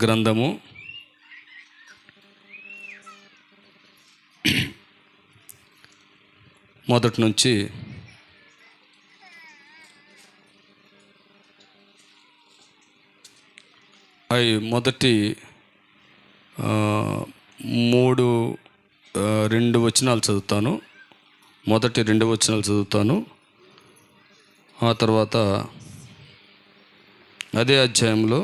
గ్రంథము 1 నుంచి 2 వచనాలు చదువుతాను. మొదటి 2 వచనాలు చదువుతాను. ఆ తర్వాత అదే అధ్యాయంలో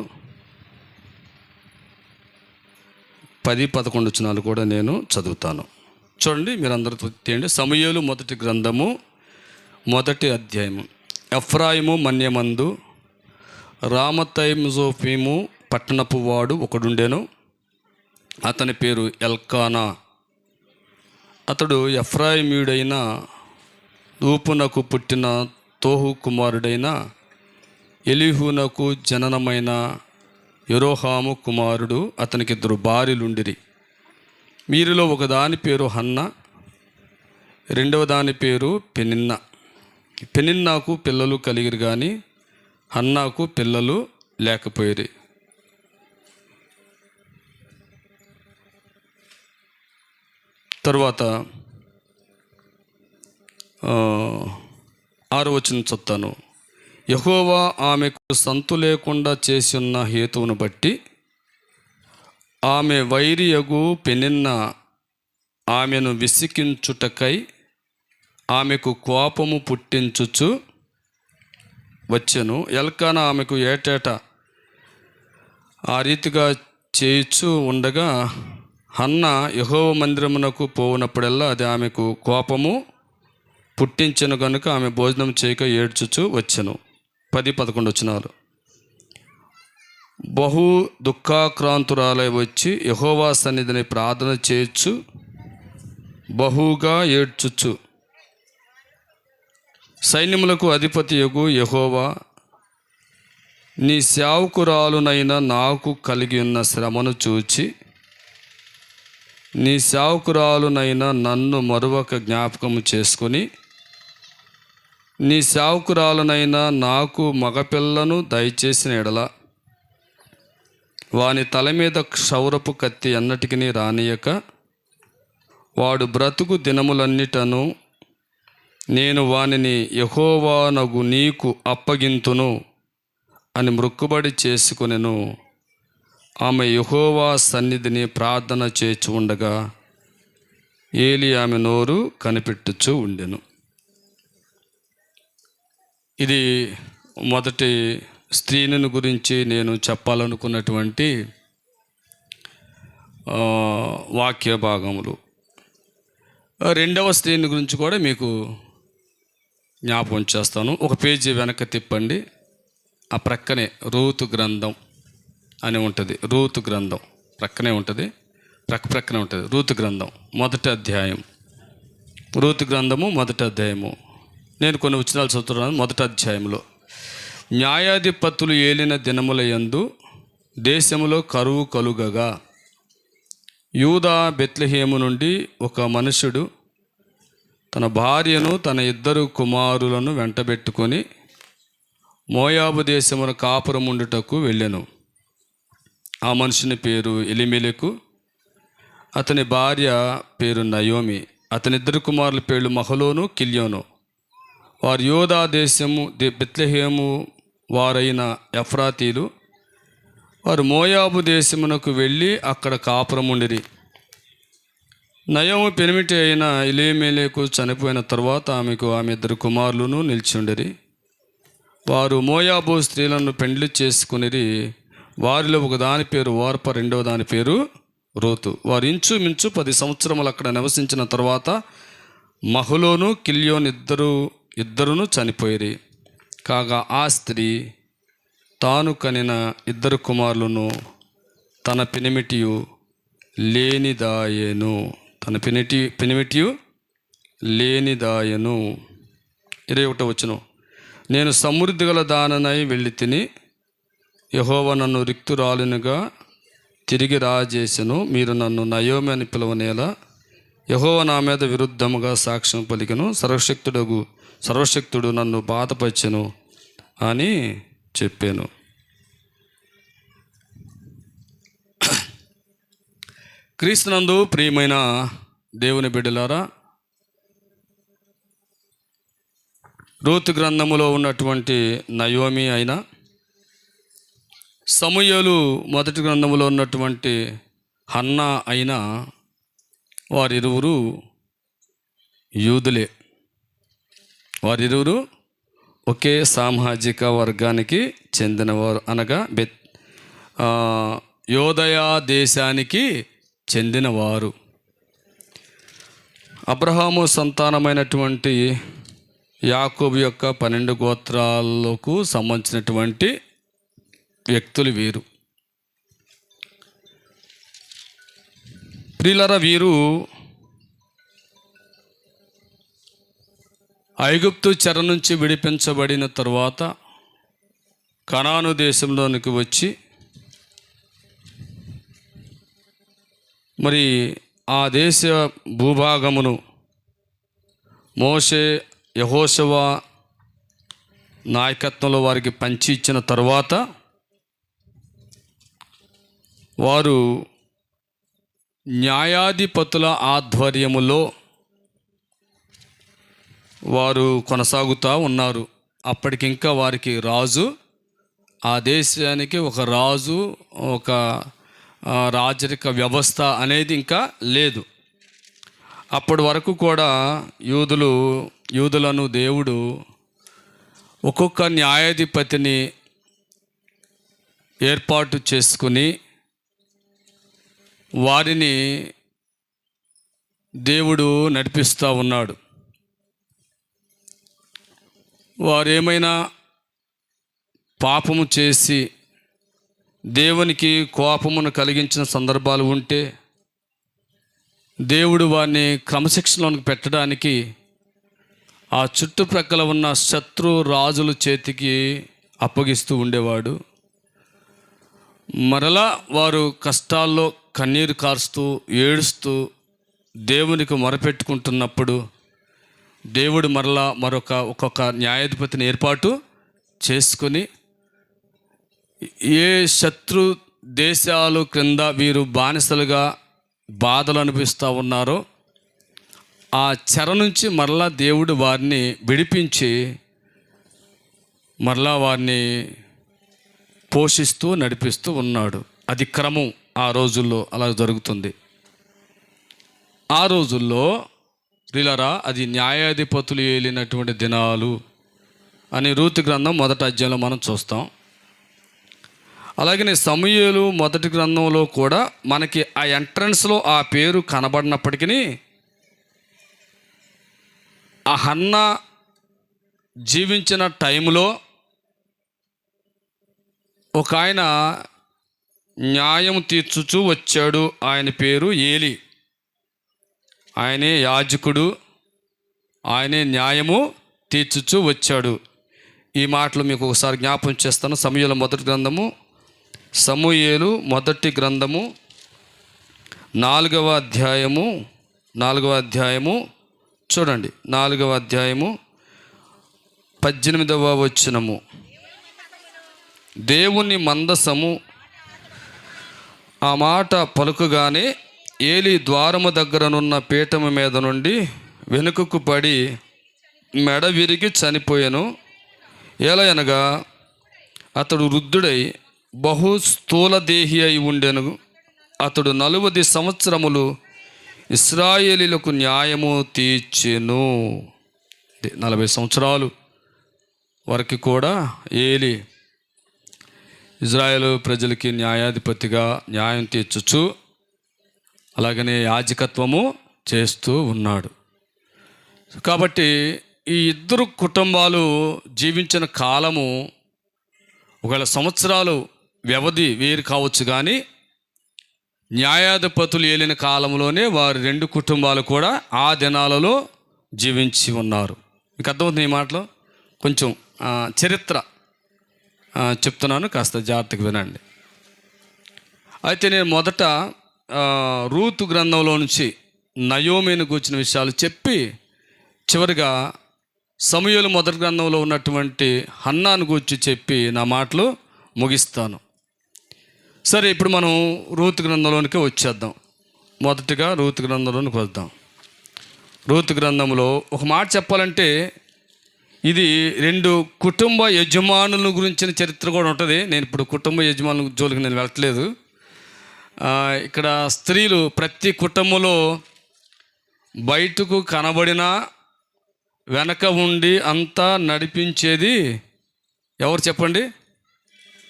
10-11 వచనాలు కూడా నేను చదువుతాను. చూడండి, మీరందరూ తీయండి. సమూయేలు మొదటి గ్రంథము 1 అధ్యాయము. ఎఫ్రాయిము మన్యమందు రామతైమ్జోఫీము పట్టణపు వాడు ఒకడుండెను. అతని పేరు ఎల్కానా. అతడు ఎఫ్రాయిమీయుడైన ఊపునకు పుట్టిన తోహు కుమారుడైన ఎలీహునకు జననమైన యెరోహాము కుమారుడు. అతనికి 2 భార్యలుండిరి. వీరిలో ఒకదాని పేరు హన్న, రెండవ దాని పేరు పెనిన్నా. పెనిన్నాకు పిల్లలు కలిగిరి కానీ హన్నాకు పిల్లలు లేకపోయిరి. తరువాత 6వ వచనం చదువుతాను. యెహోవా ఆమెకు సంతు లేకుండా చేసి ఉన్న హేతువును బట్టి ఆమె వైరియగు పెనిన్నా ఆమెను విసికించుటకై ఆమెకు కోపము పుట్టించుచు వచ్చెను. ఎల్కానా ఆమెకు ఏటేటా ఆ రీతిగా చేయుచు ఉండగా హన్న యెహోవా మందిరమునకు పోవునప్పుడల్లా అది ఆమెకు కోపము పుట్టించెను కనుక ఆమె భోజనం చేయక ఏడ్చుచు వచ్చెను. 10-11 వచనాలు. బహు దుఃఖాక్రాంతురాలై వచ్చి యెహోవా సన్నిధిని ప్రార్థన చేయొచ్చు బహుగా ఏడ్చుచు, సైన్యములకు అధిపతియగు యెహోవా, నీ సేవకురాలునైన నాకు కలిగి ఉన్న శ్రమను చూచి నీ సేవకురాలునైన నన్ను మరొక జ్ఞాపకము చేసుకొని నీ సేవకురాలునైనా నాకు మగపిల్లను దయచేసిన ఎడల వాని తల మీద క్షౌరపు కత్తి ఎన్నటికి రానియక వాడు బ్రతుకు దినములన్నిటను నేను వానిని యెహోవానగు నీకు అప్పగింతును అని మొక్కుబడి చేసుకొనెను. ఆమె యెహోవా సన్నిధిని ప్రార్థన చేర్చి ఉండగా ఏలీ ఆమె నోరు కనిపెట్టుచు ఉండెను. ఇది మొదటి స్త్రీని గురించి నేను చెప్పాలనుకున్నటువంటి వాక్య భాగములు. రెండవ స్త్రీని గురించి కూడా మీకు జ్ఞాపకం చేస్తాను. ఒక పేజీ వెనక తిప్పండి. ఆ ప్రక్కనే రూతు గ్రంథం అని ఉంటుంది. రూతు గ్రంథం ప్రక్కనే ఉంటుంది, ప్రక్కనే ఉంటుంది. రూతు గ్రంథం 1 అధ్యాయం. రూతు గ్రంథము 1 అధ్యాయము. నేను కొన్ని వచనాలు చదువుతున్నాను. 1 అధ్యాయంలో, న్యాయాధిపతులు ఏలిన దినముల యందు దేశములో కరువు కలుగగా యూదా బెత్లెహేము నుండి ఒక మనుషుడు తన భార్యను తన 2 కుమారులను వెంటబెట్టుకొని మోయాబు దేశమున కాపురముండుటకు వెళ్ళెను. ఆ మనుషుని పేరు ఎలిమెలెకు, అతని భార్య పేరు నయోమి. అతని 2 కుమారుల పేర్లు మహలోను, కిల్యోను. వారు యూదా దేశము బెత్లెహేము వారైన ఎఫ్రాతీలు. వారు మోయాబు దేశమునకు వెళ్ళి అక్కడ కాపురముండిరి. నయోమి పెనిమిటి అయిన ఎలీమెలెకు చనిపోయిన తర్వాత ఆమెకు ఆమె 2 కుమారులను నిలిచిండిరి. వారు మోయాబు స్త్రీలను పెండ్లి చేసుకునిరి. వారిలో ఒకదాని పేరు ఓర్ప, రెండవ దాని పేరు రూతు. వారు ఇంచుమించు 10 సంవత్సరములు అక్కడ నివసించిన తర్వాత మహలోను, కిల్యోను ఇద్దరును చనిపోయిరి. కాగా ఆ స్త్రీ తాను కనిన 2 కుమారులను తన పెనిమిటియు లేనిదాయెను. తన పెనిమిటియు లేనిదాయెను. 21వ వచనం. నేను సమృద్ధి గల దాననై వెళ్ళి తిని యెహోవా నన్ను రిక్తురాలునిగా తిరిగి రాజేసెను. మీరు నన్ను నయోమి అని పిలువనేలా యెహోవా నా మీద విరుద్ధముగా సాక్ష్యం పలికెను. సర్వశక్తుడు నన్ను బాధపరిచెను అని చెప్పాను. క్రీస్తునందు ప్రియమైన దేవుని బిడ్డలారా, రూతు గ్రంథములో ఉన్నటువంటి నయోమి అయినా, సమూయేలు మొదటి గ్రంథములో ఉన్నటువంటి హన్నా అయినా వారిరువురు యూదులే. వారిరువురు ఒకే సామాజిక వర్గానికి చెందినవారు, అనగా యోదయ దేశానికి చెందినవారు. అబ్రహాము సంతానమైనటువంటి యాకోబు యొక్క 12 గోత్రాలకు సంబంధించినటువంటి వ్యక్తులు వీరు. ప్రియులారా, వీరు ఐగుప్తు చెర నుంచి విడిపించబడిన తరువాత కనాను దేశంలోనికి వచ్చి మరి ఆ దేశ భూభాగమును మోషే యెహోషువ నాయకత్వంలో వారికి పంచి ఇచ్చిన తరువాత వారు న్యాయాధిపతుల ఆధ్వర్యములో వారు కొనసాగుతూ ఉన్నారు. అప్పటికింకా వారికి రాజు, ఆ దేశానికి ఒక రాజు, ఒక రాజరిక వ్యవస్థ అనేది ఇంకా లేదు. అప్పటి వరకు కూడా యూదులను దేవుడు ఒక్కొక్క న్యాయాధిపతిని ఏర్పాటు చేసుకుని వారిని దేవుడు నడిపిస్తూ ఉన్నాడు. వారు ఏమైనా పాపము చేసి దేవునికి కోపమును కలిగించిన సందర్భాలు ఉంటే దేవుడు వారిని క్రమశిక్షణలోకి పెట్టడానికి ఆ చుట్టుప్రక్కల ఉన్న శత్రు రాజుల చేతికి అప్పగిస్తూ ఉండేవాడు. మరలా వారు కష్టాల్లో కన్నీరు కారుస్తూ ఏడుస్తూ దేవునికి మొరపెట్టుకుంటున్నప్పుడు దేవుడు మరలా ఒక్కొక్క న్యాయాధిపతిని ఏర్పాటు చేసుకొని ఏ శత్రు దేశాలు క్రింద వీరు బానిసలుగా బాధలు అనిపిస్తూ ఉన్నారో ఆ చెర నుంచి మరలా దేవుడు వారిని విడిపించి మరలా వారిని పోషిస్తూ నడిపిస్తూ ఉన్నాడు. అది క్రమం. ఆ రోజుల్లో అలా జరుగుతుంది. ఆ రోజుల్లో ప్రియులారా, అది న్యాయాధిపతులు ఏలినటువంటి దినాలు అని రూతు గ్రంథం మొదటి అధ్యాయంలో మనం చూస్తాం. అలాగనే సమూయేలు మొదటి గ్రంథంలో కూడా మనకి ఆ ఎంట్రన్స్లో ఆ పేరు కనబడినప్పటికీ ఆ హన్నా జీవించిన టైంలో ఒక ఆయన న్యాయం తీర్చుచూ వచ్చాడు. ఆయన పేరు ఏలి. ఆయనే యాజకుడు, ఆయనే న్యాయము తీర్చుచూ వచ్చాడు. ఈ మాటలు మీకు ఒకసారి జ్ఞాపకం చేస్తాను. సమూయేలు మొదటి గ్రంథము 4వ అధ్యాయము చూడండి. 4వ అధ్యాయము 18వ వచనము. దేవుని మందసము ఆ మాట పలుకుగానే ఏలి ద్వారము దగ్గరనున్న పీఠము మీద నుండి వెనుకకు పడి మెడ విరిగి చనిపోయాను. ఎలయనగా అతడు వృద్ధుడై బహు స్థూలదేహి అయి ఉండెను. అతడు 40 సంవత్సరములు ఇశ్రాయేలీలకు న్యాయము తీర్చెను. 40 సంవత్సరాలు వరకు కూడా ఏలి ఇజ్రాయేలు ప్రజలకి న్యాయాధిపతిగా న్యాయం తీర్చుచు అలాగనే యాజకత్వము చేస్తూ ఉన్నాడు. కాబట్టి ఈ ఇద్దరు కుటుంబాలు జీవించిన కాలము ఒకవేళ సంవత్సరాలు వ్యవధి వేరు కావచ్చు, కానీ న్యాయాధిపతులు ఏలిన కాలంలోనే వారి 2 కుటుంబాలు కూడా ఆ దినాలలో జీవించి ఉన్నారు. మీకు అర్థమవుతుంది ఈ మాటలో? కొంచెం చరిత్ర చెప్తున్నాను, కాస్త జాగ్రత్తగా వినండి. అయితే నేను మొదట రూతు గ్రంథంలో నుంచి నయోమిని గూర్చిన విషయాలు చెప్పి చివరిగా సమూయేలు మొదటి గ్రంథంలో ఉన్నటువంటి హన్నాను గూర్చి చెప్పి నా మాటలు ముగిస్తాను. సరే, ఇప్పుడు మనం రూతు గ్రంథంలోనికి వచ్చేద్దాం. మొదటిగా రూతు గ్రంథంలోనికి వద్దాం. రూతు గ్రంథంలో ఒక మాట చెప్పాలంటే ఇది 2 కుటుంబ యజమానుల గురించిన చరిత్ర కూడా ఉంటుంది. నేను ఇప్పుడు కుటుంబ యజమానుల జోలికి నేను వెళ్ళట్లేదు. ఇక్కడ స్త్రీలు ప్రతి కుటుంబంలో బయటకు కనబడినా వెనక ఉండి అంతా నడిపించేది ఎవరు చెప్పండి?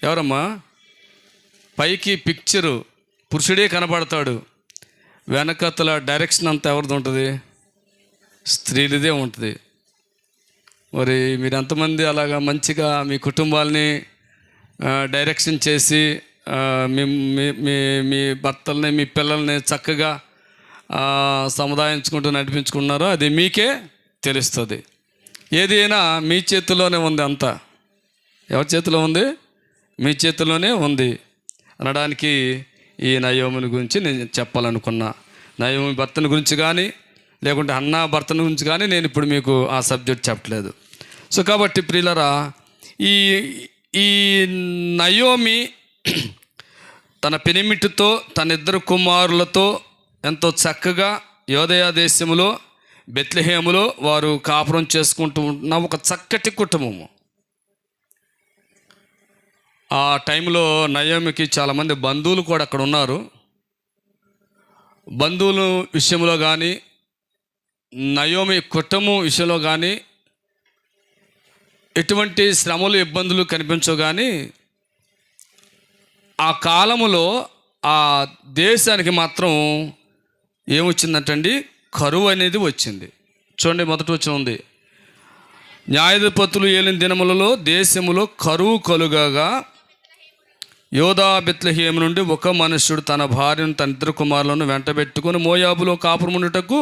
ఎవరమ్మా? పైకి పిక్చరు పురుషుడే కనబడతాడు, వెనకతల డైరెక్షన్ అంతా ఎవరిది ఉంటుంది? స్త్రీలదే ఉంటుంది. మరి మీరు ఎంతమంది అలాగా మంచిగా మీ కుటుంబాలని డైరెక్షన్ చేసి మీ భర్తల్ని మీ పిల్లల్ని చక్కగా సముదాయించుకుంటూ నడిపించుకున్నారో అది మీకే తెలుస్తుంది. ఏదైనా మీ చేతిలోనే ఉంది. అంతా ఎవరి చేతిలో ఉంది? మీ చేతిలోనే ఉంది అనడానికి ఈ నయోమిని గురించి నేను చెప్పాలనుకున్నా. నయోమి భర్తని గురించి కానీ లేకుంటే అన్న భర్తని గురించి కానీ నేను ఇప్పుడు మీకు ఆ సబ్జెక్ట్ చెప్పట్లేదు. సో కాబట్టి ప్రియులరా, ఈ నయోమి తన పెనిమిటితో తన 2 కుమారులతో ఎంతో చక్కగా యోదయ దేశంలో బెత్లెహేములో వారు కాపురం చేసుకుంటూ ఉంటున్న ఒక చక్కటి కుటుంబము. ఆ టైంలో నయోమికి చాలామంది బంధువులు కూడా అక్కడ ఉన్నారు. బంధువుల విషయంలో కానీ నయోమి కుటుంబం విషయంలో కానీ ఎటువంటి శ్రమలు ఇబ్బందులు కనిపించవు. కానీ ఆ కాలములో ఆ దేశానికి మాత్రం ఏమొచ్చిందంటండి? కరువు అనేది వచ్చింది. చూడండి, మొదటి వచనం ఉంది, న్యాయాధిపతులు ఏలిన దినములలో దేశములో కరువు కలుగగా యోదా బెత్లెహేము నుండి ఒక మనుష్యుడు తన భార్యను తన 2 కుమారులను వెంటబెట్టుకుని మోయాబులో కాపురముండుటకు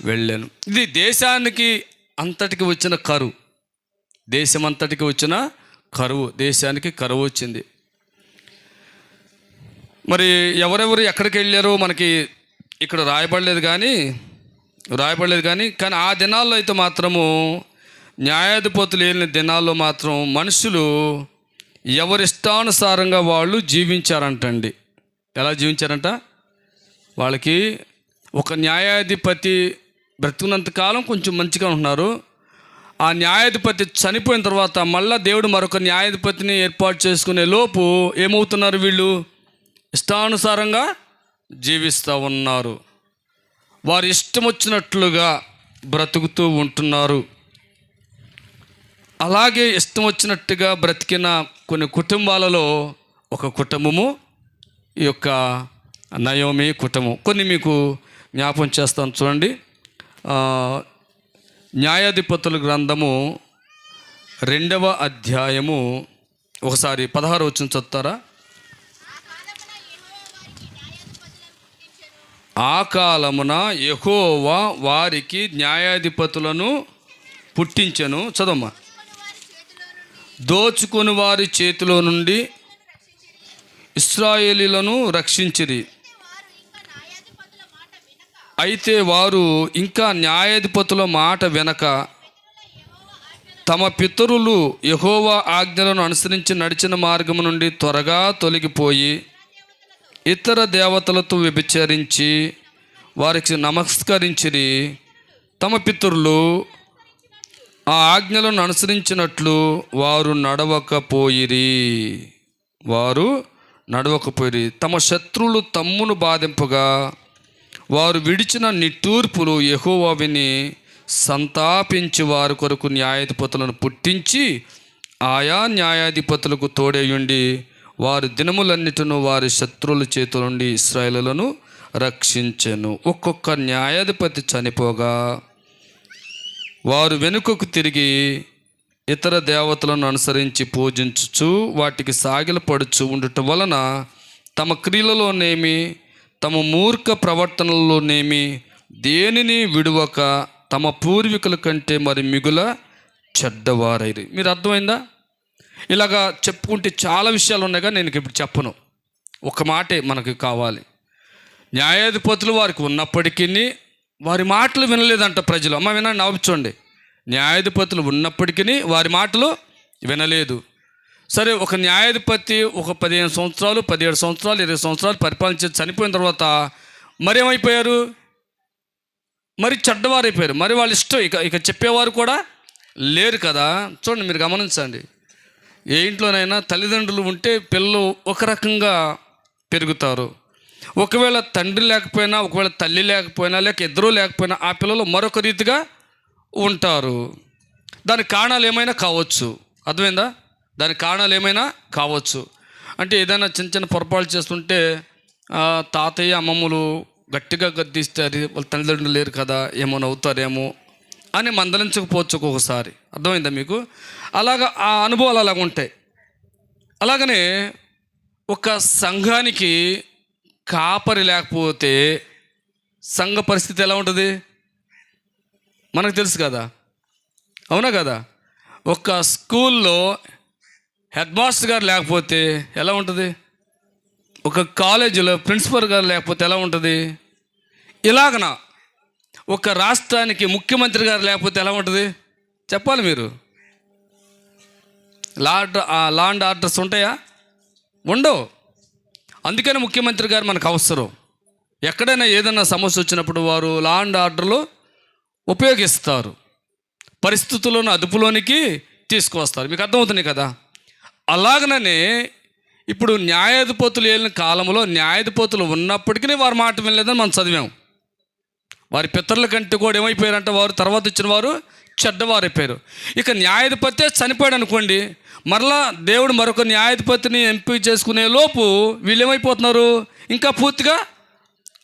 వెళ్ళాను. ఇది దేశానికి అంతటికి వచ్చిన కరువు. దేశం అంతటికి వచ్చిన కరువు, దేశానికి కరువు వచ్చింది. మరి ఎవరెవరు ఎక్కడికి వెళ్ళారో మనకి ఇక్కడ రాయబడలేదు కానీ ఆ దినాల్లో అయితే మాత్రము న్యాయాధిపతులు వెళ్ళిన దినాల్లో మాత్రం మనుషులు ఎవరిష్టానుసారంగా వాళ్ళు జీవించారంటండి. ఎలా జీవించారంట? వాళ్ళకి ఒక న్యాయాధిపతి బ్రతుకున్నంతకాలం కొంచెం మంచిగా ఉంటున్నారు. ఆ న్యాయాధిపతి చనిపోయిన తర్వాత మళ్ళా దేవుడు మరొక న్యాయాధిపతిని ఏర్పాటు చేసుకునే లోపు ఏమవుతున్నారు? వీళ్ళు ఇష్టానుసారంగా జీవిస్తూ ఉన్నారు. వారు ఇష్టం వచ్చినట్లుగా బ్రతుకుతూ ఉంటున్నారు. అలాగే ఇష్టం వచ్చినట్టుగా బ్రతికిన కొన్ని కుటుంబాలలో ఒక కుటుంబము ఈ యొక్క నయోమి కుటుంబం. కొన్ని మీకు జ్ఞాపం చేస్తాను చూడండి. న్యాయాధిపతుల గ్రంథము 2వ అధ్యాయము ఒకసారి 16 వచనం చదువుతారా? ఆ కాలమున యెహోవా వారికి న్యాయాధిపతులను పుట్టించెను. చదవమ్మా. దోచుకొని వారి చేతిలో నుండి ఇశ్రాయేలీలను రక్షించిరి. అయితే వారు ఇంకా న్యాయాధిపతుల మాట వెనక తమ పితరులు యెహోవా ఆజ్ఞలను అనుసరించి నడిచిన మార్గము నుండి త్వరగా తొలగిపోయి ఇతర దేవతలతో వ్యభిచరించి వారికి నమస్కరించిరి. తమ పితరులు ఆ ఆజ్ఞలను అనుసరించినట్లు వారు నడవకపోయిరి. తమ శత్రువులు తమ్మును బాధింపగా వారు విడిచిన నిట్టూర్పులు యెహోవా విని సంతాపించి వారి కొరకు న్యాయాధిపతులను పుట్టించి ఆయా న్యాయాధిపతులకు తోడేయుండి వారి దినములన్నిటిను వారి శత్రువుల చేతుల నుండి ఇశ్రాయేలులను రక్షించెను. ఒక్కొక్క న్యాయాధిపతి చనిపోగా వారు వెనుకకు తిరిగి ఇతర దేవతలను అనుసరించి పూజించుచు వాటికి సాగిలపడుచు ఉండటం వలన తమ క్రియలలోనేమి తమ మూర్ఖ ప్రవర్తనలోనేమి దేనిని విడువక తమ పూర్వీకుల కంటే మరి మిగుల చెడ్డవారైరి. మీరు అర్థమైందా? ఇలాగా చెప్పుకుంటే చాలా విషయాలు ఉన్నాయిగా, నేను ఇప్పుడు చెప్పను. ఒక మాటే మనకు కావాలి. న్యాయాధిపతులు వారికి ఉన్నప్పటికీ వారి మాటలు వినలేదంట ప్రజలు. అమ్మ వినండి, నవ్వుచోండి. న్యాయాధిపతులు ఉన్నప్పటికీ వారి మాటలు వినలేదు. సరే, ఒక న్యాయాధిపతి ఒక 15 సంవత్సరాలు 17 సంవత్సరాలు 20 సంవత్సరాలు పరిపాలించి చనిపోయిన తర్వాత మరేమైపోయారు? మరి చెడ్డవారైపోయారు. మరి వాళ్ళ ఇష్టం, ఇక చెప్పేవారు కూడా లేరు కదా. చూడండి, మీరు గమనించండి. ఏ ఇంట్లోనైనా తల్లిదండ్రులు ఉంటే పిల్లలు ఒక రకంగా పెరుగుతారు. ఒకవేళ తండ్రి లేకపోయినా, ఒకవేళ తల్లి లేకపోయినా, లేక ఇద్దరూ లేకపోయినా ఆ పిల్లలు మరొక రీతిగా ఉంటారు. దానికి కారణాలు ఏమైనా కావచ్చు. అర్థమైందా? దానికి కారణాలు ఏమైనా కావచ్చు. అంటే ఏదైనా చిన్న చిన్న పొరపాటు చేస్తుంటే తాతయ్య అమ్మమ్మలు గట్టిగా గద్దిస్తారు, వాళ్ళ తల్లిదండ్రులు లేరు కదా, ఏమైనా అవుతారేమో అని మందలించకపోవచ్చు ఒక్కొక్కసారి. అర్థమైందా మీకు? అలాగా ఆ అనుభవాలు అలాగ ఉంటాయి. అలాగనే ఒక సంఘానికి కాపరి లేకపోతే సంఘ పరిస్థితి ఎలా ఉంటుంది మనకు తెలుసు కదా, అవునా కదా? ఒక స్కూల్లో హెడ్ మాస్టర్ గారు లేకపోతే ఎలా ఉంటుంది? ఒక కాలేజీలో ప్రిన్సిపల్ గారు లేకపోతే ఎలా ఉంటుంది? ఇలాగన ఒక రాష్ట్రానికి ముఖ్యమంత్రి గారు లేకపోతే ఎలా ఉంటుంది చెప్పాలి మీరు. లా అండ్ ఆర్డర్స్ ఉంటాయా? ఉండవు. అందుకని ముఖ్యమంత్రి గారు మనకు అవసరం. ఎక్కడైనా ఏదైనా సమస్య వచ్చినప్పుడు వారు లా అండ్ ఆర్డర్లు ఉపయోగిస్తారు, పరిస్థితులను అదుపులోనికి తీసుకువస్తారు. మీకు అర్థమవుతుంది కదా. అలాగనే ఇప్పుడు న్యాయాధిపతులు ఏలిన కాలంలో న్యాయాధిపతులు ఉన్నప్పటికీ వారు మాట వినలేదని మనం చదివాం. వారి పితరుల కంటే కూడా ఏమైపోయారంటే వారు తర్వాత ఇచ్చిన వారు చెడ్డవారైపోయారు. ఇక న్యాయాధిపతే చనిపోయాడు అనుకోండి, మరలా దేవుడు మరొక న్యాయాధిపతిని ఎంపిక చేసుకునే లోపు వీళ్ళు ఏమైపోతున్నారు? ఇంకా పూర్తిగా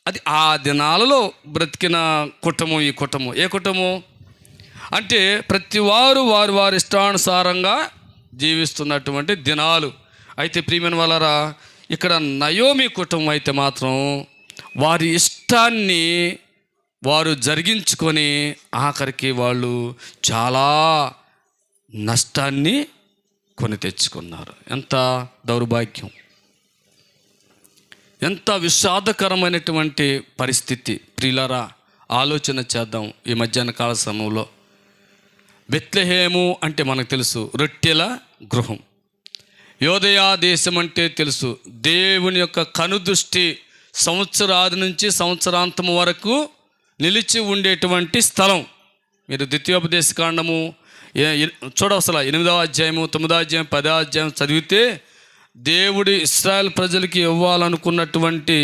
అది ఆ దినాలలో బ్రతికిన కుటుంబం. ఈ కుటుంబం ఏ కుటుంబం అంటే ప్రతి వారు వారి ఇష్టానుసారంగా జీవిస్తున్నటువంటి దినాలు. అయితే ప్రియమైన వాళ్ళారా, ఇక్కడ నయోమి కుటుంబం అయితే మాత్రం వారి ఇష్టాన్ని వారు జరిగించుకొని ఆఖరికి వాళ్ళు చాలా నష్టాన్ని కొని తెచ్చుకున్నారు. ఎంత దౌర్భాగ్యం, ఎంత విషాదకరమైనటువంటి పరిస్థితి. ప్రియులారా, ఆలోచన చేద్దాం. ఈ మధ్యాహ్న కాల సమయంలో బెత్లెహేము అంటే మనకు తెలుసు, రొట్టెల గృహం. యోదయా దేశం అంటే తెలుసు, దేవుని యొక్క కనుదృష్టి సంవత్సరాది నుంచి సంవత్సరాంతం వరకు నిలిచి ఉండేటువంటి స్థలం. మీరు ద్వితీయోపదేశ కాండము చూడవసలా 8వ అధ్యాయము, 9వ అధ్యాయం, 10వ అధ్యాయం చదివితే దేవుడి ఇశ్రాయేల్ ప్రజలకి ఇవ్వాలనుకున్నటువంటి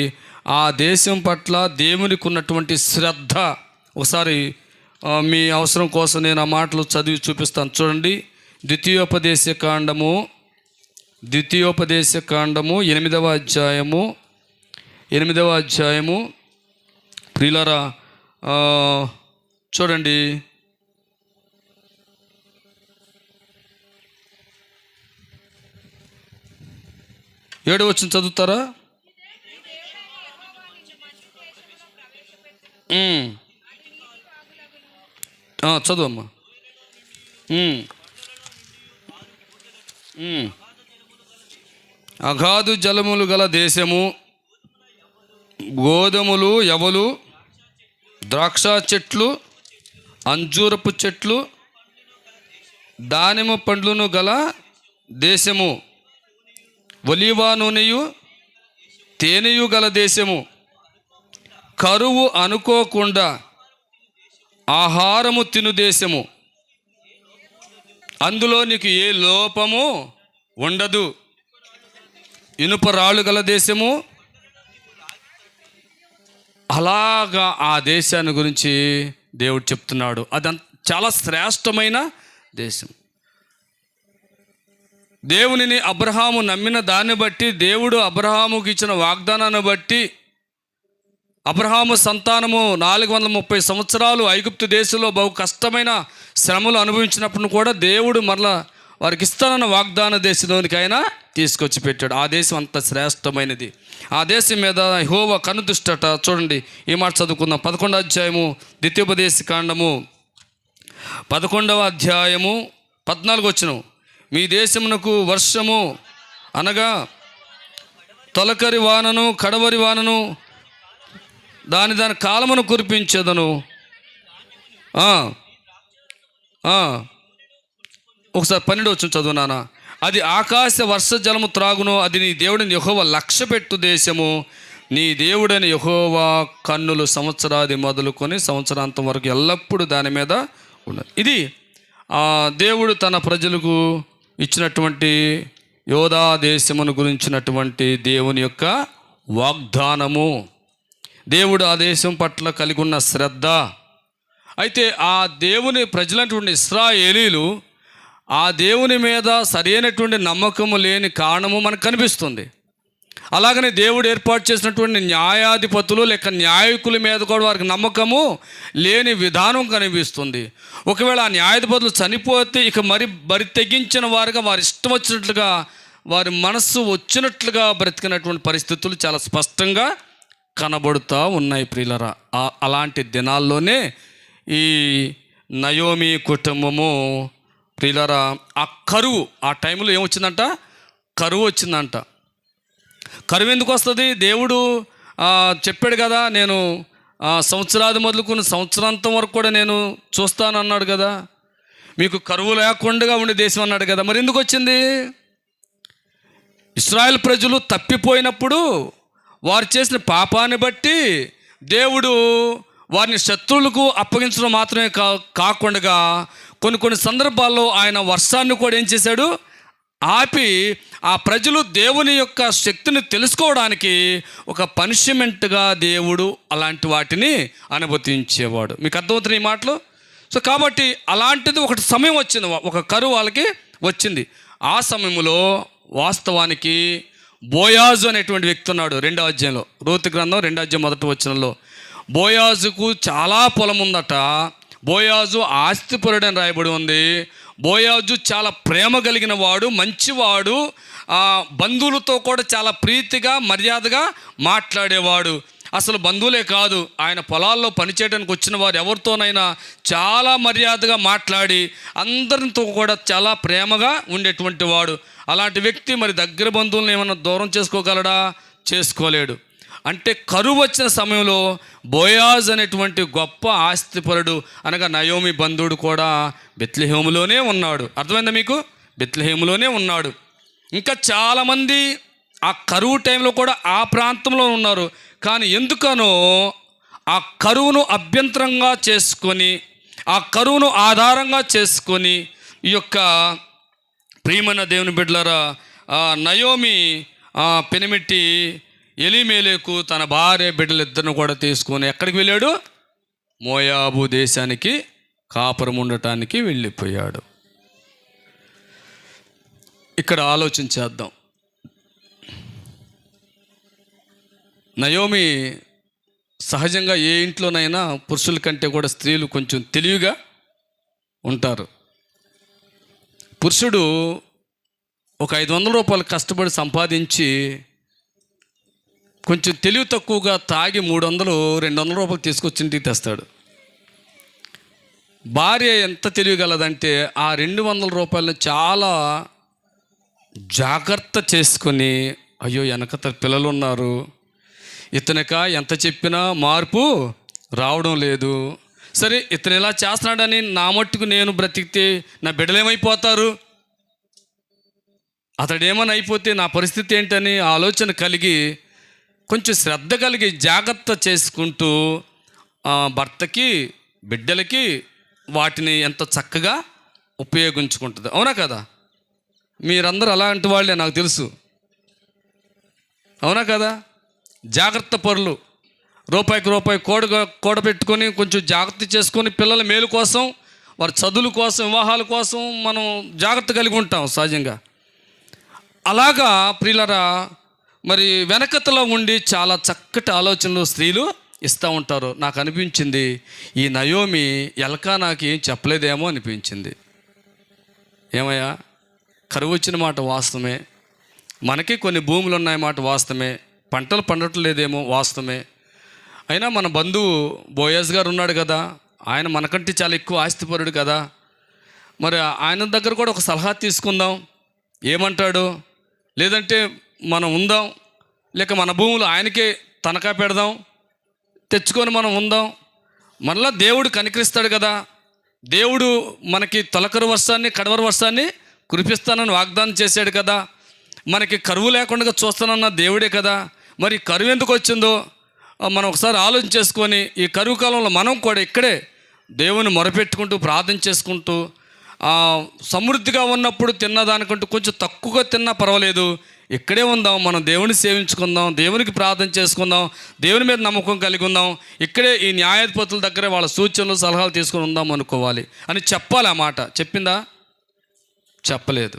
ఆ దేశం పట్ల దేవునికి ఉన్నటువంటి శ్రద్ధ. ఒకసారి మీ అవసరం కోసం నేను ఆ మాటలు చదివి చూపిస్తాను. చూడండి, ద్వితీయోపదేశ కాండము 8వ అధ్యాయము ప్రియులారా చూడండి, 7వ వచనం చదువుతారా? చదువమ్మా. అగాధు జలములు గల దేశము, గోధుమలు, యవలు, ద్రాక్ష చెట్లు, అంజూరపు చెట్లు, దానిమ్మ పండ్లను గల దేశము, ఒలీవ నూనెయు తేనెయు గల దేశము, కరువు అనుకోకుండా ఆహారము తిను దేశము, అందులో నీకు ఏ లోపము ఉండదు, ఇనుప రాళ్ళు గల దేశము. అలాగా ఆ దేశాన్ని గురించి దేవుడు చెప్తున్నాడు. అది చాలా శ్రేష్టమైన దేశం. దేవునిని అబ్రహాము నమ్మిన దాన్ని బట్టి, దేవుడు అబ్రహాముకి ఇచ్చిన వాగ్దానాన్ని బట్టి, అబ్రహాము సంతానము 430 సంవత్సరాలు ఐగుప్తు దేశంలో బహు కష్టమైన శ్రమలు అనుభవించినప్పుడు కూడా దేవుడు మరలా వారికి ఇస్తానన్న వాగ్దాన దేశంలోనికి ఆయన తీసుకొచ్చి పెట్టాడు. ఆ దేశం అంత శ్రేష్టమైనది. ఆ దేశం మీద యెహోవా కనుదృష్టట. చూడండి, ఈ మాట చదువుకుందాం. 11వ అధ్యాయము ద్వితీయోపదేశ కాండము 11వ అధ్యాయము 14వ వచనం. మీ దేశమునకు వర్షము అనగా తొలకరి వానను, కడవరి వానను, దాని కాలమును కురిపించేదను. ఒకసారి 12వ వచనం చదువు నాన్న. అది ఆకాశ వర్ష జలము త్రాగును, అది నీ దేవుడిని యెహోవా లక్ష్యపెట్టు దేశము, నీ దేవుడైన యెహోవా కన్నులు సంవత్సరాది మొదలుకొని సంవత్సరాంతం వరకు ఎల్లప్పుడూ దాని మీద ఉన్నది. ఇది దేవుడు తన ప్రజలకు ఇచ్చినటువంటి యోధా దేశమును గురించినటువంటి దేవుని యొక్క వాగ్దానము, దేవుడు ఆ దేశం పట్ల కలిగి ఉన్న శ్రద్ధ. అయితే ఆ దేవుని ప్రజలైనటువంటి ఇశ్రాయేలీలు ఆ దేవుని మీద సరైనటువంటి నమ్మకము లేని కారణము మనకు కనిపిస్తుంది. అలాగనే దేవుడు ఏర్పాటు చేసినటువంటి న్యాయాధిపతులు లేక న్యాయకుల మీద కూడా వారికి నమ్మకము లేని విధానం కనిపిస్తుంది. ఒకవేళ ఆ న్యాయాధిపతులు చనిపోతే ఇక బరి తెగించిన వారుగా వారి ఇష్టం వచ్చినట్లుగా వారి మనస్సు వచ్చినట్లుగా బ్రతికినటువంటి పరిస్థితులు చాలా స్పష్టంగా కనబడుతూ ఉన్నాయి ప్రియులరా. అలాంటి దినాల్లోనే ఈ నయోమి కుటుంబము ప్రియులరా ఆ కరువు, ఆ టైంలో ఏమొచ్చిందంట? కరువు వచ్చిందంట. కరువు ఎందుకు వస్తుంది? దేవుడు చెప్పాడు కదా, నేను సంవత్సరాది మొదలుకుని సంవత్సరాంతం వరకు కూడా నేను చూస్తాను అన్నాడు కదా, మీకు కరువు లేకుండా ఉండే దేశం అన్నాడు కదా. మరి ఎందుకు వచ్చింది? ఇశ్రాయేల్ ప్రజలు తప్పిపోయినప్పుడు వారు చేసిన పాపాన్ని బట్టి దేవుడు వారిని శత్రువులకు అప్పగించడం మాత్రమే కాకుండా కొన్ని సందర్భాల్లో ఆయన వర్షాన్ని కూడా ఏం చేశాడు? ఆపి ఆ ప్రజలు దేవుని యొక్క శక్తిని తెలుసుకోవడానికి ఒక పనిష్మెంట్గా దేవుడు అలాంటి వాటిని అనుమతించేవాడు. మీకు అర్థమవుతున్న ఈ మాటలు? సో కాబట్టి అలాంటిది ఒకటి సమయం వచ్చింది, ఒక కరువు వాళ్ళకి వచ్చింది. ఆ సమయంలో వాస్తవానికి బోయాజు అనేటువంటి వ్యక్తి ఉన్నాడు. 2వ అధ్యాయంలో, రూతు గ్రంథం 2వ అధ్యాయం 1వ వచనంలో బోయాజుకు చాలా పొలం ఉందట. బోయాజు ఆస్తిపరుడని రాయబడి ఉంది. బోయాజు చాలా ప్రేమ కలిగిన వాడు, మంచివాడు, బంధువులతో కూడా చాలా ప్రీతిగా మర్యాదగా మాట్లాడేవాడు. అసలు బంధువులే కాదు, ఆయన పొలాల్లో పనిచేయడానికి వచ్చిన వారు ఎవరితోనైనా చాలా మర్యాదగా మాట్లాడి అందరితో కూడా చాలా ప్రేమగా ఉండేటువంటి వాడు. అలాంటి వ్యక్తి మరి దగ్గర బంధువులను ఏమన్నా దూరం చేసుకోగలడా? చేసుకోలేడు. అంటే కరువు వచ్చిన సమయంలో బోయాజ్ అనేటువంటి గొప్ప ఆస్తిపరుడు అనగా నయోమి బంధువుడు కూడా బెత్లెహేములోనే ఉన్నాడు. అర్థమైందా మీకు? బెత్లెహేములోనే ఉన్నాడు. ఇంకా చాలామంది ఆ కరువు టైంలో కూడా ఆ ప్రాంతంలో ఉన్నారు. కానీ ఎందుకనో ఆ కరువును అభ్యంతరంగా చేసుకొని, ఆ కరువును ఆధారంగా చేసుకొని ఈ యొక్క ప్రియమైన దేవుని బిడ్డలారా, నయోమి పెనిమిటి ఎలీమెలెకు తన భార్య బిడ్డలిద్దరిని కూడా తీసుకొని ఎక్కడికి వెళ్ళాడు? మోయాబు దేశానికి కాపురం ఉండటానికి వెళ్ళిపోయాడు. ఇక్కడ ఆలోచించేద్దాం. నయోమి సహజంగా ఏ ఇంట్లోనైనా పురుషుల కంటే కూడా స్త్రీలు కొంచెం తెలివిగా ఉంటారు. పురుషుడు ఒక 500 రూపాయలు కష్టపడి సంపాదించి కొంచెం తెలివి తక్కువగా తాగి 300-200 రూపాయలు తీసుకొచ్చి ఇంటికి తెస్తాడు. భార్య ఎంత తెలియగలదంటే ఆ 200 రూపాయలను చాలా జాగ్రత్త చేసుకొని, అయ్యో వెనకత పిల్లలు ఉన్నారు, ఇతనిక ఎంత చెప్పినా మార్పు రావడం లేదు, సరే ఇతను ఇలా చేస్తున్నాడని నా మట్టుకు నేను బ్రతికితే నా బిడ్డలేమైపోతారు, అతడేమని అయిపోతే నా పరిస్థితి ఏంటని ఆలోచన కలిగి కొంచెం శ్రద్ధ కలిగి జాగ్రత్త చేసుకుంటూ భర్తకి బిడ్డలకి వాటిని ఎంత చక్కగా ఉపయోగించుకుంటుంది. అవునా కదా? మీరందరూ అలాంటి వాళ్ళే నాకు తెలుసు. అవునా కదా? జాగ్రత్త పరులు, రూపాయికి రూపాయి కూడబెట్టుకొని కొంచెం జాగ్రత్త చేసుకొని పిల్లల మేలు కోసం, వారి చదువుల కోసం, వివాహాల కోసం మనం జాగ్రత్త కలిగి ఉంటాం సహజంగా. అలాగా ప్రియులరా, మరి వెనకతలో ఉండి చాలా చక్కటి ఆలోచనలు స్త్రీలు ఇస్తూ ఉంటారు. నాకు అనిపించింది ఈ నయోమి ఎల్కానాకి ఏం చెప్పలేదేమో అనిపించింది. ఏమయ్యా, కరువు వచ్చిన మాట వాస్తవమే, మనకి కొన్ని భూములు ఉన్నాయి మాట వాస్తవమే, పంటలు పండట్లేదేమో వాస్తవమే, అయినా మన బంధువు బోయాజ్ గారు ఉన్నాడు కదా, ఆయన మనకంటే చాలా ఎక్కువ ఆస్తిపరుడు కదా, మరి ఆయన దగ్గర కూడా ఒక సలహా తీసుకుందాం, ఏమంటాడు, లేదంటే మనం ఉందాం, లేక మన భూములు ఆయనకే తనఖా పెడదాం, తెచ్చుకొని మనం ఉందాం, మళ్ళా దేవుడు కనికరిస్తాడు కదా, దేవుడు మనకి తొలకరు వర్షాన్ని కడవరు వర్షాన్ని కురిపిస్తానని వాగ్దానం చేశాడు కదా, మనకి కరువు లేకుండా చూస్తానన్న దేవుడే కదా, మరి కరువు ఎందుకు వచ్చిందో మనం ఒకసారి ఆలోచన చేసుకొని ఈ కరువు కాలంలో మనం కూడా ఇక్కడే దేవుని మొరపెట్టుకుంటూ ప్రార్థన చేసుకుంటూ సమృద్ధిగా ఉన్నప్పుడు తిన్నదానికంటూ కొంచెం తక్కువగా తిన్నా పర్వాలేదు, ఇక్కడే ఉందాం, మనం దేవుని సేవించుకుందాం, దేవునికి ప్రార్థన చేసుకుందాం, దేవుని మీద నమ్మకం కలిగి ఉందాం, ఇక్కడే ఈ న్యాయాధిపతుల దగ్గర వాళ్ళ సూచనలు సలహాలు తీసుకొని ఉందాం అనుకోవాలి అని చెప్పాలి. ఆ మాట చెప్పిందా? చెప్పలేదు.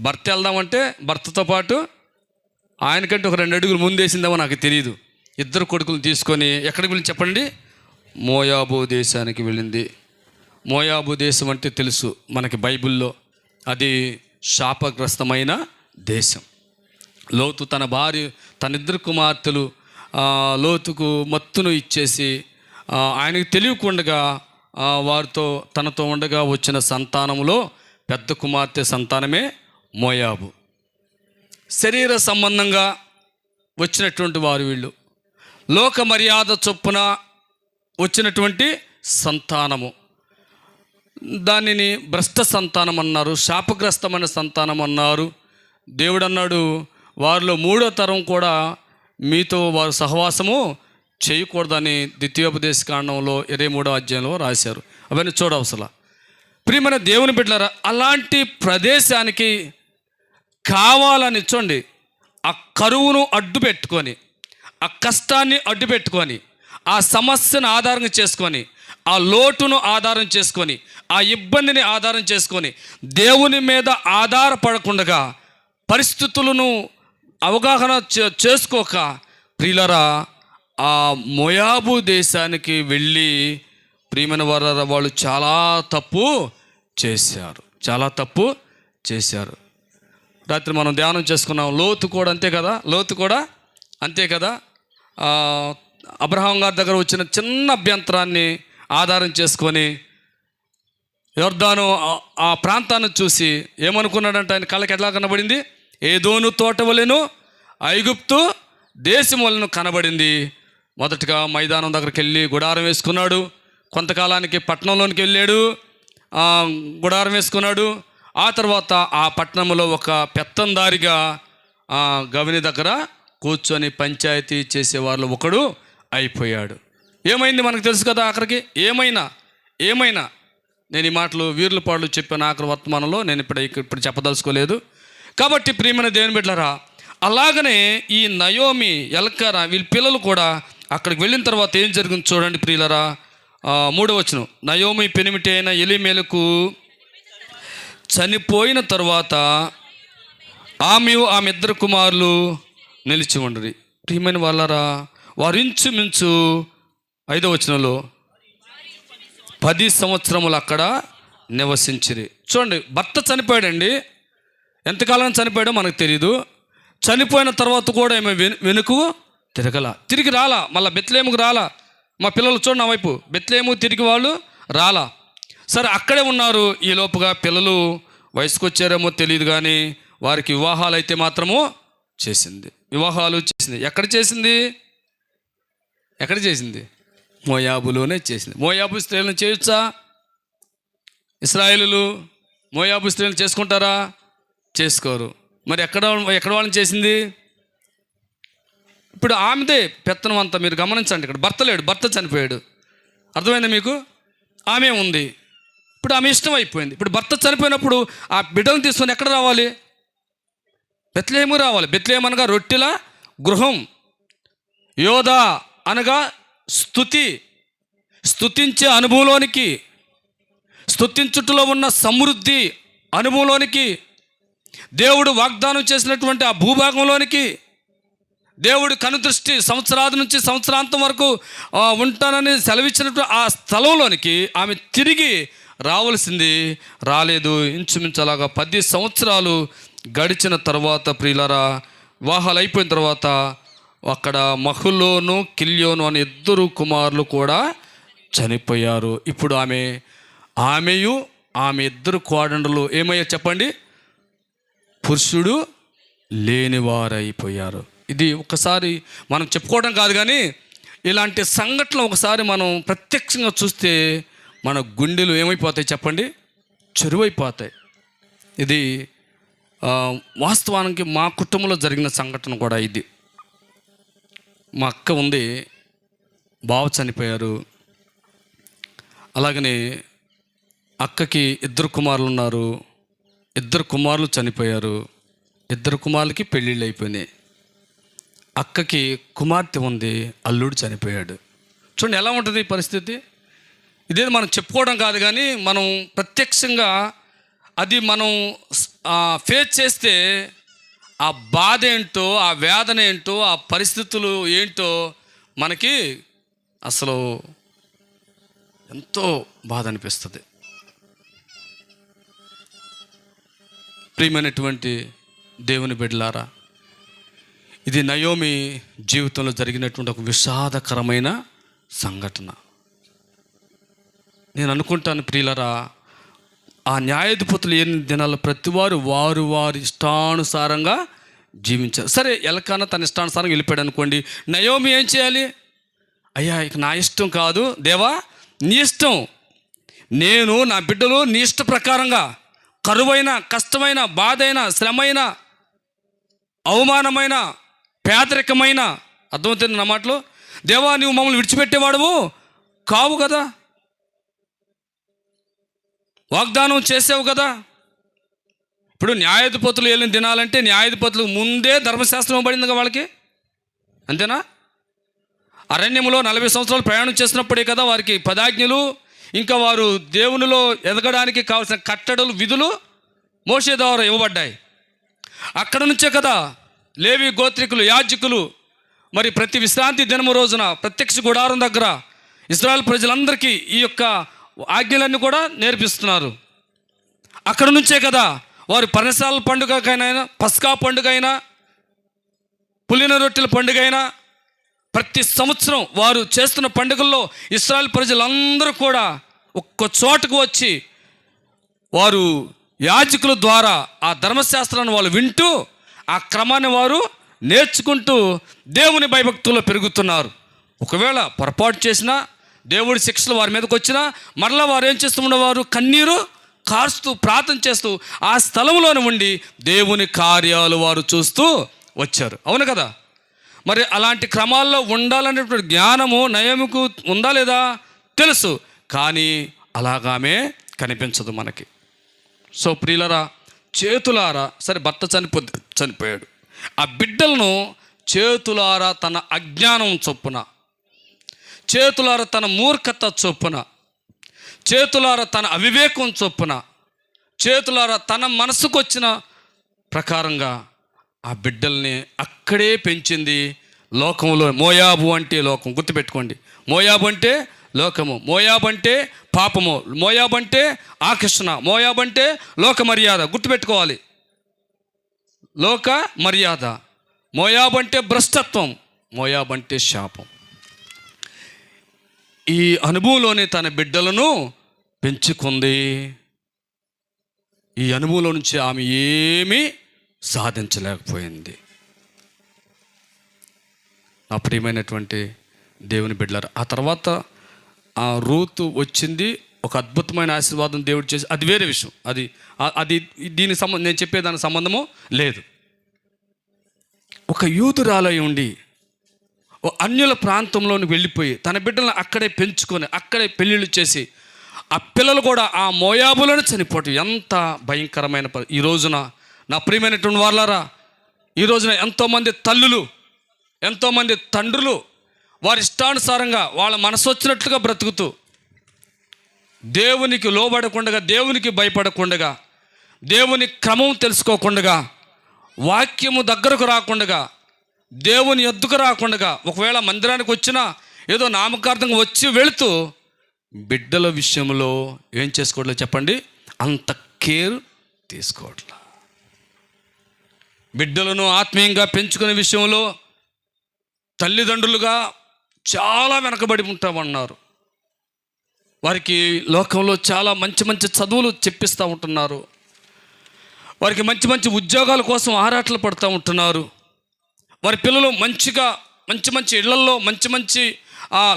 భర్త వెళ్దామంటే భర్తతో పాటు ఆయనకంటే ఒక 2 అడుగులు ముందేసిందేమో నాకు తెలియదు. 2 కొడుకులు తీసుకొని ఎక్కడికి వెళ్ళి చెప్పండి? మోయాబు దేశానికి వెళ్ళింది. మోయాబు దేశం అంటే తెలుసు మనకి బైబిల్లో, అది శాపగ్రస్తమైన దేశం. లోతు తన భార్య, తన 2 కుమార్తెలు లోతుకు మత్తును ఇచ్చేసి ఆయనకు తెలియకుండగా వారితో తనతో ఉండగా వచ్చిన సంతానంలో పెద్ద కుమార్తె సంతానమే మోయాబు. శరీర సంబంధంగా వచ్చినటువంటి వారు వీళ్ళు, లోక మర్యాద చొప్పున వచ్చినటువంటి సంతానము. దానిని భ్రష్ట సంతానం అన్నారు, శాపగ్రస్తమైన సంతానం అన్నారు. దేవుడు అన్నాడు, వారిలో 3వ తరం కూడా మీతో వారు సహవాసము చేయకూడదని ద్వితీయోపదేశకాండంలో 23వ అధ్యాయంలో రాశారు. అవన్నీ చూడవసలా. ప్రియమైన దేవుని బిడ్డలారా, అలాంటి ప్రదేశానికి కావాలని చూడండి, ఆ కరువును అడ్డు పెట్టుకొని, ఆ కష్టాన్ని అడ్డు పెట్టుకొని, ఆ సమస్యను ఆధారంగా చేసుకొని, ఆ లోటును ఆధారం చేసుకొని, ఆ ఇబ్బందిని ఆధారం చేసుకొని దేవుని మీద ఆధారపడకుండా పరిస్థితులను అవగాహన చేసుకోక ప్రియులరా ఆ మోయాబు దేశానికి వెళ్ళి ప్రియమైన వారు వాళ్ళు చాలా తప్పు చేశారు. రాత్రి మనం ధ్యానం చేసుకున్నాం. లోతు కూడా అంతే కదా. అబ్రహాం గారి దగ్గర వచ్చిన చిన్న అభ్యంతరాన్ని ఆధారం చేసుకొని యొర్దాను ఆ ప్రాంతాన్ని చూసి ఏమనుకున్నాడంటే ఆయన కళ్ళకి ఎట్లా కనబడింది? ఏదోను తోట వలెను ఐగుప్తు దేశం వలెను కనబడింది. మొదటగా మైదానం దగ్గరికి వెళ్ళి గుడారం వేసుకున్నాడు. కొంతకాలానికి పట్టణంలోనికి వెళ్ళాడు, గుడారం వేసుకున్నాడు. ఆ తర్వాత ఆ పట్టణంలో ఒక పెత్తందారిగా గవిని దగ్గర కూర్చొని పంచాయతీ చేసేవాళ్ళు ఒకడు అయిపోయాడు. ఏమైంది మనకు తెలుసు కదా. ఆఖరికి ఏమైనా నేను ఈ మాటలు వీర్లపాడు చెప్పాను ఆఖరి వర్తమానంలో, నేను ఇప్పుడు చెప్పదలుచుకోలేదు. కాబట్టి ప్రియమైన దేవుని బిడ్డలారా, అలాగనే ఈ నయోమి, ఎల్కానా వీళ్ళ పిల్లలు కూడా అక్కడికి వెళ్ళిన తర్వాత ఏం జరిగింది చూడండి ప్రియులరా. 3వ వచనం, నయోమి పెనిమిటి అయిన ఎలీమెలకు చనిపోయిన తర్వాత ఆమె 2 కుమారులు నిలిచి ఉండరు. ప్రియమైన వాళ్ళరా, వారు ఇంచుమించు 5వ వచనంలో 10 సంవత్సరములు అక్కడ నివసించిరి. చూడండి, భర్త చనిపోయాడండి. ఎంతకాలం చనిపోయాడో మనకు తెలియదు. చనిపోయిన తర్వాత కూడా ఏమో వెనుక తిరిగి రాలా. మళ్ళీ బెత్లెహేముకు రాలా. మా పిల్లలు చూడండి నా వైపు, బెత్లెహేము తిరిగి వాళ్ళు రాలా. సరే, అక్కడే ఉన్నారు. ఈ లోపుగా పిల్లలు వయసుకు వచ్చారేమో తెలియదు, కానీ వారికి వివాహాలు అయితే మాత్రము చేసింది. ఎక్కడ చేసింది? మోయాబులోనే చేసింది. మోయాబు స్త్రీలను చేయొచ్చా? ఇశ్రాయేలులు మోయాబు స్త్రీలను చేసుకుంటారా? చేసుకోరు. మరి ఎక్కడ వాళ్ళని చేసింది? ఇప్పుడు ఆమెదే పెత్తనం అంతా. మీరు గమనించండి, ఇక్కడ భర్త లేడు, భర్త చనిపోయాడు. అర్థమైందా మీకు? ఆమె ఉంది. ఇప్పుడు ఆమె ఇష్టం అయిపోయింది. ఇప్పుడు భర్త చనిపోయినప్పుడు ఆ బిడ్డను తీసుకొని ఎక్కడ రావాలి? బెత్లెహేము రావాలి. బెత్లెహేము అనగా రొట్టెల గృహం, యోధా అనగా స్తుతించే అనుభవంలోనికి, స్తుతించుటలో ఉన్న సమృద్ధి అనుభవంలోనికి, దేవుడు వాగ్దానం చేసినటువంటి ఆ భూభాగంలోనికి, దేవుడు కనుదృష్టి సంవత్సరాది నుంచి సంవత్సరాంతం వరకు ఉంటానని సెలవిచ్చినటువంటి ఆ స్థలంలోనికి ఆమె తిరిగి రావాల్సింది. రాలేదు. ఇంచుమించు అలాగా 10 సంవత్సరాలు గడిచిన తర్వాత ప్రియులారా, వివాహాలు అయిపోయిన తర్వాత అక్కడ మహులోను కిల్యోను అనే 2 కుమారులు కూడా చనిపోయారు. ఇప్పుడు ఆమెయు ఆమె 2 కోడండ్రులు ఏమయ్యారు చెప్పండి? పురుషుడు లేనివారైపోయారు. ఇది ఒకసారి మనం చెప్పుకోవడం కాదు, కానీ ఇలాంటి సంఘటనలు ఒకసారి మనం ప్రత్యక్షంగా చూస్తే మన గుండెలు ఏమైపోతాయి చెప్పండి? చెరువైపోతాయి. ఇది వాస్తవానికి మా కుటుంబంలో జరిగిన సంఘటన కూడా ఇది. మా అక్క ఉంది, బావ చనిపోయారు. అలాగనే అక్కకి 2 కుమారులు ఉన్నారు. 2 కుమారులు చనిపోయారు. 2 కుమారులకి పెళ్ళిళ్ళు అయిపోయినాయి. అక్కకి కుమార్తె ఉంది, అల్లుడు చనిపోయాడు. చూడండి ఎలా ఉంటుంది ఈ పరిస్థితి. ఇదేది మనం చెప్పుకోవడం కాదు, కానీ మనం ప్రత్యక్షంగా అది మనం ఫేస్ చేస్తే ఆ బాధ ఏంటో, ఆ వేదన ఏంటో, ఆ పరిస్థితులు ఏంటో మనకి అసలు ఎంతో బాధ అనిపిస్తుంది. ప్రియమైనటువంటి దేవుని బిడ్డలారా, ఇది నయోమి జీవితంలో జరిగినటువంటి ఒక విషాదకరమైన సంఘటన. నేను అనుకుంటాను ప్రియులరా, ఆ న్యాయాధిపతులు 8 దినాలు ప్రతివారు వారి ఇష్టానుసారంగా జీవించారు. సరే, ఎలకాన తన ఇష్టానుసారంగా వెళ్ళిపోయాడు అనుకోండి. నయోమి ఏం చేయాలి? అయ్యా, ఇక నా ఇష్టం కాదు దేవా, నీ ఇష్టం. నేను నా బిడ్డలు నీ ఇష్ట ప్రకారంగా కరువైన, కష్టమైన, బాధైన, శ్రమైన, అవమానమైన, పేదరికమైన, అర్థమవుతుంది నా మాటలు, దేవా నువ్వు మమ్మల్ని విడిచిపెట్టేవాడువు కావు కదా, వాగ్దానం చేసావు కదా. ఇప్పుడు న్యాయాధిపతులు వెళ్ళిన దినాలంటే న్యాయాధిపతులకు ముందే ధర్మశాస్త్రం ఇవ్వబడిందిగా వాళ్ళకి, అంతేనా? అరణ్యంలో 40 సంవత్సరాలు ప్రయాణం చేసినప్పుడే కదా వారికి 10 ఆజ్ఞలు, ఇంకా వారు దేవునిలో ఎదగడానికి కావాల్సిన కట్టడలు, విధులు మోషే ద్వారా ఇవ్వబడ్డాయి. అక్కడ నుంచే కదా లేవి గోత్రికులు, యాజకులు మరి ప్రతి విశ్రాంతి దినము రోజున ప్రత్యక్ష గుడారం దగ్గర ఇశ్రాయేలు ప్రజలందరికీ ఈ యొక్క ఆజ్ఞలన్నీ కూడా నేర్పిస్తున్నారు. అక్కడ నుంచే కదా వారు పర్ణశాల పండుగకైనా, పస్కా పండుగ అయినా, పులిన రొట్టెల పండుగ అయినా, ప్రతి సంవత్సరం వారు చేస్తున్న పండుగల్లో ఇశ్రాయేలు ప్రజలందరూ కూడా ఒక్క చోటకు వచ్చి వారు యాజకుల ద్వారా ఆ ధర్మశాస్త్రాన్ని వాళ్ళు వింటూ ఆ క్రమాన్ని వారు నేర్చుకుంటూ దేవుని భయభక్తుల్లో పెరుగుతున్నారు. ఒకవేళ పొరపాటు చేసినా, దేవుడి శిక్షలు వారి మీదకి వచ్చినా, మరలా వారు ఏం చేస్తూ ఉండేవారు? కన్నీరు కారుస్తూ ప్రార్థన చేస్తూ ఆ స్థలంలోనే ఉండి దేవుని కార్యాలు వారు చూస్తూ వచ్చారు. అవును కదా? మరి అలాంటి క్రమాల్లో ఉండాలనేటువంటి జ్ఞానము నయోమికు ఉందా లేదా? తెలుసు, కానీ అలాగామే కనిపించదు మనకి. సో ప్రియులరా, చేతులారా, సరే భర్త చనిపోయాడు, ఆ బిడ్డలను చేతులారా తన అజ్ఞానం చొప్పున, చేతులారా తన మూర్ఖత చొప్పున, చేతులారా తన అవివేకం చొప్పున, చేతులారా తన మనసుకు వచ్చిన ప్రకారంగా ఆ బిడ్డల్ని అక్కడే పెంచింది. లోకంలో మోయాబు అంటే లోకం, గుర్తుపెట్టుకోండి. మోయాబు అంటే లోకము, మోయాబు అంటే పాపము, మోయాబు అంటే ఆకర్షణ, మోయాబు అంటే లోక మర్యాద. గుర్తుపెట్టుకోవాలి, లోక మర్యాద. మోయాబు అంటే భ్రష్టత్వం, మోయాబు అంటే శాపం. ఈ అనుభవంలోనే తన బిడ్డలను పెంచుకుంది. ఈ అనుభవంలో నుంచి ఆమె ఏమీ సాధించలేకపోయింది. నా ప్రియమైనటువంటి దేవుని బిడ్డలారా, ఆ తర్వాత ఆ రూతు వచ్చింది, ఒక అద్భుతమైన ఆశీర్వాదం దేవుడు చేసి, అది వేరే విషయం. అది దీనికి నేను చెప్పేదానికి సంబంధము లేదు. ఒక యూదురాలై ఉండి అన్యుల ప్రాంతంలోని వెళ్ళిపోయి తన బిడ్డలను అక్కడే పెంచుకొని అక్కడే పెళ్ళిళ్ళు చేసి ఆ పిల్లలు కూడా ఆ మోయాబులను చనిపోవటం ఎంత భయంకరమైన ఈ రోజున నా ప్రియమైనటువంటి వాళ్ళారా, ఈ రోజున ఎంతోమంది తల్లులు, ఎంతోమంది తండ్రులు వారి ఇష్టానుసారంగా వాళ్ళ మనసు వచ్చినట్లుగా బ్రతుకుతూ దేవునికి లోబడకుండా, దేవునికి భయపడకుండా, దేవుని క్రమం తెలుసుకోకుండా, వాక్యము దగ్గరకు రాకుండా, దేవుని ఎద్దుకు రాకుండా, ఒకవేళ మందిరానికి వచ్చినా ఏదో నామకార్థంగా వచ్చి వెళుతూ బిడ్డల విషయంలో ఏం చేసుకోవట్లేదు చెప్పండి? అంత కేర్ తీసుకోవట్లా. బిడ్డలను ఆత్మీయంగా పెంచుకునే విషయంలో తల్లిదండ్రులుగా చాలా వెనకబడి ఉంటామన్నారు. వారికి లోకంలో చాలా మంచి మంచి చదువులు చెప్పిస్తూ ఉంటున్నారు, వారికి మంచి మంచి ఉద్యోగాల కోసం ఆరాటలు పడుతూ ఉంటున్నారు. వారి పిల్లలు మంచి మంచి ఇళ్లల్లో మంచి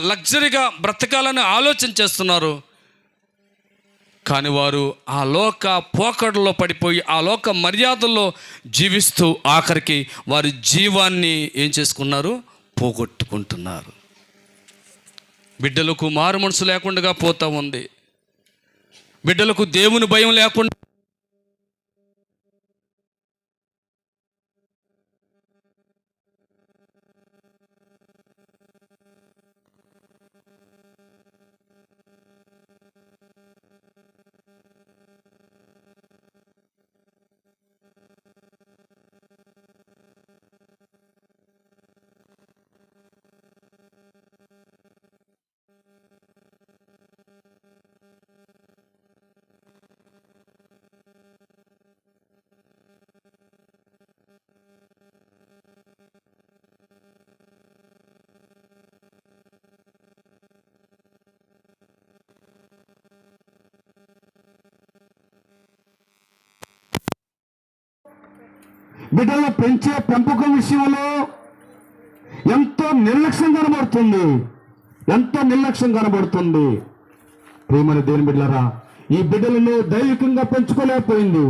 లగ్జరీగా బ్రతకాలని ఆలోచన చేస్తున్నారు. కానీ వారు ఆ లోక పోకడలో పడిపోయి ఆ లోక మర్యాదల్లో జీవిస్తూ ఆఖరికి వారి జీవాన్ని ఏం చేసుకున్నారు? పోగొట్టుకుంటున్నారు. బిడ్డలకు మారు మనసు లేకుండా పోతూ ఉంది. బిడ్డలకు దేవుని భయం లేకుండా బిడ్డలను పెంచే పెంపకం విషయంలో ఎంతో నిర్లక్ష్యం కనబడుతుంది. ప్రియమైన దేవుని బిడ్డలారా, ఈ బిడ్డలను దైవికంగా పెంచుకోలేకపోయింది.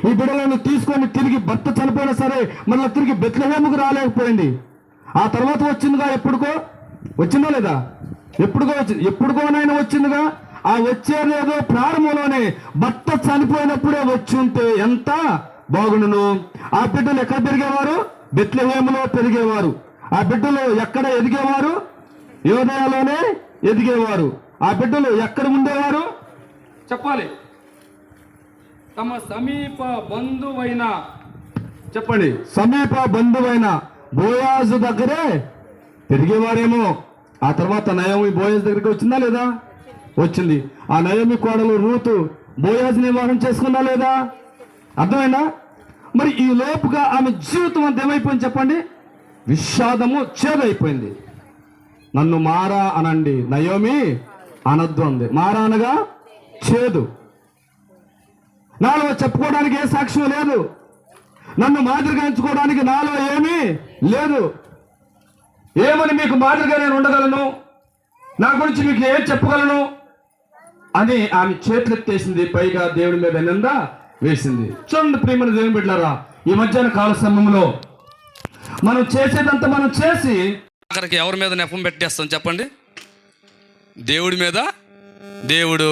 ఈ బిడ్డలను తీసుకొని తిరిగి భర్త చనిపోయినా సరే మళ్ళీ తిరిగి బెత్లెహేముకు రాలేకపోయింది. ఆ తర్వాత వచ్చిందిగా, వచ్చిందో లేదా, ఎప్పుడుకోనైనా వచ్చిందిగా. ఆ వచ్చేదేదో ప్రారంభంలోనే భర్త చనిపోయినప్పుడే వచ్చి ఉంటే ఎంత బాగుండును. ఆ బిడ్డలు ఎక్కడ పెరిగేవారు? బెత్లెహేములో పెరిగేవారు. ఆ బిడ్డలు ఎక్కడ ఎదిగేవారు? యోదయలోనే ఎదిగేవారు. ఆ బిడ్డలు ఎక్కడ ఉండేవారు చెప్పాలి? తమ సమీప బంధువైన, చెప్పండి, సమీప బంధువైన బోయాజు దగ్గరే పెరిగేవారేమో. ఆ తర్వాత నయోమి బోయాజు దగ్గరికి వచ్చిందా లేదా? వచ్చింది. ఆ నయోమి కోడలు రూతు బోయాజుని వివాహం చేసుకున్నా లేదా? అర్థమైనా? మరి ఈ లోపుగా ఆమె జీవితం అంతా ఏమైపోయింది చెప్పండి? విషాదము, చేదైపోయింది. నన్ను మారా అనండి, నయోమి అనద్దు అంది. మారా అనగా చేదు. నాలో చెప్పుకోవడానికి ఏ సాక్ష్యం లేదు. నన్ను మాదిరిగా ఎంచుకోవడానికి నాలో ఏమీ లేదు. ఏమని మీకు మాదిరిగా నేను ఉండగలను? నా గురించి మీకు ఏం చెప్పగలను అని ఆమె చేతులెత్తేసింది. పైగా దేవుడి మీద నింద వేసింది. చూడండి ప్రియమైన దేవుని బిడ్డలారా, ఈ మధ్యాహ్న కాల సమయంలో మనం చేసేదంతా మనం చేసి అక్కడికి ఎవరి మీద నెపం పెట్టేస్తాం చెప్పండి? దేవుడి మీద. దేవుడు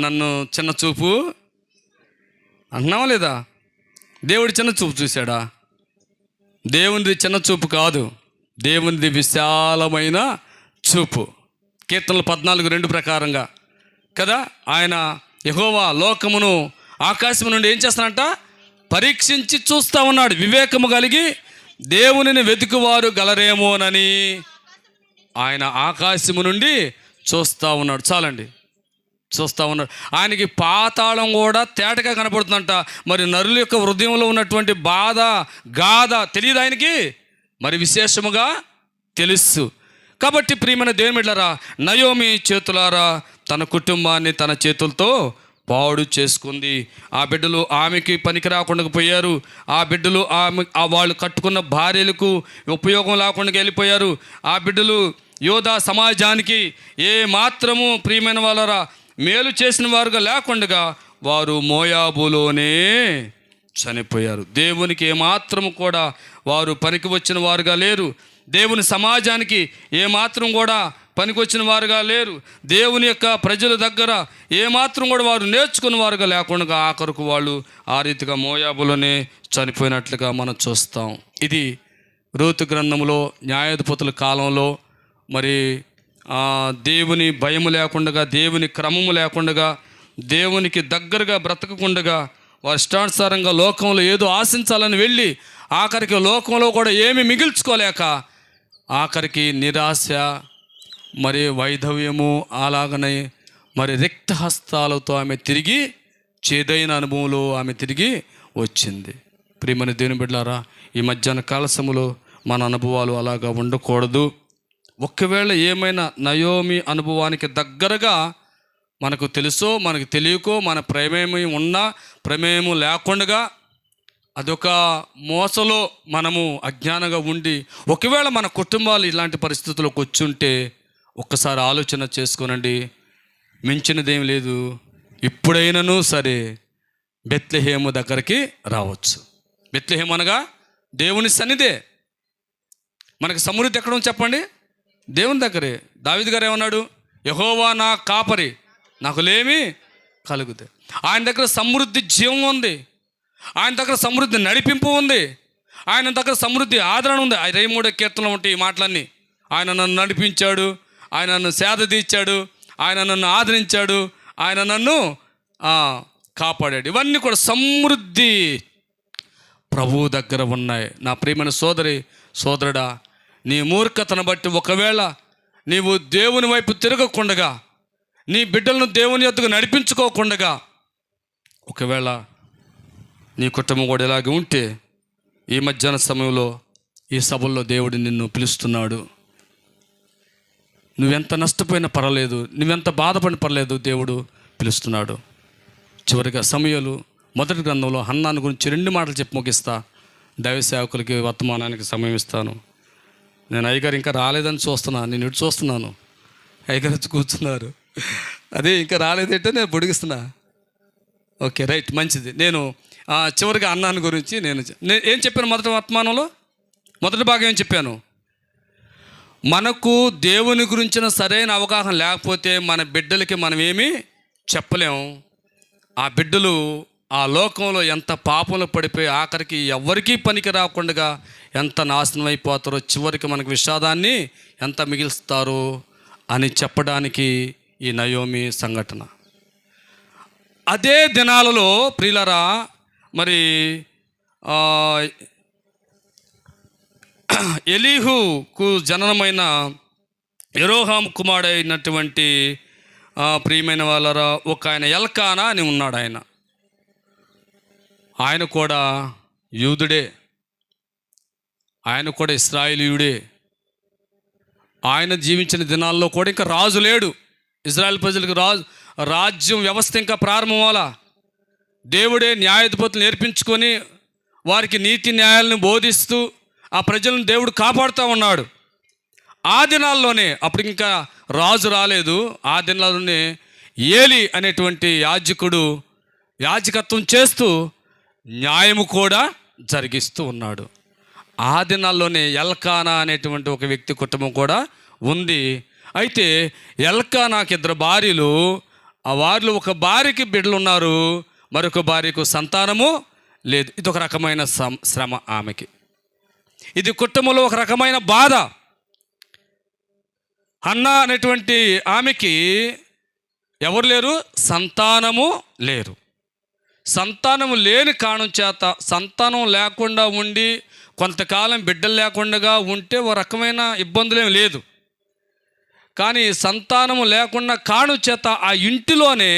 నన్ను చిన్న చూపు అంటున్నావా లేదా? దేవుడు చిన్న చూపు చూశాడా? దేవునిది చిన్న చూపు కాదు, దేవునిది విశాలమైన చూపు. కీర్తనలు 14:2 ప్రకారంగా కదా, ఆయన యెహోవా లోకమును ఆకాశము నుండి ఏం చేస్తానంట? పరీక్షించి చూస్తూ ఉన్నాడు. వివేకము కలిగి దేవునిని వెతుకువారు గలరేమోనని ఆయన ఆకాశము నుండి చూస్తూ ఉన్నాడు. చాలండి, చూస్తూ ఉన్నాడు. ఆయనకి పాతాళం కూడా తేటగా కనపడుతుందంట. మరి నరుల యొక్క హృదయంలో ఉన్నటువంటి బాధ, గాథ తెలియదు ఆయనకి, మరి విశేషముగా తెలుసు. కాబట్టి ప్రియమైన దేవుని బిడ్డలారా, నయోమి చేతులారా తన కుటుంబాన్ని తన చేతులతో పాడు చేసుకుంది. ఆ బిడ్డలు ఆమెకి పనికి రాకుండా పోయారు. ఆ బిడ్డలు వాళ్ళు కట్టుకున్న భార్యలకు ఉపయోగం లేకుండా వెళ్ళిపోయారు. ఆ బిడ్డలు యోధా సమాజానికి ఏ మాత్రము ప్రియమైన వాళ్ళరా మేలు చేసిన వారుగా లేకుండా వారు మోయాబులోనే చనిపోయారు. దేవునికి ఏమాత్రము కూడా వారు పనికి వచ్చిన వారుగా లేరు. దేవుని సమాజానికి ఏమాత్రం కూడా పనికొచ్చిన వారుగా లేరు. దేవుని యొక్క ప్రజల దగ్గర ఏమాత్రం కూడా వారు నేర్చుకున్న వారుగా లేకుండా ఆఖరుకు వాళ్ళు ఆ రీతిగా మోయాబులోనే చనిపోయినట్లుగా మనం చూస్తాం. ఇది రూతు గ్రంథంలో న్యాయాధిపతుల కాలంలో మరి దేవుని భయము లేకుండా, దేవుని క్రమము లేకుండా, దేవునికి దగ్గరగా బ్రతకకుండా వారి ఇష్టానుసారంగా లోకంలో ఏదో ఆశించాలని వెళ్ళి ఆఖరికి లోకంలో కూడా ఏమి మిగిల్చుకోలేక ఆఖరికి నిరాశ, మరి వైధవ్యము, అలాగనే మరి రిక్తహస్తాలతో ఆమె తిరిగి చేదైన అనుభవంలో ఆమె తిరిగి వచ్చింది. ప్రియమైన దేవుని బిడ్డలారా, ఈ మధ్యాహ్న కాలసములో మన అనుభవాలు అలాగా ఉండకూడదు. ఒకవేళ ఏమైనా నయోమి అనుభవానికి దగ్గరగా మనకు తెలుసో మనకు తెలియకో, మన ప్రమేయం ఉన్నా ప్రమేయము లేకుండా అదొక మోసలో మనము అజ్ఞానంగా ఉండి ఒకవేళ మన కుటుంబాలు ఇలాంటి పరిస్థితుల్లోకి వచ్చుంటే ఒక్కసారి ఆలోచన చేసుకోనండి. మించినదేం లేదు. ఇప్పుడైనాను సరే బెత్లెహేము దగ్గరికి రావచ్చు. బెత్లెహేము అనగా దేవుని సన్నిధే. మనకి సమృద్ధి ఎక్కడ ఉంది చెప్పండి? దేవుని దగ్గరే. దావీదు గారు ఏమన్నాడు? యెహోవా నా కాపరి, నాకు లేమి కలుగుతాయి. ఆయన దగ్గర సమృద్ధి జీవం ఉంది, ఆయన దగ్గర సమృద్ధి నడిపింపు ఉంది, ఆయన దగ్గర సమృద్ధి ఆదరణ ఉంది. 23వ కీర్తనలో ఉంటాయి ఈ మాటలన్నీ. ఆయన నన్ను నడిపించాడు, ఆయన నన్ను సేద తీర్చాడు, ఆయన నన్ను ఆదరించాడు, ఆయన నన్ను కాపాడాడు. ఇవన్నీ కూడా సమృద్ధి ప్రభువు దగ్గర ఉన్నాయి. నా ప్రియమైన సోదరుడా, నీ మూర్ఖతను బట్టి ఒకవేళ నీవు దేవుని వైపు తిరగకుండగా, నీ బిడ్డలను దేవుని యొద్దకు నడిపించుకోకుండగా, ఒకవేళ నీ కుటుంబం కూడా ఇలాగే ఉంటే, ఈ మధ్యాహ్న సమయంలో ఈ సభల్లో దేవుడు నిన్ను పిలుస్తున్నాడు. నువ్వెంత నష్టపోయినా పర్వాలేదు, నువ్వెంత బాధపడిన పర్లేదు, దేవుడు పిలుస్తున్నాడు. చివరిగా సమూయేలు మొదటి గ్రంథంలో హన్నాను గురించి 2 మాటలు చెప్పి ముగిస్తా. దైవ సేవకులకి వర్తమానానికి సమయం ఇస్తాను. నేను అయ్యగారు ఇంకా రాలేదని చూస్తున్నాను, నేను ఇటు చూస్తున్నాను, అయ్యగారు వచ్చి కూర్చున్నారు. అదే ఇంకా రాలేదంటే నేను పొడిగిస్తున్నా. ఓకే, రైట్, మంచిది. నేను చివరిగా అన్నాను గురించి నేను ఏం చెప్పాను? మొదటి వర్తమానంలో మొదటి భాగం ఏం చెప్పాను? మనకు దేవుని గురించిన సరైన అవగాహన లేకపోతే మన బిడ్డలకి మనం ఏమీ చెప్పలేము. ఆ బిడ్డలు ఆ లోకంలో ఎంత పాపంలో పడిపోయి ఆఖరికి ఎవరికీ పనికి రాకుండా ఎంత నాశనం అయిపోతారో, చివరికి మనకు విషాదాన్ని ఎంత మిగిల్స్తారో అని చెప్పడానికి ఈ నయోమి సంఘటన. అదే దినాలలో ప్రియులరా, మరి ఎలీహుకు జననమైన యెరోహాము కుమారుడైనటువంటి ప్రియమైన వాళ్ళరా, ఒక ఆయన ఎల్కానా అని ఉన్నాడు. ఆయన కూడా యూదుడే, ఆయన కూడా ఇశ్రాయేలీయుడే. ఆయన జీవించిన దినాల్లో కూడా ఇంకా రాజు లేడు. ఇజ్రాయెల్ ప్రజలకు రాజ్యం వ్యవస్థ ఇంకా ప్రారంభం అవ్వాలా. దేవుడే న్యాయాధిపతులు నేర్పించుకొని వారికి నీతి న్యాయాలను బోధిస్తూ ఆ ప్రజలను దేవుడు కాపాడుతూ ఉన్నాడు. ఆ దినాల్లోనే, అప్పుడు ఇంకా రాజు రాలేదు, ఆ దినాల్లోనే ఏలి అనేటువంటి యాజకుడు యాజకత్వం చేస్తూ న్యాయము కూడా జరిగిస్తూ ఉన్నాడు. ఆ దినాల్లోనే ఎల్కానా అనేటువంటి ఒక వ్యక్తి కుటుంబం కూడా ఉంది. అయితే ఎల్కానాకి 2 భార్యలు, ఆ వారిలో ఒక భార్యకి బిడ్డలు ఉన్నారు, మరొక భార్యకు సంతానము లేదు. ఇది ఒక రకమైన శ్రమ ఆమెకి. ఇది కుటుంబంలో ఒక రకమైన బాధ. హన్నా అనేటువంటి ఆమెకి ఎవరు లేరు? సంతానము లేరు. సంతానము లేని కారణం చేత, సంతానం లేకుండా ఉండి కొంతకాలం బిడ్డలు లేకుండా ఉంటే ఓ రకమైన ఇబ్బందులేం లేదు. కానీ సంతానము లేకుండా కారణం చేత ఆ ఇంటిలోనే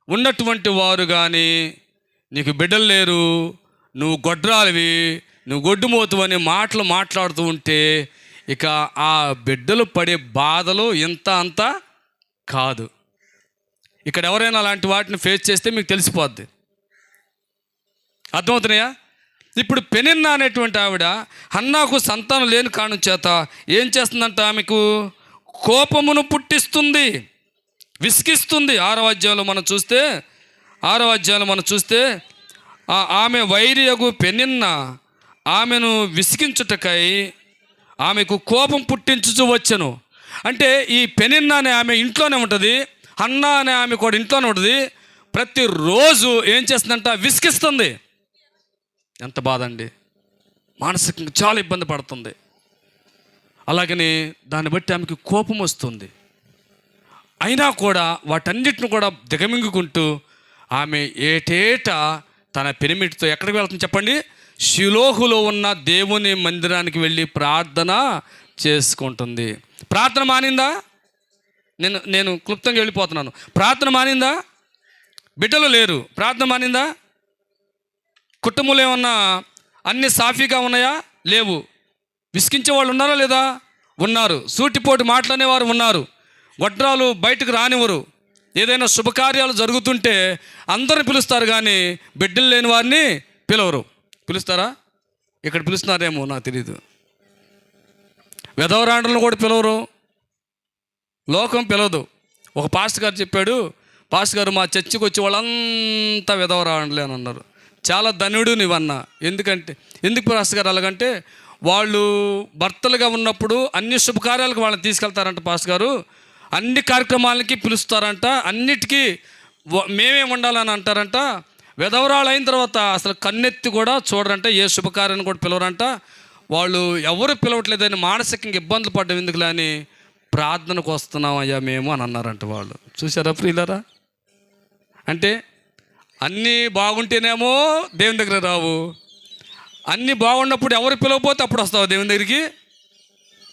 ఉన్నటువంటి వారు కానీ, నీకు బిడ్డలు లేరు, నువ్వు గొడ్రాలివి, నువ్వు గొడ్డుమోతువు అనే మాటలు మాట్లాడుతూ ఉంటే, ఇక ఆ బిడ్డలు పడే బాధలు ఇంత అంత కాదు. ఇక్కడ ఎవరైనా అలాంటి వాటిని ఫేస్ చేస్తే మీకు తెలిసిపోద్ది. అర్థమవుతున్నాయా? ఇప్పుడు పెనిన్నా అనేటువంటి ఆవిడ హన్నాకు సంతానం లేని కారణం చేత ఏం చేస్తుందంట? ఆమెకు కోపమును పుట్టిస్తుంది, విసిగిస్తుంది. 6వ అధ్యాయంలో మనం చూస్తే ఆమె వైరియగు పెనిన్నా ఆమెను విసిగించుటకై ఆమెకు కోపం పుట్టించుచు వచ్చెను. అంటే ఈ పెనిన్నా అనే ఆమె ఇంట్లోనే ఉంటుంది, హన్నా అనే ఆమె కూడా ఇంట్లోనే ఉంటుంది. ప్రతిరోజు ఏం చేస్తుందంట? విసిగిస్తుంది. ఎంత బాధ అండి! మానసికంగా చాలా ఇబ్బంది పడుతుంది. అలాగని దాన్ని బట్టి ఆమెకి కోపం వస్తుంది. అయినా కూడా వాటన్నిటిని కూడా దిగమింగుకుంటూ ఆమె ఏటేటా తన పెనిమిటితో ఎక్కడికి వెళ్తుంది చెప్పండి? షిలోహులో ఉన్న దేవుని మందిరానికి వెళ్ళి ప్రార్థన చేసుకుంటుంది. ప్రార్థన మానిందా? నేను క్లుప్తంగా వెళ్ళిపోతున్నాను. ప్రార్థన మానిందా? బిడ్డలు లేరు, ప్రార్థన మానిందా? కుటుంబంలో ఏమన్నా అన్ని సాఫీగా ఉన్నాయా? లేవు. విసిగించే వాళ్ళు ఉన్నారా లేదా? ఉన్నారు. సూటిపోటు మాట్లాడేవారు ఉన్నారు. గొడ్రాలు బయటకు రానివ్వరు. ఏదైనా శుభకార్యాలు జరుగుతుంటే అందరిని పిలుస్తారు, కానీ బిడ్డలు లేని వారిని పిలవరు. పిలుస్తారా? ఇక్కడ పిలుస్తున్నారేమో నాకు తెలియదు. వెధవరాండ్రలను కూడా పిలవరు, లోకం పిలవదు. ఒక పాస్టర్ గారు చెప్పాడు, పాస్టర్ గారు మా చర్చికి వచ్చి వాళ్ళంతా విధవరాండ్లే అని అన్నారు. చాలా ధన్యుడు నీవన్నా. ఎందుకు పాస్టర్ గారు అలాగంటే, వాళ్ళు భర్తలుగా ఉన్నప్పుడు అన్ని శుభకార్యాలకు వాళ్ళని తీసుకెళ్తారంట పాస్టర్ గారు, అన్ని కార్యక్రమాలకి పిలుస్తారంట, అన్నిటికీ మేమే ఉండాలని అంటారంట. విధవరాలు అయిన తర్వాత అసలు కన్నెత్తి కూడా చూడరంట, ఏ శుభకార్యాన్ని కూడా పిలవరంట. వాళ్ళు ఎవరు పిలవట్లేదని మానసికంగా ఇబ్బందులు పడ్డం ఎందుకులే అని ప్రార్థనకు వస్తున్నాం అయ్యా మేము అని అన్నారంట వాళ్ళు. చూసారా ప్రియులారా? అంటే అన్నీ బాగుంటేనేమో దేవుని దగ్గర రావు, అన్నీ బాగున్నప్పుడు ఎవరు పిలవకపోతే అప్పుడు వస్తావు దేవుని దగ్గరికి.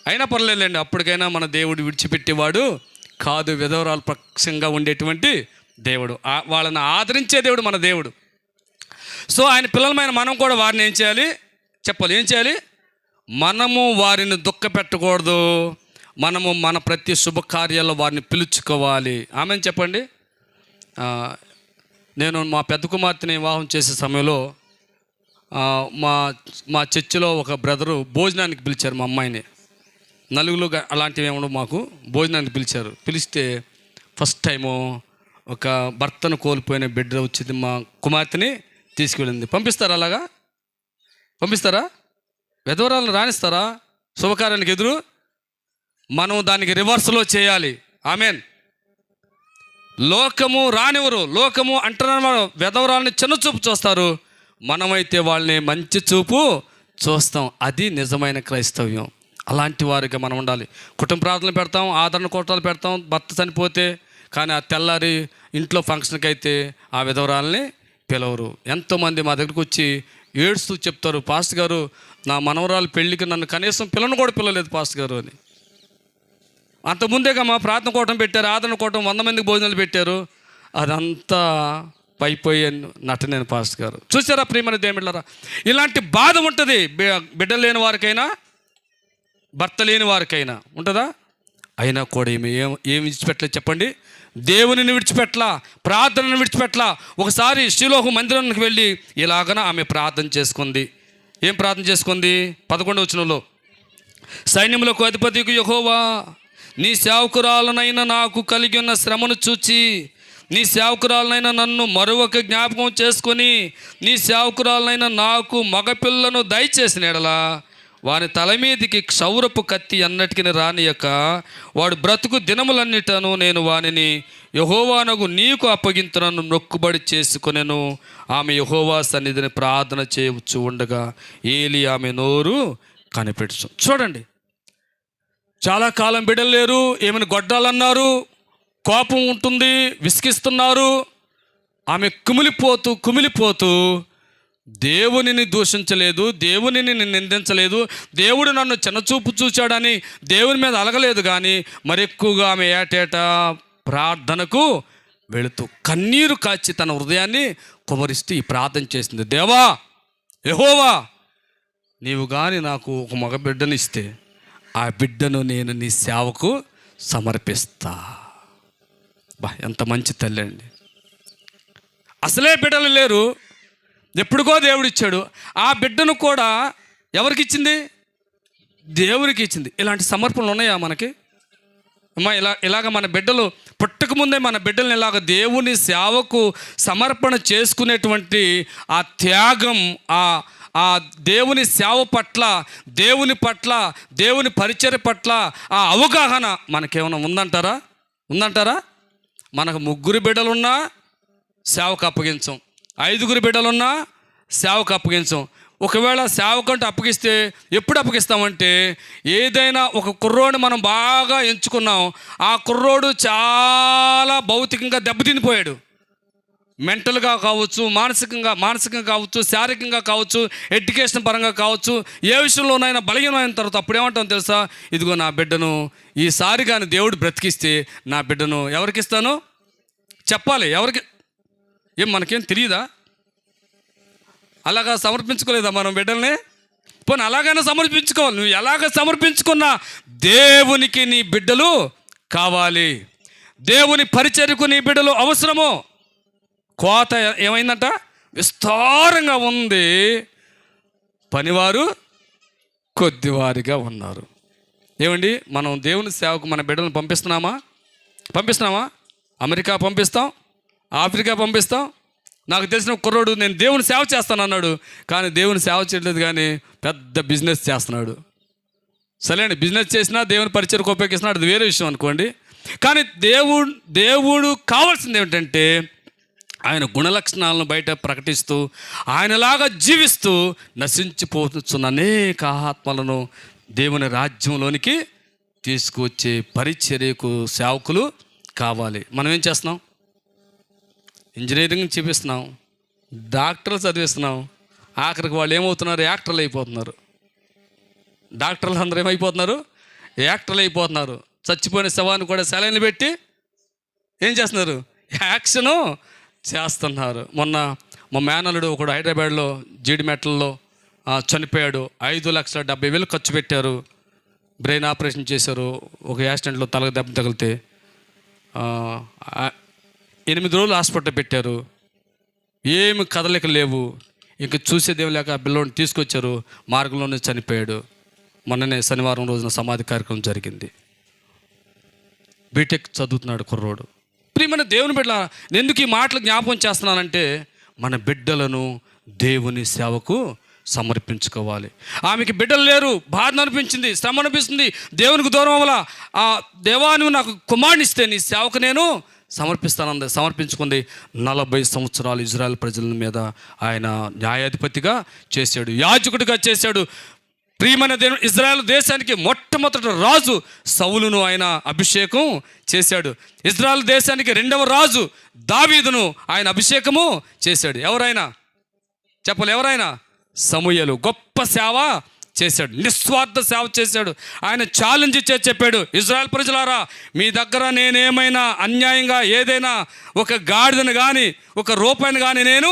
అయినా పర్లేదులేండి, అప్పటికైనా మన దేవుడు విడిచిపెట్టేవాడు కాదు, విధవరాలు పక్షంగా ఉండేటువంటి దేవుడు, వాళ్ళని ఆదరించే దేవుడు మన దేవుడు. సో ఆయన పిల్లలమైన మనం కూడా వారిని ఏం చేయాలి చెప్పాలి? ఏం చేయాలి? మనము వారిని దుఃఖ పెట్టకూడదు, మనము మన ప్రతి శుభకార్యాల్లో వారిని పిలుచుకోవాలి. ఆమెను చెప్పండి. నేను మా పెద్ద కుమార్తెని వివాహం చేసే సమయంలో మా చర్చిలో ఒక బ్రదరు భోజనానికి పిలిచారు మా అమ్మాయిని. నలుగురు అలాంటివి ఏమో మాకు భోజనానికి పిలిచారు. పిలిస్తే ఫస్ట్ టైము ఒక భర్తను కోల్పోయిన బిడ్డ వచ్చింది, మా కుమార్తెని తీసుకెళ్ళింది. పంపిస్తారా? అలాగా పంపిస్తారా? విధవరాలను రాణిస్తారా శుభకార్యానికి ఎదురు? మనం దానికి రివర్స్లో చేయాలి. ఆమెన్. లోకము రానివ్వరు, లోకము అంటున్న విధవరాలని చిన్న చూపు చూస్తారు, మనమైతే వాళ్ళని మంచి చూపు చూస్తాం. అది నిజమైన క్రైస్తవ్యం. అలాంటి వారిగా మనం ఉండాలి. కుటుంబ ప్రార్థనలు పెడతాం, ఆదరణ కోటాలు పెడతాం భర్త చనిపోతే, కానీ ఆ తెల్లారి ఇంట్లో ఫంక్షన్కి అయితే ఆ విధవరాలని పిలవరు. ఎంతోమంది మా దగ్గరకు వచ్చి ఏడుస్తూ చెప్తారు, పాస్టర్ గారు నా మనవరాలు పెళ్ళికి నన్ను కనీసం పిల్లను కూడా పిలవలేదు పాస్టర్ గారు అని. అంతకుముందేగా మా ప్రార్థన కోటం పెట్టారు, ఆదరణ కోటం 100 మందికి భోజనాలు పెట్టారు. అదంతా పైపోయి నటనేను పాస్టర్ గారు. చూసారా ప్రియమైన దేవుళ్ళారా? ఇలాంటి బాధ ఉంటుంది బిడ్డలు లేని వారికైనా భర్త లేని వారికైనా ఉంటుందా? అయినా కూడా ఏమి విడిచిపెట్టలేదు చెప్పండి? దేవునిని విడిచిపెట్టలా, ప్రార్థనను విడిచిపెట్టలా. ఒకసారి శిలోహు మందిరానికి వెళ్ళి ఇలాగన ఆమె ప్రార్థన చేసుకుంది. ఏం ప్రార్థన చేసుకుంది? 11వ వచనంలో, సైన్యములకు అధిపతికి యెహోవా, నీ సేవకురాలనైనా నాకు కలిగి ఉన్న శ్రమను చూచి నీ సేవకురాలనైనా నన్ను మరొక జ్ఞాపకం చేసుకొని నీ సేవకురాలనైనా నాకు మగపిల్లను దయచేసిన ఎడలా వాని తల మీదికి క్షౌరపు కత్తి అన్నటికి రానియక వాడు బ్రతుకు దినములన్నిటను నేను వానిని యెహోవానగు నీకు అప్పగింతునను మొక్కుబడి చేసుకొనెను. ఆమె యెహోవా సన్నిధిని ప్రార్థన చేయవచ్చు ఉండగా ఏలి ఆమె నోరు కనిపెట్టు. చూడండి, చాలా కాలం బిడ్డలు లేరు, ఏమైనా గొడ్డాలన్నారు, కోపం ఉంటుంది, విసిగిస్తున్నారు. ఆమె కుమిలిపోతూ దేవునిని దూషించలేదు, దేవునిని నిందించలేదు, దేవుడు నన్ను చిన్నచూపు చూచాడని దేవుని మీద అలగలేదు. కానీ మరి ఎక్కువగా ఆమె ఏటేటా ప్రార్థనకు వెళుతూ కన్నీరు కాచి తన హృదయాన్ని కుమరిస్తూ ఈ ప్రార్థన చేసింది. దేవా యెహోవా, నీవు కానీ నాకు ఒక మగ బిడ్డను ఇస్తే ఆ బిడ్డను నేను నీ సేవకు సమర్పిస్తా. ఎంత మంచి తల్లి అండి. అసలే బిడ్డలు లేరు, ఎప్పుడుకో దేవుడు ఇచ్చాడు. ఆ బిడ్డను కూడా ఎవరికి ఇచ్చింది? దేవునికి ఇచ్చింది. ఇలాంటి సమర్పణలు ఉన్నాయా మనకి? అమ్మా, ఇలాగ మన బిడ్డలు పుట్టకముందే మన బిడ్డలను ఇలాగ దేవుని సేవకు సమర్పణ చేసుకునేటువంటి ఆ త్యాగం, ఆ దేవుని సేవ పట్ల, దేవుని పట్ల, దేవుని పరిచర్య పట్ల ఆ అవగాహన మనకేమైనా ఉందంటారా? మనకు 3 బిడ్డలున్నా సేవకు అప్పగించం, 5 బిడ్డలున్నా సేవకు అప్పగించం. ఒకవేళ సేవకంటూ అప్పగిస్తే ఎప్పుడు అప్పగిస్తామంటే, ఏదైనా ఒక కుర్రోడు మనం బాగా ఎంచుకున్నాం, ఆ కుర్రోడు చాలా భౌతికంగా దెబ్బతినిపోయాడు, మెంటల్గా కావచ్చు, మానసికంగా కావచ్చు, శారీరకంగా కావచ్చు, ఎడ్యుకేషన్ పరంగా కావచ్చు, ఏ విషయంలోనైనా బలహీనమైన తర్వాత అప్పుడు ఏమంటాం తెలుసా? ఇదిగో నా బిడ్డను ఈసారి కానీ దేవుడు బ్రతికిస్తే నా బిడ్డను ఎవరికి ఇస్తాను చెప్పాలి. ఎవరికి? ఏం మనకేం తెలియదా? అలాగా సమర్పించుకోలేదా మనం బిడ్డల్ని? పోనీ అలాగైనా సమర్పించుకోవాలి. నువ్వు ఎలాగ సమర్పించుకున్నా దేవునికి నీ బిడ్డలు కావాలి, దేవుని పరిచర్యకు నీ బిడ్డలు అవసరము. కోత ఏమైందంట? విస్తారంగా ఉంది, పనివారు కొద్దివారిగా ఉన్నారు. ఏమండి, మనం దేవుని సేవకు మన బిడ్డలను పంపిస్తున్నామా? అమెరికా పంపిస్తాం, ఆఫ్రికా పంపిస్తాం, నాకు తెలిసిన కుర్రోడు నేను దేవుని సేవ చేస్తాను అన్నాడు, కానీ దేవుని సేవ చేయట్లేదు, కానీ పెద్ద బిజినెస్ చేస్తున్నాడు. సరే అండి, బిజినెస్ చేసినా దేవుని పరిచయకు ఉపయోగిస్తున్నాడు, అది వేరే విషయం అనుకోండి. కానీ దేవుడు కావాల్సింది ఏమిటంటే ఆయన గుణలక్షణాలను బయట ప్రకటిస్తూ ఆయనలాగా జీవిస్తూ నశించిపోతున్న అనేక ఆత్మలను దేవుని రాజ్యంలోనికి తీసుకువచ్చే పరిచర్యకు సేవకులు కావాలి. మనం ఏం చేస్తున్నాం? ఇంజనీరింగ్ చూపిస్తున్నాం, డాక్టర్లు చదివిస్తున్నాం, ఆఖరికి వాళ్ళు ఏమవుతున్నారు? యాక్టర్లు అయిపోతున్నారు. డాక్టర్లు అందరూ ఏమైపోతున్నారు? యాక్టర్లు అయిపోతున్నారు. చచ్చిపోయిన శవాన్ని కూడా సెలైన్లు పెట్టి ఏం చేస్తున్నారు? యాక్షను చేస్తున్నారు. మొన్న మా మేనల్లుడు ఒకడు హైదరాబాద్లో జీడిమెట్లలో చనిపోయాడు. 5,70,000 ఖర్చు పెట్టారు, బ్రెయిన్ ఆపరేషన్ చేశారు. ఒక యాక్సిడెంట్లో తలకు దెబ్బ తగిలితే 8 రోజులు హాస్పిటల్ పెట్టారు. ఏమి కదలిక లేవు. ఇంక చూసేదేం లేక ఆ పిల్లోని తీసుకొచ్చారు, మార్గంలోనే చనిపోయాడు. మొన్ననే శనివారం రోజున సమాధి కార్యక్రమం జరిగింది. బీటెక్ చదువుతున్నాడు కుర్రోడు. ప్రియమైన దేవుని బిడ్డ, నేను ఎందుకు ఈ మాటలు జ్ఞాపకం చేస్తున్నానంటే మన బిడ్డలను దేవుని సేవకు సమర్పించుకోవాలి. ఆమెకి బిడ్డలు లేరు, బాధ అనిపించింది, శ్రమ అనిపిస్తుంది, దేవునికి దూరం అవ్వాల. ఆ దేవాన్ని నాకు కుమారుని ఇస్తే నీ సేవకు నేను సమర్పిస్తానంది. సమర్పించుకుంది. 40 సంవత్సరాలు ఇజ్రాయెల్ ప్రజల మీద ఆయన న్యాయాధిపతిగా చేశాడు, యాజకుడిగా చేశాడు. ప్రియమైన దేవుడు, ఇజ్రాయెల్ దేశానికి మొట్టమొదటి రాజు సౌలును ఆయన అభిషేకం చేశాడు. ఇజ్రాయెల్ దేశానికి 2వ రాజు దావీదును ఆయన అభిషేకము చేశాడు. ఎవరైనా చెప్పాలి, ఎవరైనా? సమూయేలు గొప్ప సేవ చేశాడు, నిస్వార్థ సేవ చేశాడు. ఆయన ఛాలెంజ్ ఇచ్చే చెప్పాడు, ఇజ్రాయెల్ ప్రజలారా, మీ దగ్గర నేనేమైనా అన్యాయంగా ఏదైనా ఒక గాడిదను కానీ ఒక రూపాయిని కానీ నేను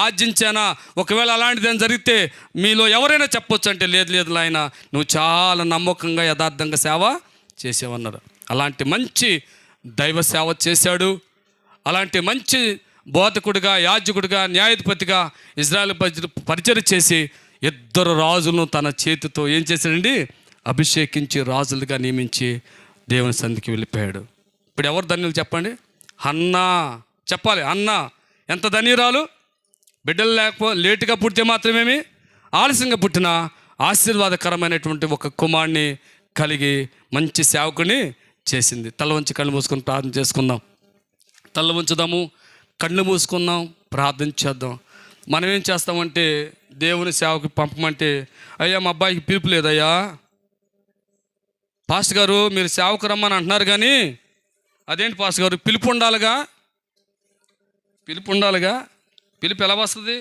ఆర్జించానా? ఒకవేళ అలాంటిది జరిగితే మీలో ఎవరైనా చెప్పొచ్చు అంటే, లేదు ఆయన నువ్వు చాలా నమ్మకంగా యథార్థంగా సేవ చేసేవన్నారు. అలాంటి మంచి దైవ సేవ చేశాడు. అలాంటి మంచి బోధకుడిగా, యాజకుడిగా, న్యాయాధిపతిగా ఇజ్రాయెల్ పరిచయం చేసి 2 రాజులను తన చేతితో ఏం చేశాడండి? అభిషేకించి రాజులుగా నియమించి దేవుని సన్నిధికి వెళ్ళిపోయాడు. ఇప్పుడు ఎవరు ధన్యులు చెప్పండి? హన్నా. చెప్పాలి, హన్నా ఎంత ధన్యురాలు! బిడ్డలు లేటుగా పుడితే మాత్రమేమి, ఆలస్యంగా పుట్టిన ఆశీర్వాదకరమైనటువంటి ఒక కుమారుని కలిగి మంచి సేవకుని చేసింది. తల వంచి కళ్ళు మూసుకొని ప్రార్థన చేసుకుందాం. తల వంచుదాము, కళ్ళు మూసుకుందాం, ప్రార్థన చేద్దాం. మనం ఏం చేస్తామంటే దేవుని సేవకు పంపమంటే, అయ్యా మా అబ్బాయికి పిలుపు లేదయ్యా, పాస్టర్ గారు మీరు సేవకు రమ్మని అంటున్నారు, కానీ అదేంటి పాస్టర్ గారు, పిలుపు ఉండాలిగా. పిలుపు ఎలా వస్తుంది?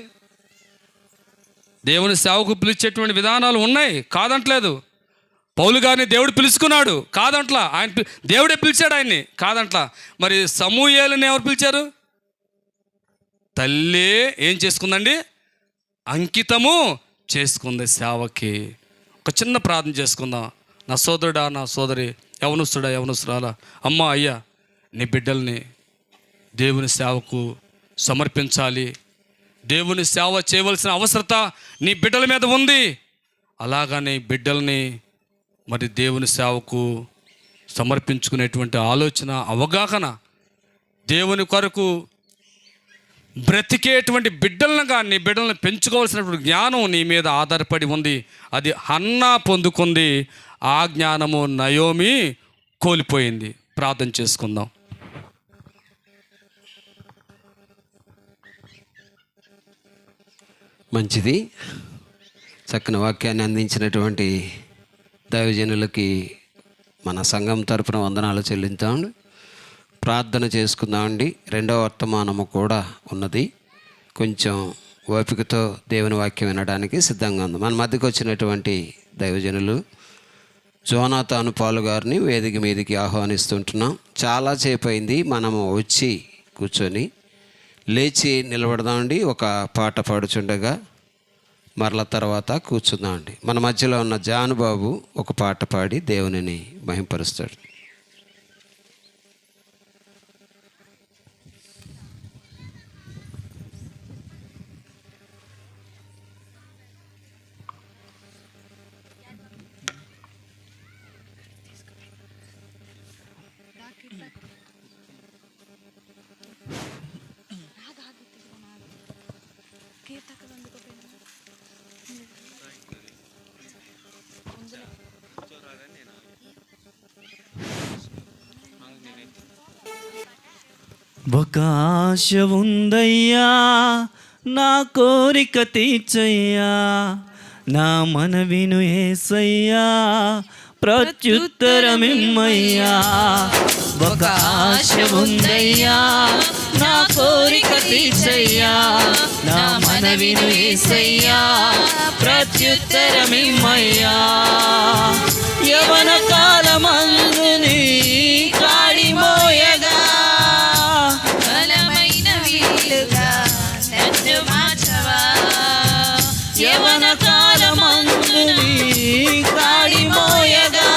దేవుని సేవకు పిలిచేటువంటి విధానాలు ఉన్నాయి, కాదంటలేదు. పౌలు గారిని దేవుడు పిలుచుకున్నాడు, కాదంట్లా. దేవుడే పిలిచాడు ఆయన్ని, కాదంట్లా. మరి సమూయేలుని ఎవరు పిలిచారు? తల్లి ఏం చేసుకుందండి? అంకితము చేసుకుంది సేవకి. ఒక చిన్న ప్రార్థన చేసుకుందాం. నా సోదరుడా, నా సోదరి, యవనస్తురాలా, అమ్మ, అయ్యా, నీ బిడ్డల్ని దేవుని సేవకు సమర్పించాలి. దేవుని సేవ చేయవలసిన అవసరత నీ బిడ్డల మీద ఉంది. అలాగని బిడ్డల్ని మరి దేవుని సేవకు సమర్పించుకునేటువంటి ఆలోచన, అవగాహన, దేవుని కొరకు బ్రతికేటువంటి బిడ్డలను నీ బిడ్డలను పెంచుకోవాల్సినటువంటి జ్ఞానం నీ మీద ఆధారపడి ఉంది. అది హన్నా పొందుకుంది. ఆ జ్ఞానము నయోమి కోల్పోయింది. ప్రార్థన చేసుకుందాం. మంచిది. చక్కని వాక్యాన్ని అందించినటువంటి దైవజనులకి మన సంఘం తరపున వందనాలు చెల్లిద్దామండి. ప్రార్థన చేసుకుందామండి. 2వ వర్తమానము కూడా ఉన్నది. కొంచెం ఓపికతో దేవుని వాక్యం వినడానికి సిద్ధంగా ఉంది. మన మధ్యకు వచ్చినటువంటి దైవజనులు జోనాతాను పాలు గారిని వేదిక మీదకి ఆహ్వానిస్తుంటున్నాం. చాలా సేపు అయింది మనము వచ్చి కూర్చొని. లేచి నిలబడదామండి. ఒక పాట పాడుచుండగా మరల తర్వాత కూర్చుందామండి. మన మధ్యలో ఉన్న జానుబాబు ఒక పాట పాడి దేవునిని మహింపరుస్తాడు. ఒక ఆశ ఉందయ్యా, నా కోరిక తీర్చయ్యా, నా మనవిను యేసయ్యా, ప్రత్యుత్తరమిమ్మయ్యా. ఒక ఆశ ఉందయ్యా, నా కోరిక తీర్చయ్యా, నా మనవిను యేసయ్యా, ప్రత్యుత్తరమిమ్మయ్యా. యవన కాలమందు నీ కాడి మోయగా బలమైన వీలుగా నన్ను మార్చవా. యవన కాలమందు నీ కాడి మోయగా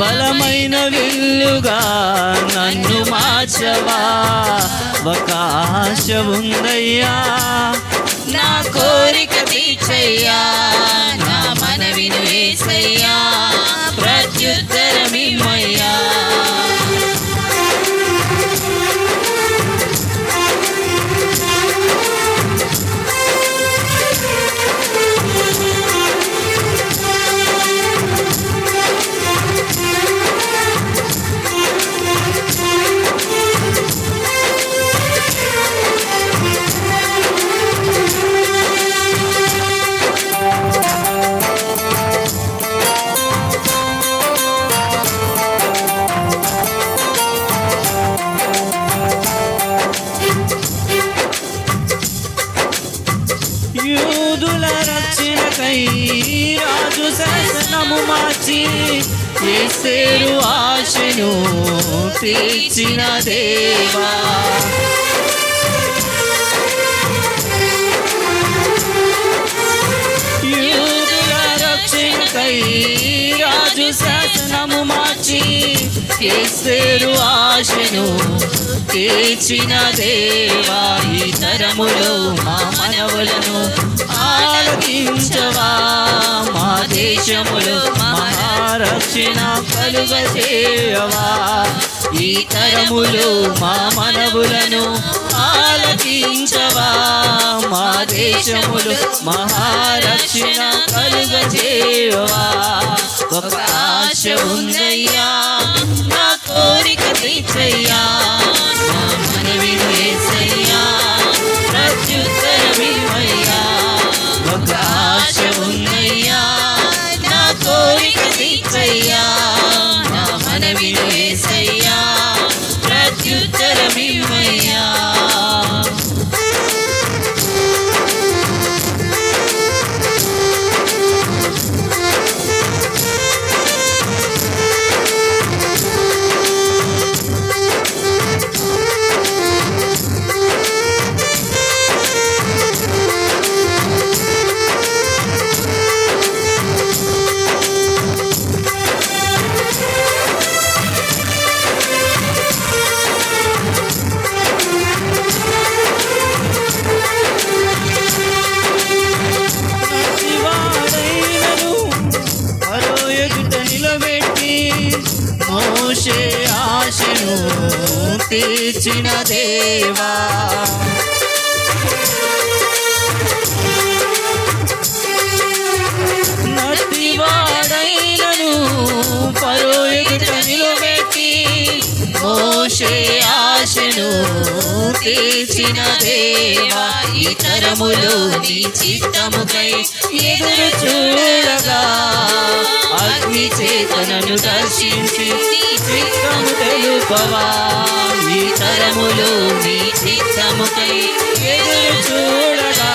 బలమైన విల్లుగా నన్ను మార్చవా. ఒక ఆశ ఉందయ్యా, నా కోరిక తీర్చయ్యా, నా మనవిను యేసయ్యా, ప్రత్యుత్తరమిమ్మయ్యా. యూదుల రక్షణకై రాజు శాసనము మార్చి యేసేరు ఆశను తీర్చిన దేవా. యూదుల రక్షణకై రాజు శాసనము మార్చి యేసేరు ఆశను తీర్చిన దేవా. ఈ తరములో మా మనవులను ఆలకించవా, మా దేశములో మహారక్షణ కలుగజేయవా. ఈ తరములో మా మనవులను ఆలకించవా, మా దేశములో మహారక్షణ కలుగజేయవా. ఒక ఆశ ఉందయ్యా, నా కోరిక తీర్చయ్యా, నా మనవిను యేసయ్యా, ప్రత్యుత్తరమిమ్మయ్యా. ఒక ఆశ ఉందయ్యా, నా కోరిక తీర్చయ్యా, నా మనవిను యేసయ్యా, ప్రత్యుత్తరమిమ్మయ్యా. ప్రతివాడైనను మరో ఎదుట నిలబెట్టి మోషే ఆశను తీర్చిన దేవా. నతివాడైనను పరో ఎదుట నిలబెట్టి మోషే ఆశను తీర్చిన దేవా. ఈ తరములో నీ చిత్తముకై ఎదురు చూడగా అగ్ని చేతనను దర్శించి నీ చిత్తము తెలుపవా. ఈ తరములో నీ చిత్తముకై ఎదురు చూడగా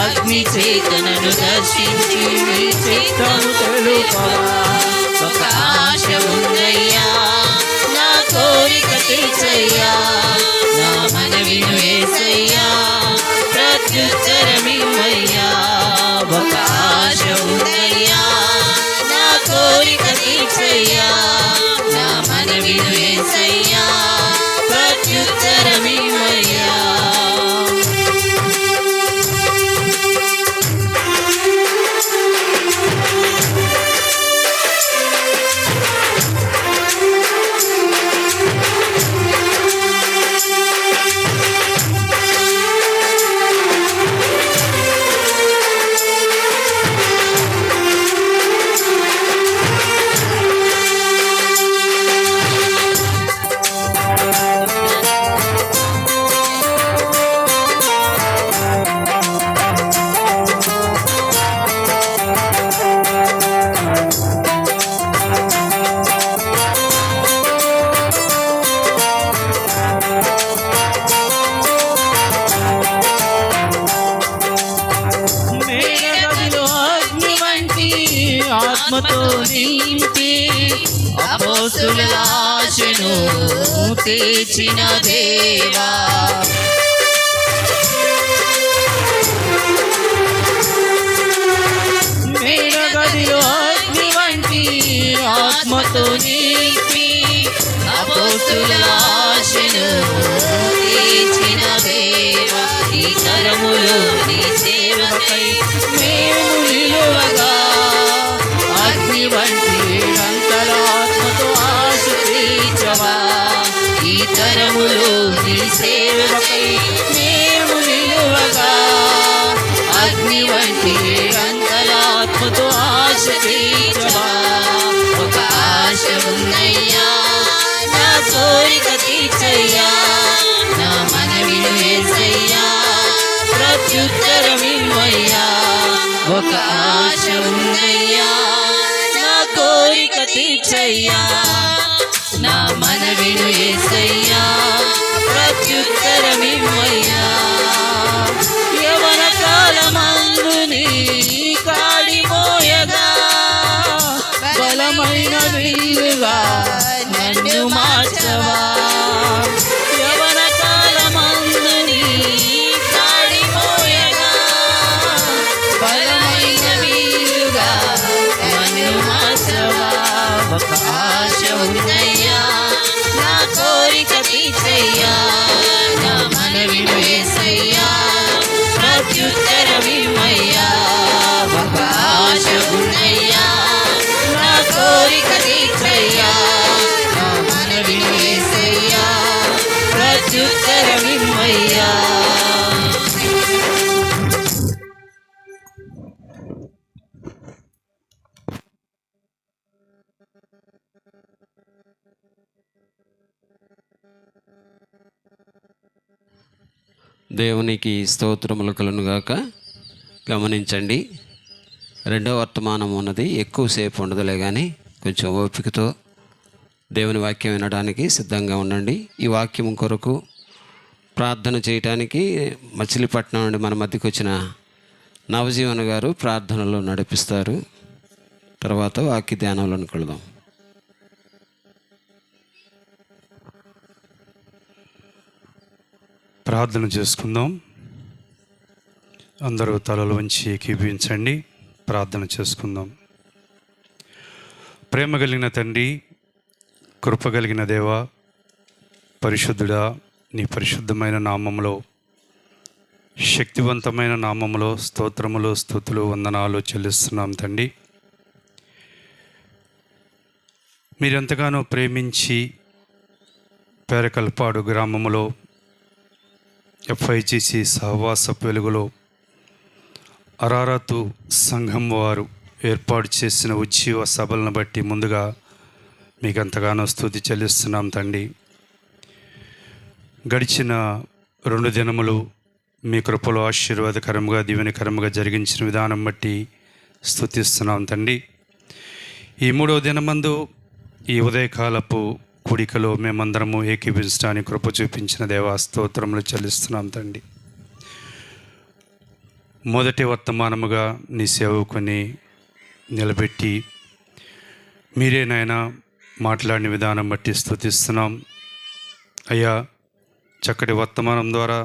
అగ్ని చేతనను దర్శించి నీ చిత్తము తెలుపవా. ఒక ఆశ ఉందయ్యా, నా కోరిక తీర్చయ్యా, నా మనవిను యేసయ్యా, ప్రత్యుత్తరమిమ్మయ్యా. ఒక ఆశ ఉందయ్యా, నా కోరిక తీర్చయ్యా, నా మనవిను యేసయ్యా, ప్రత్యుత్తరమిమ్మయ్యా. అపోస్తుల ఆశను తీర్చిన దేవా, మేడగదిలో అగ్ని వంటి ఆత్మతో నింపి అపోస్తుల ఆశను తీర్చిన దేవా, ఈ తరములో నీ సేవకై మేము నిలువగా అగ్ని వంటి అంతరాత్మతో ఆశ తీర్చవా. ఈ తరములో నీ సేవకై మేము నిలువగా అగ్ని వంటి అంతరాత్మతో ఆశ తీర్చవా. ఒక ఆశ ఉందయ్యా, నా కోరిక తీర్చయ్యా, నా మనవిను యేసయ్యా, ప్రత్యుత్తరమివ్వయ్యా. ఒక ఆశ ఉందయ్యా, నా కోరిక తీర్చయ్యా, నా మనవిను యేసయ్యా, ప్రత్యుత్తరమివ్వయ్యా. యవన కాలమందు నీ కాడి మోయగా బలమైన విల్లుగా నన్ను మార్చవా. యవన కాలమందు నీ కాడి మోయగా బలమైన వీరుగా నన్ను మార్చవా. ఒక ఆశ ఉందయ్యా, నా కోరిక తీర్చయ్యా, నా మనవిను యేసయ్యా, ప్రత్యుత్తరమివ్వయ్యా. ఒక ఆశ ఉందయ్యా, నా కోరిక తీర్చయ్యా, నా మనవిను యేసయ్యా, ప్రత్యుత్తరమివ్వయ్యా. దేవునికి స్తోత్రములు కలుగునుగాక. గమనించండి, రెండవ వర్తమానం ఉన్నది ఎక్కువసేపు ఉండదులే కానీ కొంచెం ఓపికతో దేవుని వాక్యం వినడానికి సిద్ధంగా ఉండండి. ఈ వాక్యం కొరకు ప్రార్థన చేయటానికి మచిలీపట్నం నుండి మన మధ్యకు వచ్చిన నవజీవన్ గారు ప్రార్థనలో నడిపిస్తారు. తర్వాత వాక్య ధ్యానంలోకి వెళదాం. ప్రార్థన చేసుకుందాం. అందరూ తలలు వంచి ఏకీభవించండి. ప్రార్థన చేసుకుందాం. ప్రేమ కలిగిన తండ్రి, కృప కలిగిన దేవా, పరిశుద్ధుడా, నీ పరిశుద్ధమైన నామములో, శక్తివంతమైన నామములో స్తోత్రములు, స్తుతులు, వందనాలు చెల్లిస్తున్నాం తండ్రి. మీరెంతగానో ప్రేమించి పేరకల్పాడు గ్రామములో FIGC సహవాసపు వెలుగులో అరారతు సంఘం వారు ఏర్పాటు చేసిన ఉజ్జీవ సభలను బట్టి ముందుగా మీకు ఎంతగానో స్తుతి చెల్లిస్తున్నాం తండ్రి. గడిచిన 2 దినములు మీ కృపలో ఆశీర్వాదకరంగా దీవెనకరంగా జరిగించిన విధానం బట్టి స్తుతిస్తున్నాం తండ్రి. ఈ 3వ దినమందు ఈ ఉదయకాలపు కూడికలో మేమందరము ఏకీభవించడానికి కృప చూపించిన దేవా స్తోత్రములు చెల్లిస్తున్నాం తండ్రి. మొదటి వర్తమానముగా నీ సేవకుని నిలబెట్టి మీరే నాయన మాట్లాడిన విధానం బట్టి స్తుతిస్తున్నాం అయ్యా. చక్కటి వర్తమానం ద్వారా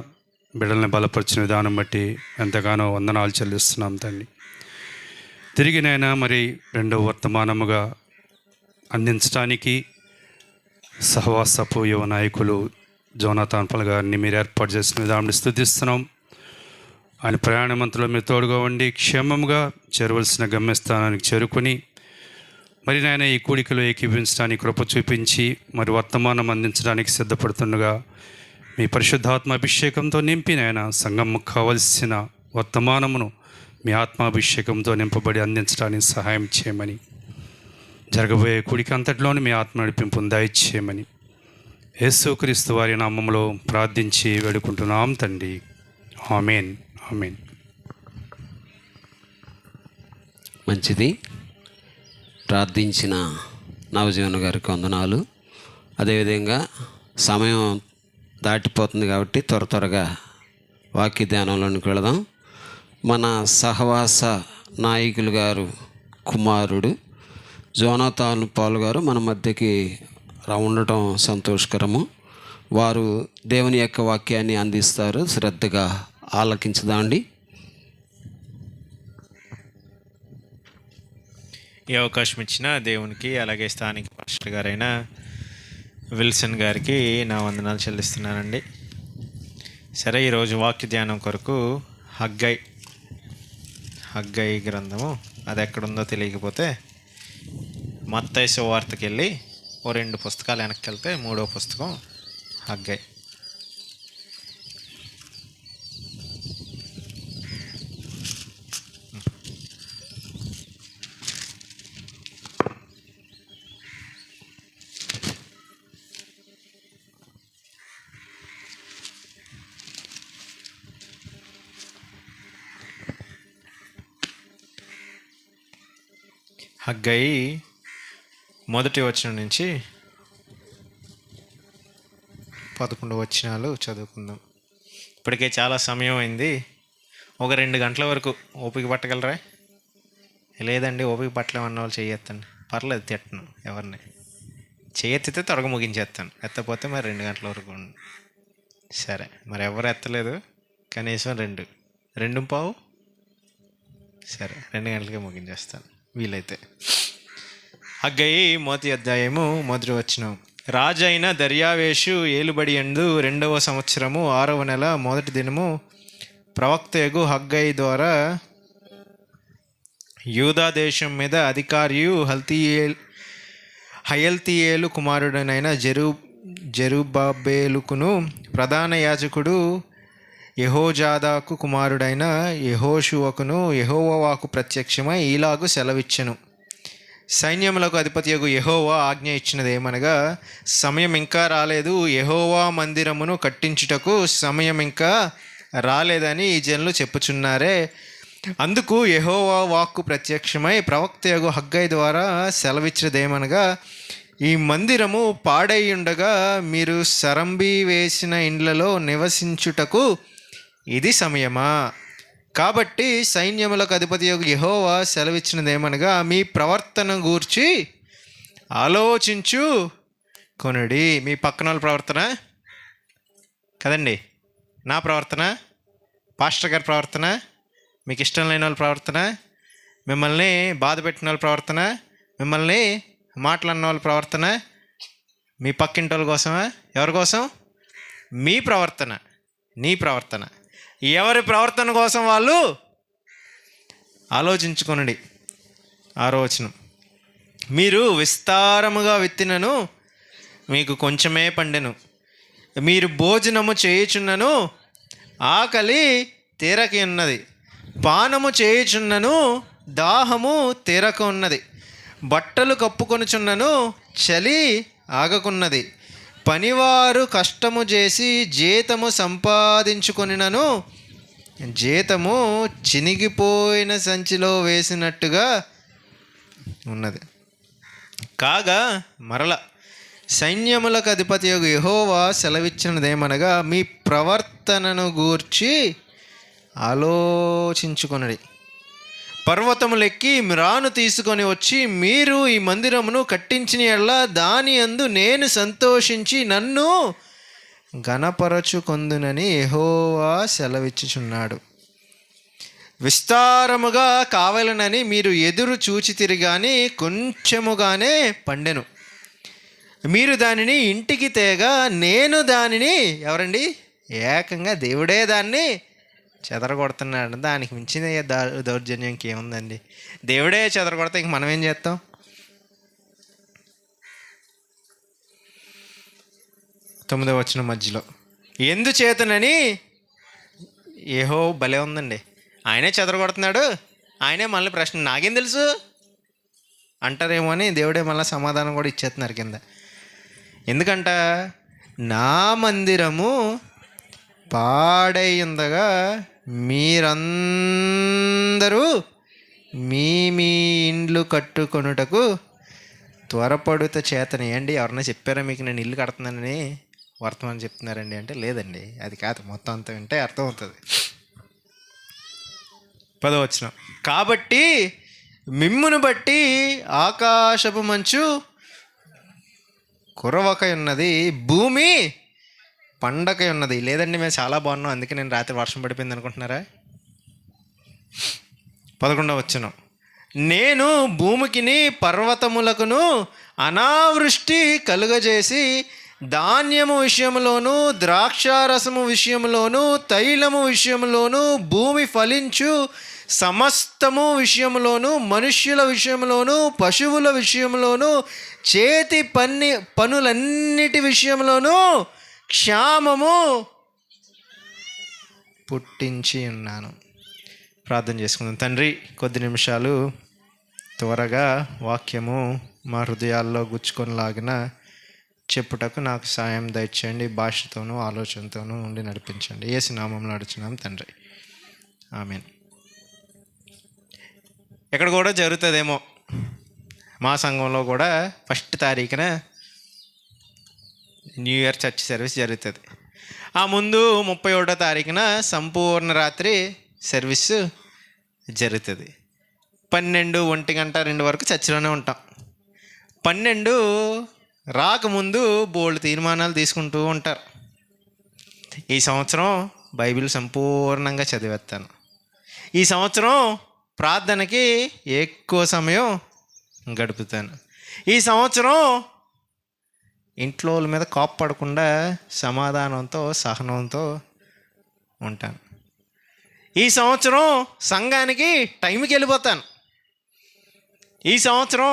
బిడ్డల్ని బలపరిచిన విధానం బట్టి ఎంతగానో వందనాలు చెల్లిస్తున్నాం తండ్రి. తిరిగి నాయన మరి 2వ వర్తమానముగా అందించడానికి సహవాసపు యువ నాయకులు జోనాథన్ పాల్ గారిని మీరు ఏర్పాటు చేసిన విధానం స్తుతిస్తున్నాం. ఆయన ప్రయాణమంతలో మీరు తోడుగా ఉండి క్షేమంగా చేరవలసిన గమ్యస్థానానికి చేరుకొని మరి నాయన ఈ కూడికలో ఏకీభవించడానికి కృప చూపించి మరి వర్తమానం అందించడానికి సిద్ధపడుతుండగా మీ పరిశుద్ధాత్మ అభిషేకంతో నింపి నాయన సంఘం కావలసిన వర్తమానమును మీ ఆత్మాభిషేకంతో నింపబడి అందించడానికి సహాయం చేయమని, జరగబోయే కూడిక అంతట్లోని మీ ఆత్మ నడిపింపు దయచేయమని యేసుక్రీస్తు వారి నామములో ప్రార్థించి వేడుకుంటున్నాం తండ్రి. ఆమేన్, ఆమేన్. మంచిది. ప్రార్థించిన నవజీవన్ గారికి వందనాలు. అదేవిధంగా సమయం దాటిపోతుంది కాబట్టి త్వరగా వాక్య ధ్యానంలోనికి వెళదాం. మన సహవాస నాయకులు గారు కుమారుడు జోనాథన్ పాల్ గారు మన మధ్యకి ఉండటం సంతోషకరము. వారు దేవుని యొక్క వాక్యాన్ని అందిస్తారు. శ్రద్ధగా ఆలకించదాండి. ఈ అవకాశం ఇచ్చిన దేవునికి, అలాగే స్థానిక పాస్టర్ గారైన విల్సన్ గారికి నా వందనాలు చెల్లిస్తున్నానండి. సరే, ఈరోజు వాక్య ధ్యానం కొరకు హగ్గై గ్రంథము అది ఎక్కడుందో తెలియకపోతే మత్తయి సువార్తకి వెళ్ళి 2 పుస్తకాలు వెనక్కి వెళ్తే 3వ పుస్తకం హగ్గై. హగ్గై 1వ వచనం నుంచి 11వ వచనాలు చదువుకుందాం. ఇప్పటికే చాలా సమయం అయింది. ఒక 2 గంటల వరకు ఓపిక పట్టగలరా? లేదండి ఓపిక పట్టలేమన్న వాళ్ళు చేయెత్తండి. పర్లేదు, తిట్టను ఎవరిని. చేయెత్తితే త్వరగా ముగించేస్తాను, ఎత్తపోతే మరి 2 గంటల వరకు ఉండు. సరే, మరి ఎవరు ఎత్తలేదు, కనీసం 2:15. సరే, 2 గంటలకే ముగించేస్తాను వీలైతే. హగ్గై 1వ అధ్యాయము 1వ వచనం. రాజు అయిన దర్యావేషు ఏలుబడి యందు 2వ సంవత్సరము 6వ నెల 1వ దినము ప్రవక్తయగు హగ్గై ద్వారా యూదా దేశం మీద అధికారియు హయల్తీయేలు కుమారుడనైన జెరుబ్బాబేలుకును ప్రధాన యాజకుడు యెహోజాదాకు కుమారుడైన యెహోషువకును యెహోవా వాక్కు ప్రత్యక్షమై ఈలాగు సెలవిచ్చెను. సైన్యములకు అధిపతియగు యెహోవా ఆజ్ఞ ఇచ్చినదేమనగా, సమయం ఇంకా రాలేదు, యెహోవా మందిరమును కట్టించుటకు సమయం ఇంకా రాలేదని ఈ జనులు చెప్పుచున్నారే. అందుకు యెహోవా వాక్కు ప్రత్యక్షమై ప్రవక్తయగు హగ్గై ద్వారా సెలవిచ్చినదేమనగా, ఈ మందిరము పాడై ఉండగా మీరు సరంబి వేసిన ఇండ్లలో నివసించుటకు ఇది సమయమా? కాబట్టి సైన్యములకు అధిపతియగు యెహోవా సెలవిచ్చినదేమనగా, మీ ప్రవర్తన గూర్చి ఆలోచించు కొనుడి. మీ పక్కన వాళ్ళ ప్రవర్తన కదండి, నా ప్రవర్తన, పాస్టర్ గారి ప్రవర్తన, మీకు ఇష్టం లేని వాళ్ళ ప్రవర్తన, మిమ్మల్ని బాధ పెట్టిన వాళ్ళ ప్రవర్తన, మిమ్మల్ని మాట్లాడిన వాళ్ళ ప్రవర్తన, మీ పక్కింటి వాళ్ళ కోసమా? ఎవరి కోసం? మీ ప్రవర్తన, నీ ప్రవర్తన. ఎవరి ప్రవర్తన కోసం వాళ్ళు ఆలోచించుకొనండి. 6వ వచనం. మీరు విస్తారముగా విత్తినను మీకు కొంచెమే పండెను, మీరు భోజనము చేయుచున్నను ఆకలి తీరక ఉన్నది, పానము చేయుచున్నను దాహము తీరక ఉన్నది, బట్టలు కప్పుకొనుచున్నను చలి ఆగకున్నది, పనివారు కష్టము చేసి జీతము సంపాదించుకొనినను జీతము చినిగిపోయిన సంచిలో వేసినట్టుగా ఉన్నది. కాగా మరల సైన్యములకు అధిపతియగు యెహోవా సెలవిచ్చినదేమనగా, మీ ప్రవర్తనను గూర్చి ఆలోచించుకొనడి. పర్వతములెక్కి మ్రాను తీసుకొని వచ్చి మీరు ఈ మందిరమును కట్టించిన యెడల దాని యందు నేను సంతోషించి నన్ను ఘనపరచుకొందునని యెహోవా సెలవిచ్చుచున్నాడు. విస్తారముగా కావాలనని మీరు ఎదురు చూచితిరి గాని కొంచెముగానే పండెను. మీరు దానిని ఇంటికి తేగా నేను దానిని, ఎవరండి? ఏకంగా దేవుడే దాన్ని చెదరగొడుతున్నాడు. దానికి మించిన దౌర్జన్యం ఇంకేముందండి? దేవుడే చెదరగొడితే ఇంక మనం ఏం చేస్తాం? తొమ్మిదవ వచనం మధ్యలో ఎందుచేతనని ఏహో భలే ఉందండి. ఆయనే చెదరగొడుతున్నాడు, ఆయనే మళ్ళీ ప్రశ్న నాకేం తెలుసు అంటారేమో అని దేవుడే మళ్ళీ సమాధానం కూడా ఇచ్చేస్తున్నారు కింద. ఎందుకంట, నా మందిరము పాడై ఉండగా మీరందరూ మీ మీ ఇండ్లు కట్టుకొనుటకు త్వరపడుత చేతనే. అండి ఎవరన్నా చెప్పారా మీకు నేను ఇల్లు కడుతున్నానని వర్తమానం చెప్తున్నారండి అంటే? లేదండి, అది కాదు. మొత్తం అంతా వింటే అర్థమవుతుంది. 10వ వచనం. కాబట్టి మిమ్మును బట్టి ఆకాశపు మంచు కురవకై ఉన్నది, భూమి పండకై ఉన్నది. లేదండి మేము చాలా బాగున్నాం, అందుకే నేను రాత్రి వర్షం పడిపోయింది అనుకుంటున్నారా? 11వ వచనం, నేను భూమికిని పర్వతములకును అనావృష్టి కలుగజేసి ధాన్యము విషయంలోను ద్రాక్షారసము విషయంలోను తైలము విషయంలోను భూమి ఫలించు సమస్తము విషయంలోను మనుష్యుల విషయంలోను పశువుల విషయంలోను చేతి పనులన్నిటి విషయంలోనూ క్షామము పుట్టించి ఉన్నాను. ప్రార్థన చేసుకుందాం. తండ్రి, కొద్ది నిమిషాలు త్వరగా వాక్యము మా హృదయాల్లో గుచ్చుకొనిలాగిన చెప్పుటకు నాకు సాయం దయచేయండి. భాషతోనూ ఆలోచనతోనూ ఉండి నడిపించండి. యేసు నామములో అడుగుచున్నాం తండ్రి, ఆమేన్. ఇక్కడ కూడా జరుగుతుందేమో, మా సంఘంలో కూడా 1వ తారీఖున న్యూ ఇయర్ చర్చ్ సర్వీస్ జరుగుతుంది. ఆ ముందు 31వ తారీఖున సంపూర్ణ రాత్రి సర్వీస్ జరుగుతుంది. 12, 1 గంట 2 వరకు చర్చిలోనే ఉంటాం. 12 రాకముందు బోల్డ్ తీర్మానాలు తీసుకుంటూ ఉంటారు. ఈ సంవత్సరం బైబిల్ సంపూర్ణంగా చదివేస్తాను. ఈ సంవత్సరం ప్రార్థనకి ఎక్కువ సమయం గడుపుతాను. ఈ సంవత్సరం ఇంట్లో వాళ్ళ మీద కోప్పడకుండా సమాధానంతో సహనంతో ఉంటాను. ఈ సంవత్సరం సంఘానికి టైంకి వెళ్ళిపోతాను. ఈ సంవత్సరం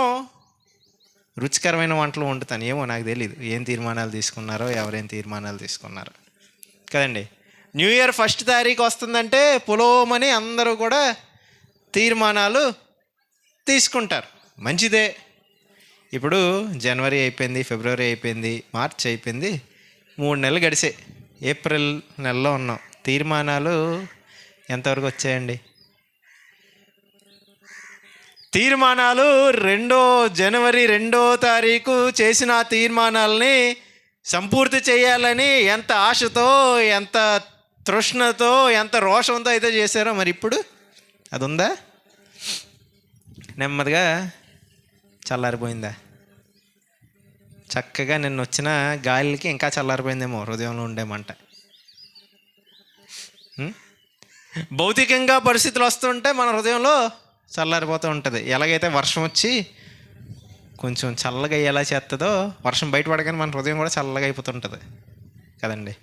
రుచికరమైన వంటలు వండుతాను. ఏమో నాకు తెలియదు ఏం తీర్మానాలు తీసుకున్నారో, ఎవరేం తీర్మానాలు తీసుకున్నారో కదండి. న్యూ ఇయర్ 1వ తారీఖు వస్తుందంటే పొలోమని అందరూ కూడా తీర్మానాలు తీసుకుంటారు. మంచిదే. ఇప్పుడు జనవరి అయిపోయింది, ఫిబ్రవరి అయిపోయింది, మార్చ్ అయిపోయింది, 3 నెలలు గడిచాయి. ఏప్రిల్ నెలలో ఉన్నాం. తీర్మానాలు ఎంతవరకు వచ్చాయండి? తీర్మానాలు జనవరి 2వ తారీఖు చేసిన తీర్మానాలని సంపూర్తి చేయాలని ఎంత ఆశతో, ఎంత తృష్ణతో, ఎంత రోషంతో అయితే చేశారో, మరి ఇప్పుడు అది ఉందా? నెమ్మదిగా చల్లారిపోయిందా? చక్కగా నిన్న వచ్చిన గాలికి ఇంకా చల్లారిపోయిందేమో హృదయంలో ఉండే మంట. భౌతికంగా పరిస్థితులు వస్తుంటే మన హృదయంలో చల్లారిపోతూ ఉంటుంది. ఎలాగైతే వర్షం వచ్చి కొంచెం చల్లగా ఎలా చేస్తుందో, వర్షం బయటపడగానే మన హృదయం కూడా చల్లగా అయిపోతుంటుంది కదండి.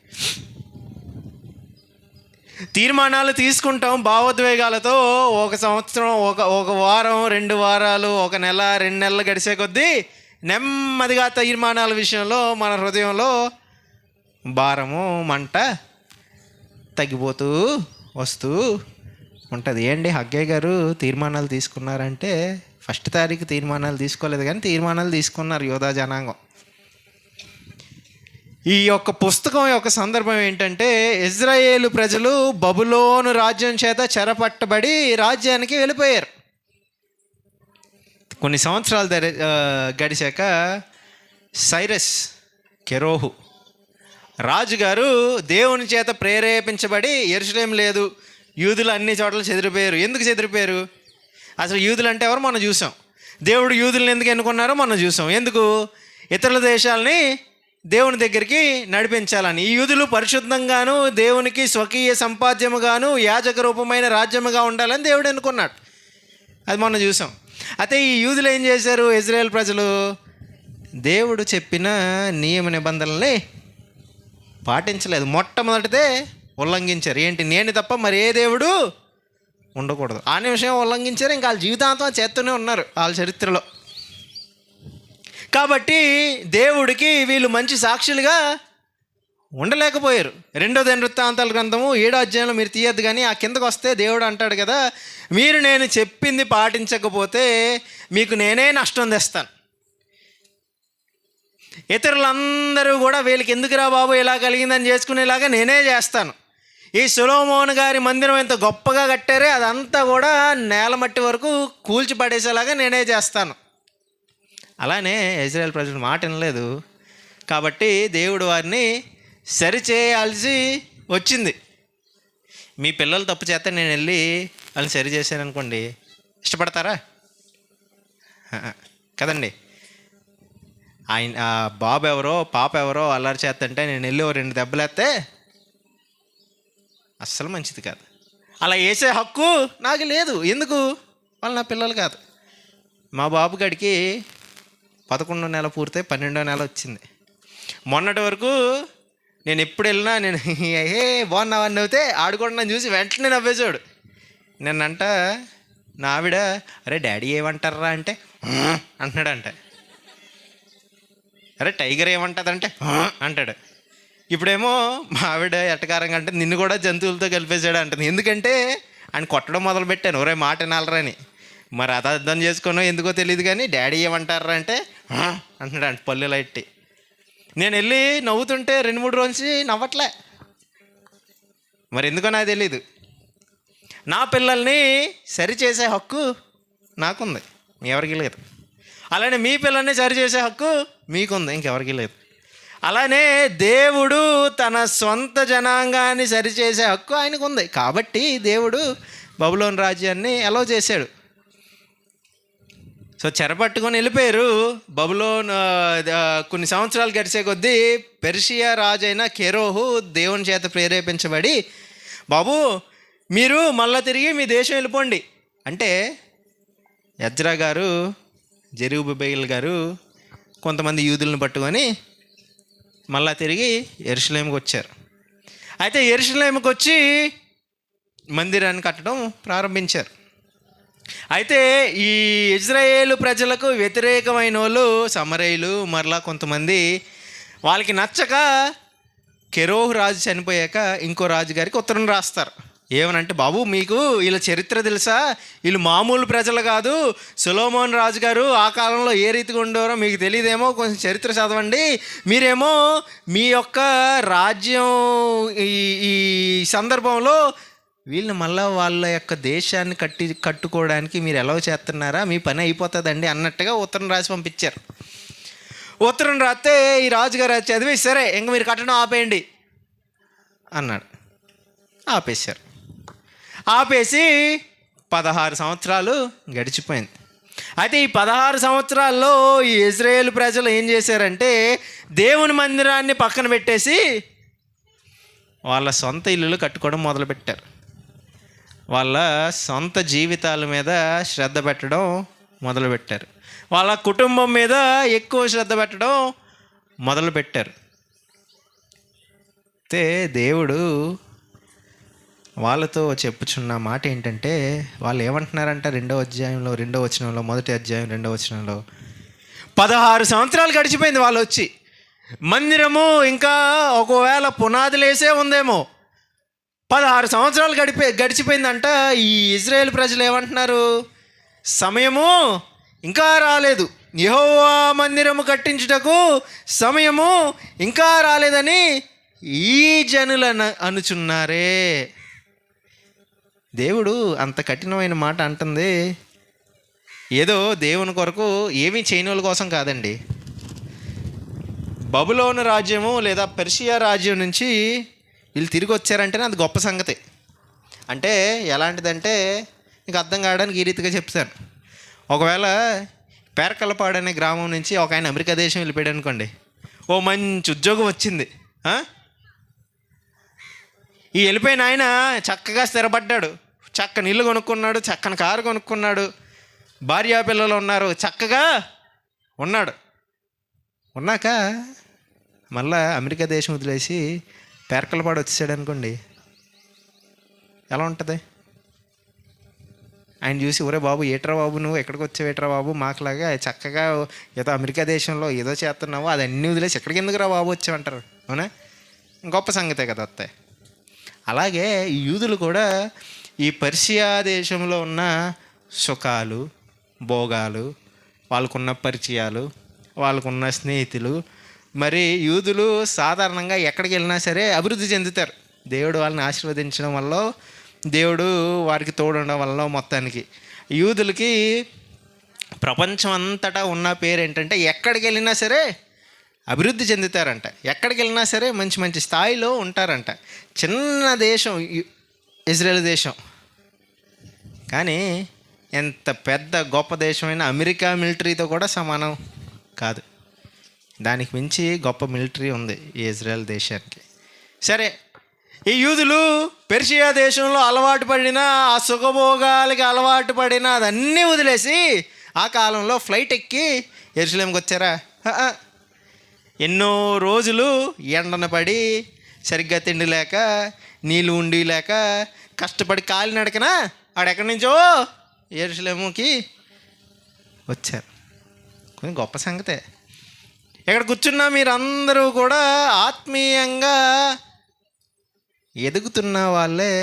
తీర్మానాలు తీసుకుంటాం భావోద్వేగాలతో. ఒక సంవత్సరం, ఒక వారం, 2 వారాలు, 1 నెల, 2 నెలలు గడిచే కొద్దీ నెమ్మదిగా తీర్మానాల విషయంలో మన హృదయంలో భారము, మంట తగ్గిపోతూ వస్తూ ఉంటుంది. ఏంటి హగ్గయ్య గారు తీర్మానాలు తీసుకున్నారంటే 1వ తారీఖు తీర్మానాలు తీసుకోలేదు, కానీ తీర్మానాలు తీసుకున్నారు యోధా జనాంగం. ఈ యొక్క పుస్తకం యొక్క సందర్భం ఏంటంటే, ఇజ్రాయేలు ప్రజలు బబులోను రాజ్యం చేత చెరపట్టబడి రాజ్యానికి వెళ్ళిపోయారు. కొన్ని సంవత్సరాలు గడిచాక సైరస్ కెరోహు రాజుగారు దేవుని చేత ప్రేరేపించబడి యెరూషలేం లేదు, యూదులు అన్ని చోట్ల చెదిరిపోయారు. ఎందుకు చెదిరిపోయారు? అసలు యూదులు అంటే ఎవరు మనం చూసాం. దేవుడు యూదులను ఎందుకు ఎన్నుకున్నారో మనం చూసాం. ఎందుకు? ఇతరుల దేశాలని దేవుని దగ్గరికి నడిపించాలని. ఈ యూదులు పరిశుద్ధంగాను దేవునికి స్వకీయ సంపాద్యముగాను యాజక రూపమైన రాజ్యముగా ఉండాలని దేవుడు ఎన్నుకున్నాడు. అది మనం చూసాం. అయితే ఈ యూదులు ఏం చేశారు? ఇజ్రాయేల్ ప్రజలు దేవుడు చెప్పిన నియమ నిబంధనల్ని పాటించలేదు. మొట్టమొదటిదే ఉల్లంఘించారు. ఏంటి? నేను తప్ప మరి ఏ దేవుడు ఉండకూడదు అనే విషయం ఉల్లంఘించారు. ఇంకా వాళ్ళ జీవితాంతం చేస్తూనే ఉన్నారు వాళ్ళ చరిత్రలో. కాబట్టి దేవుడికి వీళ్ళు మంచి సాక్షులుగా ఉండలేకపోయారు. 2వ దినవృత్తాంతాల గ్రంథము 7వ అధ్యాయంలో మీరు తీయద్దు, కానీ ఆ కిందకు వస్తే దేవుడు అంటాడు కదా, మీరు నేను చెప్పింది పాటించకపోతే మీకు నేనే నష్టం తెస్తాను. ఇతరులందరూ కూడా వీళ్ళకి ఎందుకురా బాబు ఇలా కలిగిందని చేసుకునేలాగా నేనే చేస్తాను. ఈ సొలొమోను గారి మందిరం ఎంత గొప్పగా కట్టారే అదంతా కూడా నేల మట్టి వరకు కూల్చి పడేసేలాగా నేనే చేస్తాను. అలానే ఇజ్రాయేల్ ప్రజలు మాట వినలేదు. కాబట్టి దేవుడు వారిని సరిచేయాల్సి వచ్చింది. మీ పిల్లలు తప్పు చేస్తే నేను వెళ్ళి వాళ్ళని సరి చేశాను అనుకోండి, ఇష్టపడతారా? కదండి. ఆయన బాబు ఎవరో పాప ఎవరో అల్లరి చేస్తుంటే నేను వెళ్ళి 2 దెబ్బలేస్తే అస్సలు మంచిది కాదు. అలా వేసే హక్కు నాకు లేదు. ఎందుకు? వాళ్ళు నా పిల్లలు కాదు. మా బాబు గడికి 11వ నెల పూర్తయి 12వ నెల వచ్చింది. మొన్నటి వరకు నేను ఎప్పుడు వెళ్ళినా నేను బాగున్నావని నవ్వుతే ఆడుకోవడం నన్ను చూసి వెంటనే నవ్వేసాడు. నిన్నంట నా ఆవిడ, అరే డాడీ ఏమంటారా అంటే అంటున్నాడంట. అరే టైగర్ ఏమంటుందంటే అంటాడు. ఇప్పుడేమో మా ఆవిడ ఎట్టకారంగా అంటే నిన్ను కూడా జంతువులతో కలిపేసాడు అంటుంది. ఎందుకంటే ఆయన కొట్టడం మొదలుపెట్టాను, ఒరే మాట వినాలరని. మరి అది అర్థం చేసుకోనో ఎందుకో తెలియదు కానీ డాడీ ఏమంటారా అంటే అంటున్నాడు అంట పల్లెలు ఎట్టి. నేను వెళ్ళి నవ్వుతుంటే 2-3 రోజు నుంచి నవ్వట్లే. మరి ఎందుకో నాకు తెలీదు. నా పిల్లల్ని సరిచేసే హక్కు నాకుంది, ఎవరికి లేదు. అలానే మీ పిల్లల్ని సరిచేసే హక్కు మీకుంది, ఇంకెవరికి లేదు. అలానే దేవుడు తన సొంత జనాంగాన్ని సరిచేసే హక్కు ఆయనకు ఉంది. కాబట్టి దేవుడు బబులోను రాజ్యాన్ని అలౌ చేశాడు. సో చెరపట్టుకొని వెళ్ళిపోయారు. బబులోన్ కొన్ని సంవత్సరాలు గడిచే కొద్దీ పెర్షియా రాజు అయిన కెరోహు దేవుని చేత ప్రేరేపించబడి, బాబు మీరు మళ్ళీ తిరిగి మీ దేశం వెళ్ళిపోండి అంటే ఎజ్రా గారు, జెరుబ్బయలు గారు కొంతమంది యూదులను పట్టుకొని మళ్ళా తిరిగి యెరూషలేముకి వచ్చారు. అయితే యెరూషలేముకి వచ్చి మందిరాన్ని కట్టడం ప్రారంభించారు. అయితే ఈ ఇజ్రాయేలు ప్రజలకు వ్యతిరేకమైన వాళ్ళు సమరయులు, మరలా కొంతమంది వాళ్ళకి నచ్చక కెరోహు రాజు చనిపోయాక ఇంకో రాజుగారికి ఉత్తరం రాస్తారు. ఏమనంటే, బాబు మీకు వీళ్ళ చరిత్ర తెలుసా? వీళ్ళు మామూలు ప్రజలు కాదు. సొలొమోన్ రాజు గారు ఆ కాలంలో ఏ రీతిగా ఉండేవారో మీకు తెలియదేమో, కొంచెం చరిత్ర చదవండి. మీరేమో మీ యొక్క రాజ్యం ఈ సందర్భంలో వీళ్ళని మళ్ళీ వాళ్ళ యొక్క దేశాన్ని కట్టుకోవడానికి మీరు ఎలా చేస్తున్నారా, మీ పని అయిపోతుందండి అన్నట్టుగా ఉత్తరం రాసి పంపించారు. ఉత్తరం రాస్తే ఈ రాజుగారు చదివి, సరే ఇంక మీరు కట్టడం ఆపేయండి అన్నాడు. ఆపేశారు. ఆపేసి 16 సంవత్సరాలు గడిచిపోయింది. అయితే ఈ 16 సంవత్సరాల్లో ఈ ఇజ్రాయేల్ ప్రజలు ఏం చేశారంటే దేవుని మందిరాన్ని పక్కన పెట్టేసి వాళ్ళ సొంత ఇల్లులు కట్టుకోవడం మొదలుపెట్టారు. వాళ్ళ సొంత జీవితాల మీద శ్రద్ధ పెట్టడం మొదలుపెట్టారు. వాళ్ళ కుటుంబం మీద ఎక్కువ శ్రద్ధ పెట్టడం మొదలుపెట్టారు. అయితే దేవుడు వాళ్ళతో చెప్పుచున్న మాట ఏంటంటే, వాళ్ళు ఏమంటున్నారంట 2వ అధ్యాయంలో 2వ వచనంలో, 1వ అధ్యాయం 2వ వచనంలో, 16 సంవత్సరాలు గడిచిపోయింది వాళ్ళు వచ్చి. మందిరము ఇంకా ఒకవేళ పునాదులేసే ఉందేమో. 16 సంవత్సరాలు గడిచిపోయిందంట. ఈ ఇజ్రాయేల్ ప్రజలు ఏమంటున్నారు, సమయము ఇంకా రాలేదు, యెహోవా మందిరము కట్టించుటకు సమయము ఇంకా రాలేదని ఈ జనులు అనుచున్నారే. దేవుడు అంత కఠినమైన మాట అంటుంది ఏదో దేవుని కొరకు ఏమీ చేయని వాళ్ళ కోసం కాదండి. బబులోను రాజ్యము లేదా పెర్షియా రాజ్యం నుంచి వీళ్ళు తిరిగి వచ్చారంటేనే అది గొప్ప సంగతి. అంటే ఎలాంటిదంటే నీకు అర్థం కావడానికి ఈ రీతిగా చెప్తాను. ఒకవేళ పేరకల్లపాడు అనే గ్రామం నుంచి ఒక ఆయన అమెరికా దేశం వెళ్ళిపోయాడు అనుకోండి, ఓ మంచి ఉద్యోగం వచ్చింది. ఈ వెళ్ళిపోయిన ఆయన చక్కగా స్థిరపడ్డాడు, చక్కని ఇల్లు కొనుక్కున్నాడు, చక్కని కారు కొనుక్కున్నాడు, భార్యా పిల్లలు ఉన్నారు, చక్కగా ఉన్నాడు. ఉన్నాక మళ్ళా అమెరికా దేశం వదిలేసి పేరకల్లపాడు వచ్చేసాడు అనుకోండి, ఎలా ఉంటుంది? ఆయన చూసి, ఒరే బాబు ఏట్రా బాబు నువ్వు ఎక్కడికి వచ్చావేట్రా బాబు, మాకులాగా చక్కగా ఏదో అమెరికా దేశంలో ఏదో చేస్తున్నావు, అది అన్నీ వదిలేసి ఎక్కడికి ఎందుకురా బాబు వచ్చావంటారు. అవునా? గొప్ప సంగతే కదా వస్తాయి. అలాగే ఈ యూదులు కూడా ఈ పర్షియా దేశంలో ఉన్న సుఖాలు, భోగాలు, వాళ్ళకున్న పరిచయాలు, వాళ్ళకున్న స్నేహితులు, మరి యూదులు సాధారణంగా ఎక్కడికి వెళ్ళినా సరే అభివృద్ధి చెందుతారు. దేవుడు వాళ్ళని ఆశీర్వదించడం వల్ల, దేవుడు వారికి తోడుండడం వల్ల మొత్తానికి యూదులకి ప్రపంచం అంతటా ఉన్న పేరు ఏంటంటే ఎక్కడికి వెళ్ళినా సరే అభివృద్ధి చెందుతారంట, ఎక్కడికి వెళ్ళినా సరే మంచి మంచి స్థాయిలో ఉంటారంట. చిన్న దేశం ఇజ్రాయెల్ దేశం, కానీ ఎంత పెద్ద గొప్ప దేశమైన అమెరికా మిలిటరీతో కూడా సమానం కాదు. దానికి మించి గొప్ప మిలిటరీ ఉంది ఈ ఇజ్రాయెల్ దేశానికి. సరే, ఈ యూదులు పెర్షియా దేశంలో అలవాటు పడిన ఆ సుఖభోగాలకి అలవాటు పడిన అదన్నీ వదిలేసి ఆ కాలంలో ఫ్లైట్ ఎక్కి యెరూషలేంకి వచ్చారా? ఎన్నో రోజులు ఎండన పడి సరిగ్గా తిండి లేక నీళ్ళు ఉండి లేక కష్టపడి కాలినడకన ఆడెక్కడి నుంచో యెరూషలేముకి వచ్చారు. కొంచెం గొప్ప సంగతే. ఇక్కడ కూర్చున్న మీరందరూ కూడా ఆత్మీయంగా ఎదుగుతున్న వాళ్ళే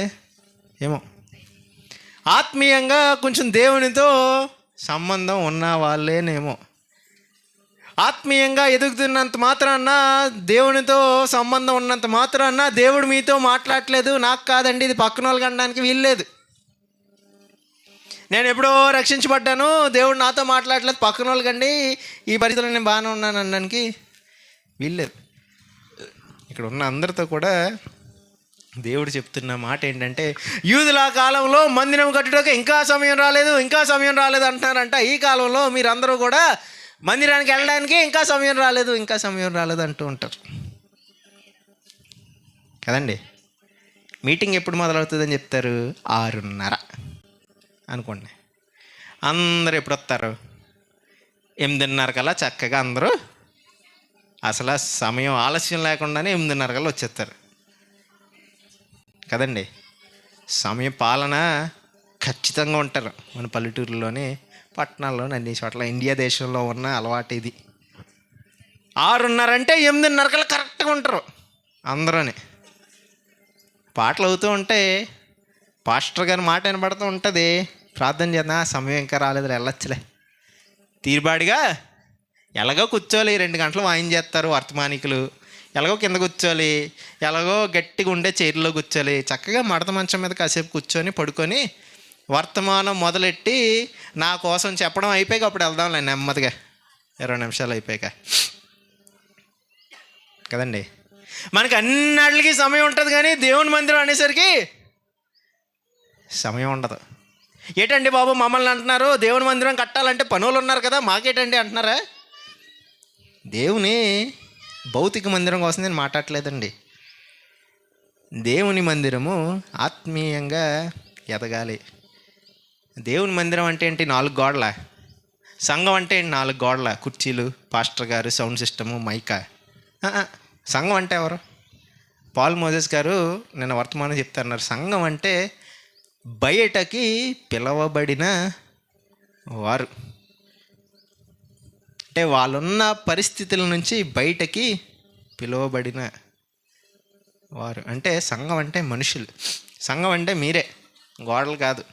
ఏమో, ఆత్మీయంగా కొంచెం దేవునితో సంబంధం ఉన్న వాళ్ళేనేమో. ఆత్మీయంగా ఎదుగుతున్నంత మాత్రాన, దేవునితో సంబంధం ఉన్నంత మాత్రాన దేవుడు మీతో మాట్లాడట్లేదు, నాకు కాదండి, ఇది పక్కన వాళ్ళకి అనడానికి వీల్లేదు. నేను ఎప్పుడో రక్షించబడ్డాను, దేవుడు నాతో మాట్లాడలేదు, పక్కన వాళ్ళకండి ఈ పరిస్థితుల్లో నేను బాగానే ఉన్నాను అనడానికి వీల్లేదు. ఇక్కడ ఉన్న అందరితో కూడా దేవుడు చెప్తున్న మాట ఏంటంటే, యూదుల కాలంలో మందిరం కట్టుటకు ఇంకా సమయం రాలేదు అంటున్నారంట. ఈ కాలంలో మీరందరూ కూడా మందిరానికి వెళ్ళడానికి ఇంకా సమయం రాలేదు అంటూ ఉంటారు కదండి. మీటింగ్ ఎప్పుడు మొదలవుతుందని చెప్తారు? 6:30 అనుకోండి. అందరూ ఎప్పుడు వస్తారు? 8:30 కల్లా చక్కగా అందరూ అసలు సమయం ఆలస్యం లేకుండానే 8:30 కల్లా వచ్చేస్తారు కదండి. సమయ పాలన ఖచ్చితంగా ఉంటారు మన పల్లెటూరులోని, పట్టణాల్లోని, అన్ని చోట్ల. ఇండియా దేశంలో ఉన్న అలవాటు ఇది. 6:30 అంటే 8:30 కల్లా కరెక్ట్గా ఉంటారు అందరూని. పాటలు అవుతూ ఉంటే పాస్టర్ గారి మాట వినబడుతూ ఉంటుంది, ప్రార్థన చేద్దాం, సమయం ఇంకా రాలేదు, వెళ్ళొచ్చులే, తీరుబాడిగా ఎలాగో కూర్చోవాలి. 2 గంటలు వాయించేస్తారు వర్తమానికులు, ఎలాగో కింద కూర్చోవాలి, ఎలాగో గట్టిగా ఉండే చైర్లో కూర్చోవాలి. చక్కగా మడత మంచం మీద కాసేపు కూర్చొని పడుకొని వర్తమానం మొదలెట్టి నా కోసం చెప్పడం అయిపోయాక అప్పుడు వెళ్దాంలే నెమ్మదిగా, 20 నిమిషాలు అయిపోయాక కదండి. మనకి అన్నిటికీ సమయం ఉంటుంది, కానీ దేవుని మందిరం అనేసరికి సమయం ఉండదు. ఏటండి బాబు మమ్మల్ని అంటున్నారు, దేవుని మందిరం కట్టాలంటే పనులు ఉన్నారు కదా, మాకేటండి అంటున్నారా? దేవుని భౌతిక మందిరం కోసం నేను మాట్లాడలేదండి. దేవుని మందిరము ఆత్మీయంగా ఎదగాలి. దేవుని మందిరం అంటే ఏంటి? 4 గోడల. సంఘం అంటే 4 గోడల, కుర్చీలు, పాస్టర్ గారు, సౌండ్ సిస్టము, మైకా. సంఘం అంటే ఎవరు? పాల్ మోజెస్ గారు నిన్న వర్తమానం చెప్తున్నారు, సంఘం అంటే బయటకి పిలవబడిన వారు. అంటే వాళ్ళున్న పరిస్థితుల నుంచి బయటకి పిలువబడిన వారు. అంటే సంఘం అంటే మనుషులు. సంఘం అంటే మీరే, గోడలు కాదు,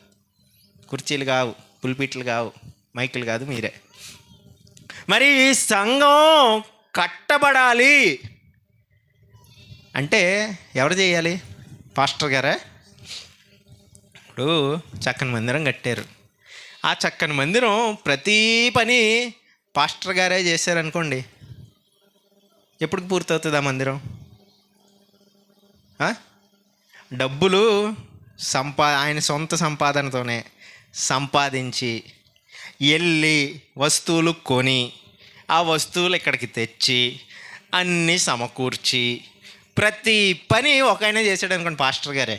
కుర్చీలు కావు, పుల్పిట్లు కావు, మైకులు కాదు, మీరే. మరి ఈ సంఘం కట్టబడాలి అంటే ఎవరు చేయాలి? పాస్టర్ గారా? ఇప్పుడు చక్కని మందిరం కట్టారు, ఆ చక్కని మందిరం ప్రతి పని పాస్టర్ గారే చేశారనుకోండి, ఎప్పటికి పూర్తవుతుంది ఆ మందిరం? డబ్బులు ఆయన సొంత సంపాదనతోనే సంపాదించి వెళ్ళి వస్తువులు కొని ఆ వస్తువులు ఇక్కడికి తెచ్చి అన్నీ సమకూర్చి ప్రతి పని ఒక ఆయన చేశాడు అనుకోండి, పాస్టర్ గారే,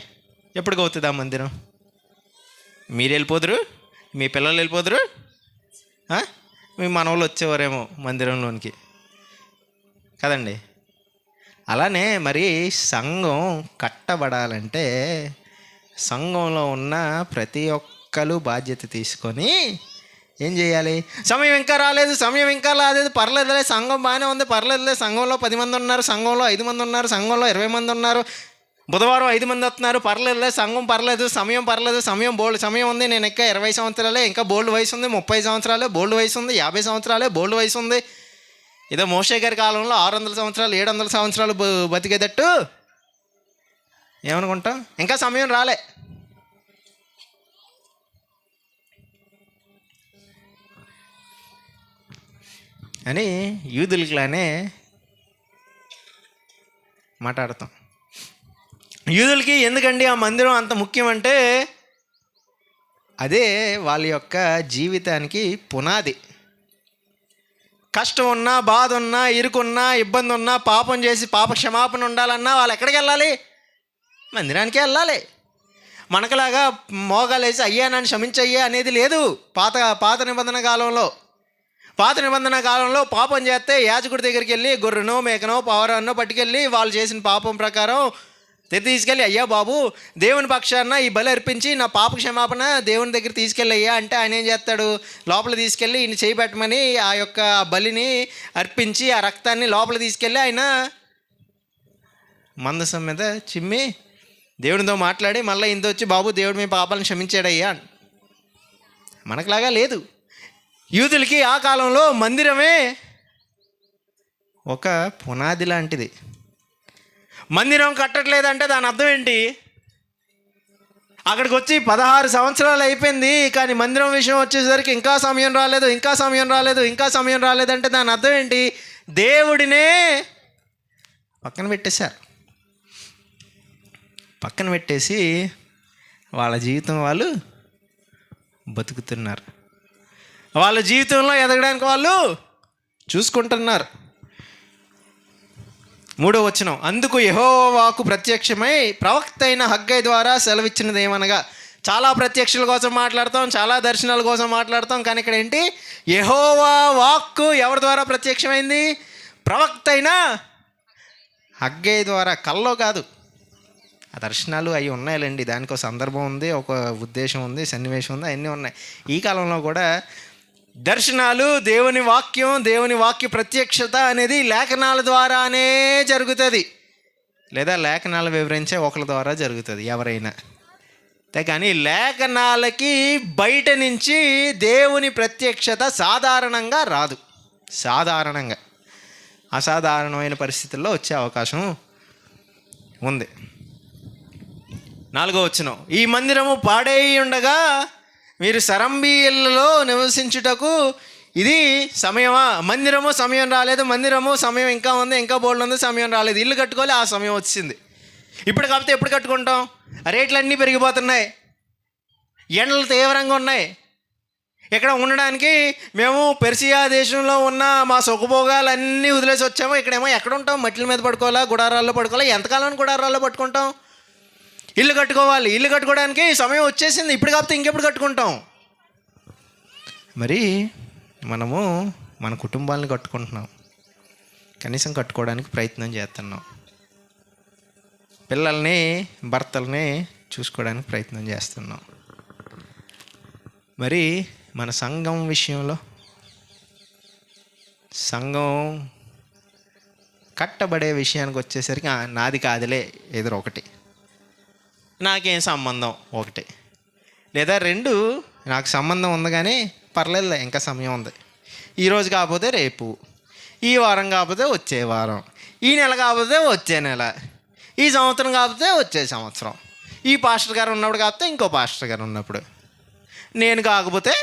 ఎప్పటికి అవుతుంది ఆ మందిరం? మీరు వెళ్ళిపోదురు, మీ పిల్లలు వెళ్ళిపోదురు, మీ మనవలు వచ్చేవారేమో మందిరంలోనికి కదండి. అలానే మరి సంఘం కట్టబడాలంటే సంఘంలో ఉన్న ప్రతి ఒక్కరు బాధ్యత తీసుకొని ఏం చేయాలి? సమయం ఇంకా రాలేదు, పర్లేదులే, సంఘం బాగానే ఉంది, పర్లేదులే, సంఘంలో 10 మంది ఉన్నారు, సంఘంలో 5 మంది ఉన్నారు, సంఘంలో 20 మంది ఉన్నారు, బుధవారం 5 మంది వస్తున్నారు, పర్లేదులే, సంఘం పర్లేదు, సమయం బోల్డ్ సమయం ఉంది, నేను ఇంకా 20 సంవత్సరాలే, ఇంకా బోల్డ్ వయసు ఉంది, 30 సంవత్సరాలే బోల్డ్ వయసు ఉంది, 50 సంవత్సరాలే బోల్డ్ వయసు ఉంది. ఏదో మోషే గారి కాలంలో 600 సంవత్సరాలు 700 సంవత్సరాలు బతికేటట్టు ఏమనుకుంటాం? ఇంకా సమయం రాలే. అని యూదులలానే మాట్లాడతాం. యూదులకి ఎందుకండి ఆ మందిరం అంత ముఖ్యం అంటే, అదే వాళ్ళ యొక్క జీవితానికి పునాది. కష్టం ఉన్నా, బాధ ఉన్నా, ఇరుకున్నా, ఇబ్బంది ఉన్నా, పాపం చేసి పాప క్షమాపణ ఉండాలన్నా వాళ్ళు ఎక్కడికి వెళ్ళాలి? మందిరానికే వెళ్ళాలి. మనకలాగా మోగాలేసి అయ్యా నన్ను క్షమించయ్యా అనేది లేదు. పాత నిబంధన కాలంలో పాపం చేస్తే యాజకుడి దగ్గరికి వెళ్ళి గొర్రెనో మేకనో పావురాన్నో పట్టుకెళ్ళి వాళ్ళు చేసిన పాపం ప్రకారం తీసుకెళ్ళి అయ్యా బాబు దేవుని పక్షాన ఈ బలి అర్పించి నా పాప క్షమాపణ దేవుని దగ్గర తీసుకెళ్ళి అయ్యా అంటే ఆయన ఏం చేస్తాడు? లోపల తీసుకెళ్ళి ఈయన చేయబెట్టమని ఆ యొక్క బలిని అర్పించి ఆ రక్తాన్ని లోపల తీసుకెళ్ళి ఆయన మందసం మీద చిమ్మి దేవునితో మాట్లాడి మళ్ళీ ఇంత వచ్చి బాబు దేవుడు మీ పాపాలను క్షమించాడయ్యా. మనకులాగా లేదు. యూదులకి ఆ కాలంలో మందిరమే ఒక పునాది లాంటిది. మందిరం కట్టట్లేదంటే దాని అర్థం ఏంటి? అక్కడికి వచ్చి 16 సంవత్సరాలు అయిపోయింది, కానీ మందిరం విషయం వచ్చేసరికి ఇంకా సమయం రాలేదంటే దాని అర్థం ఏంటి? దేవుడినే పక్కన పెట్టేసి వాళ్ళ జీవితం వాళ్ళు బతుకుతున్నారు. వాళ్ళ జీవితంలో ఎదగడానికి వాళ్ళు చూసుకుంటున్నారు. 3వ వచనం, అందుకు యెహోవా వాక్కు ప్రత్యక్షమై ప్రవక్త అయిన హగ్గై ద్వారా సెలవిచ్చినది ఏమనగా. చాలా ప్రత్యక్షల కోసం మాట్లాడతాం, చాలా దర్శనాల కోసం మాట్లాడతాం, కానీ ఇక్కడ ఏంటి? యెహోవా వాక్కు ఎవరి ద్వారా ప్రత్యక్షమైంది? ప్రవక్త అయిన హగ్గై ద్వారా. కల్లో కాదు. ఆ దర్శనాలు అవి ఉన్నాయిలేండి, దానికి ఒక సందర్భం ఉంది, ఒక ఉద్దేశం ఉంది, సన్నివేశం ఉంది, అవన్నీ ఉన్నాయి. ఈ కాలంలో కూడా దర్శనాలు, దేవుని వాక్య ప్రత్యక్షత అనేది లేఖనాల ద్వారానే జరుగుతుంది, లేదా లేఖనాలు వివరించే ఒకరి ద్వారా జరుగుతుంది ఎవరైనా. కానీ లేఖనాలకి బయట నుంచి దేవుని ప్రత్యక్షత సాధారణంగా రాదు. అసాధారణమైన పరిస్థితుల్లో వచ్చే అవకాశం ఉంది. 4వ వచనం, ఈ మందిరము పాడై ఉండగా మీరు సరంబీ ఇళ్ళలో నివసించుటకు ఇది సమయమా? మందిరము సమయం రాలేదు, సమయం ఇంకా ఉంది, ఇంకా బోల్డ్ ఉంది, సమయం రాలేదు. ఇల్లు కట్టుకోవాలి, ఆ సమయం వచ్చింది. ఇప్పుడు కాకపోతే ఎప్పుడు కట్టుకుంటాం? రేట్లన్నీ పెరిగిపోతున్నాయి, ఎండలు తీవ్రంగా ఉన్నాయి. ఇక్కడ ఉండడానికి మేము పెర్సియా దేశంలో ఉన్న మా సుఖభోగాలన్నీ వదిలేసి వచ్చాము. ఇక్కడేమో ఎక్కడ ఉంటాం? మట్టిల మీద పడుకోవాలా, గుడారాల్లో పడుకోవాలా? ఎంతకాలం గుడారాల్లో పట్టుకుంటాం? ఇల్లు కట్టుకోవాలి, ఇల్లు కట్టుకోవడానికి సమయం వచ్చేసింది, ఇప్పుడు కాకపోతే ఇంకెప్పుడు కట్టుకుంటాం? మరి మనము మన కుటుంబాలను కట్టుకుంటున్నాం, కనీసం కట్టుకోవడానికి ప్రయత్నం చేస్తున్నాం, పిల్లల్ని భర్తల్ని చూసుకోవడానికి ప్రయత్నం చేస్తున్నాం. మరి మన సంఘం విషయంలో, సంఘం కట్టబడే విషయానికి వచ్చేసరికి నాది కాదులే ఏదో ఒకటి, నాకేం సంబంధం ఒకటి, లేదా 2 నాకు సంబంధం ఉంది కానీ పర్లేదులే ఇంకా సమయం ఉంది, ఈరోజు కాకపోతే రేపు, ఈ వారం కాకపోతే వచ్చే వారం, ఈ నెల కాకపోతే వచ్చే నెల, ఈ సంవత్సరం కాకపోతే వచ్చే సంవత్సరం, ఈ పాస్టర్ గారు ఉన్నప్పుడు కాకపోతే ఇంకో పాస్టర్ గారు ఉన్నప్పుడు, నేను కాకపోతే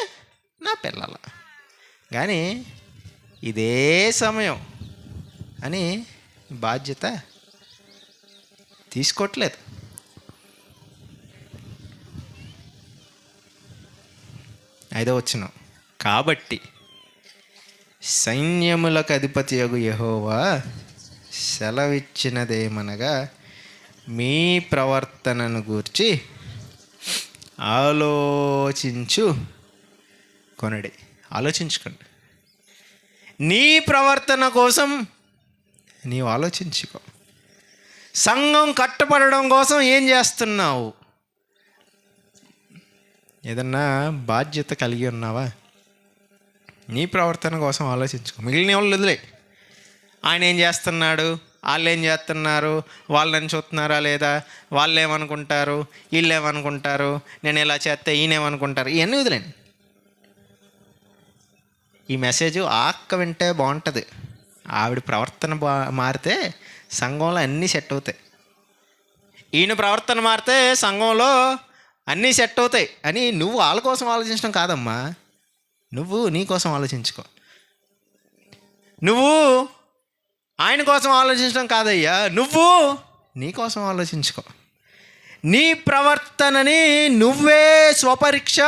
నా పిల్లల, కానీ ఇదే సమయం అని బాధ్యత తీసుకోవట్లేదు. ఐదో వచనం, కాబట్టి సైన్యములకు అధిపతియగు యెహోవా సెలవిచ్చినదేమనగా మీ ప్రవర్తనను గూర్చి ఆలోచించుకోండి. నీ ప్రవర్తన కోసం నీవు ఆలోచించుకో. సంఘం కట్టబడడం కోసం ఏం చేస్తున్నావు? ఏదన్నా బాధ్యత కలిగి ఉన్నావా? నీ ప్రవర్తన కోసం ఆలోచించుకో. మిగిలిన వాళ్ళు వదిలే. ఆయన ఏం చేస్తున్నాడు, వాళ్ళు ఏం చేస్తున్నారు, వాళ్ళని చూస్తున్నారా లేదా, వాళ్ళు ఏమనుకుంటారు, వీళ్ళు ఏమనుకుంటారు, నేను ఇలా చేస్తే ఈయనేమనుకుంటారు, ఇవన్నీ వదిలేండి. ఈ మెసేజ్ ఆక్క వింటే బాగుంటుంది. ఆవిడ ప్రవర్తన మారితే సంఘంలో అన్నీ సెట్ అవుతాయి. ఈయన ప్రవర్తన మారితే సంఘంలో అన్నీ సెట్ అవుతాయి అని నువ్వు వాళ్ళ కోసం ఆలోచించడం కాదమ్మా, నువ్వు నీ కోసం ఆలోచించుకో. నువ్వు ఆయన కోసం ఆలోచించడం కాదయ్యా, నువ్వు నీ కోసం ఆలోచించుకో. నీ ప్రవర్తనని నువ్వే స్వపరీక్ష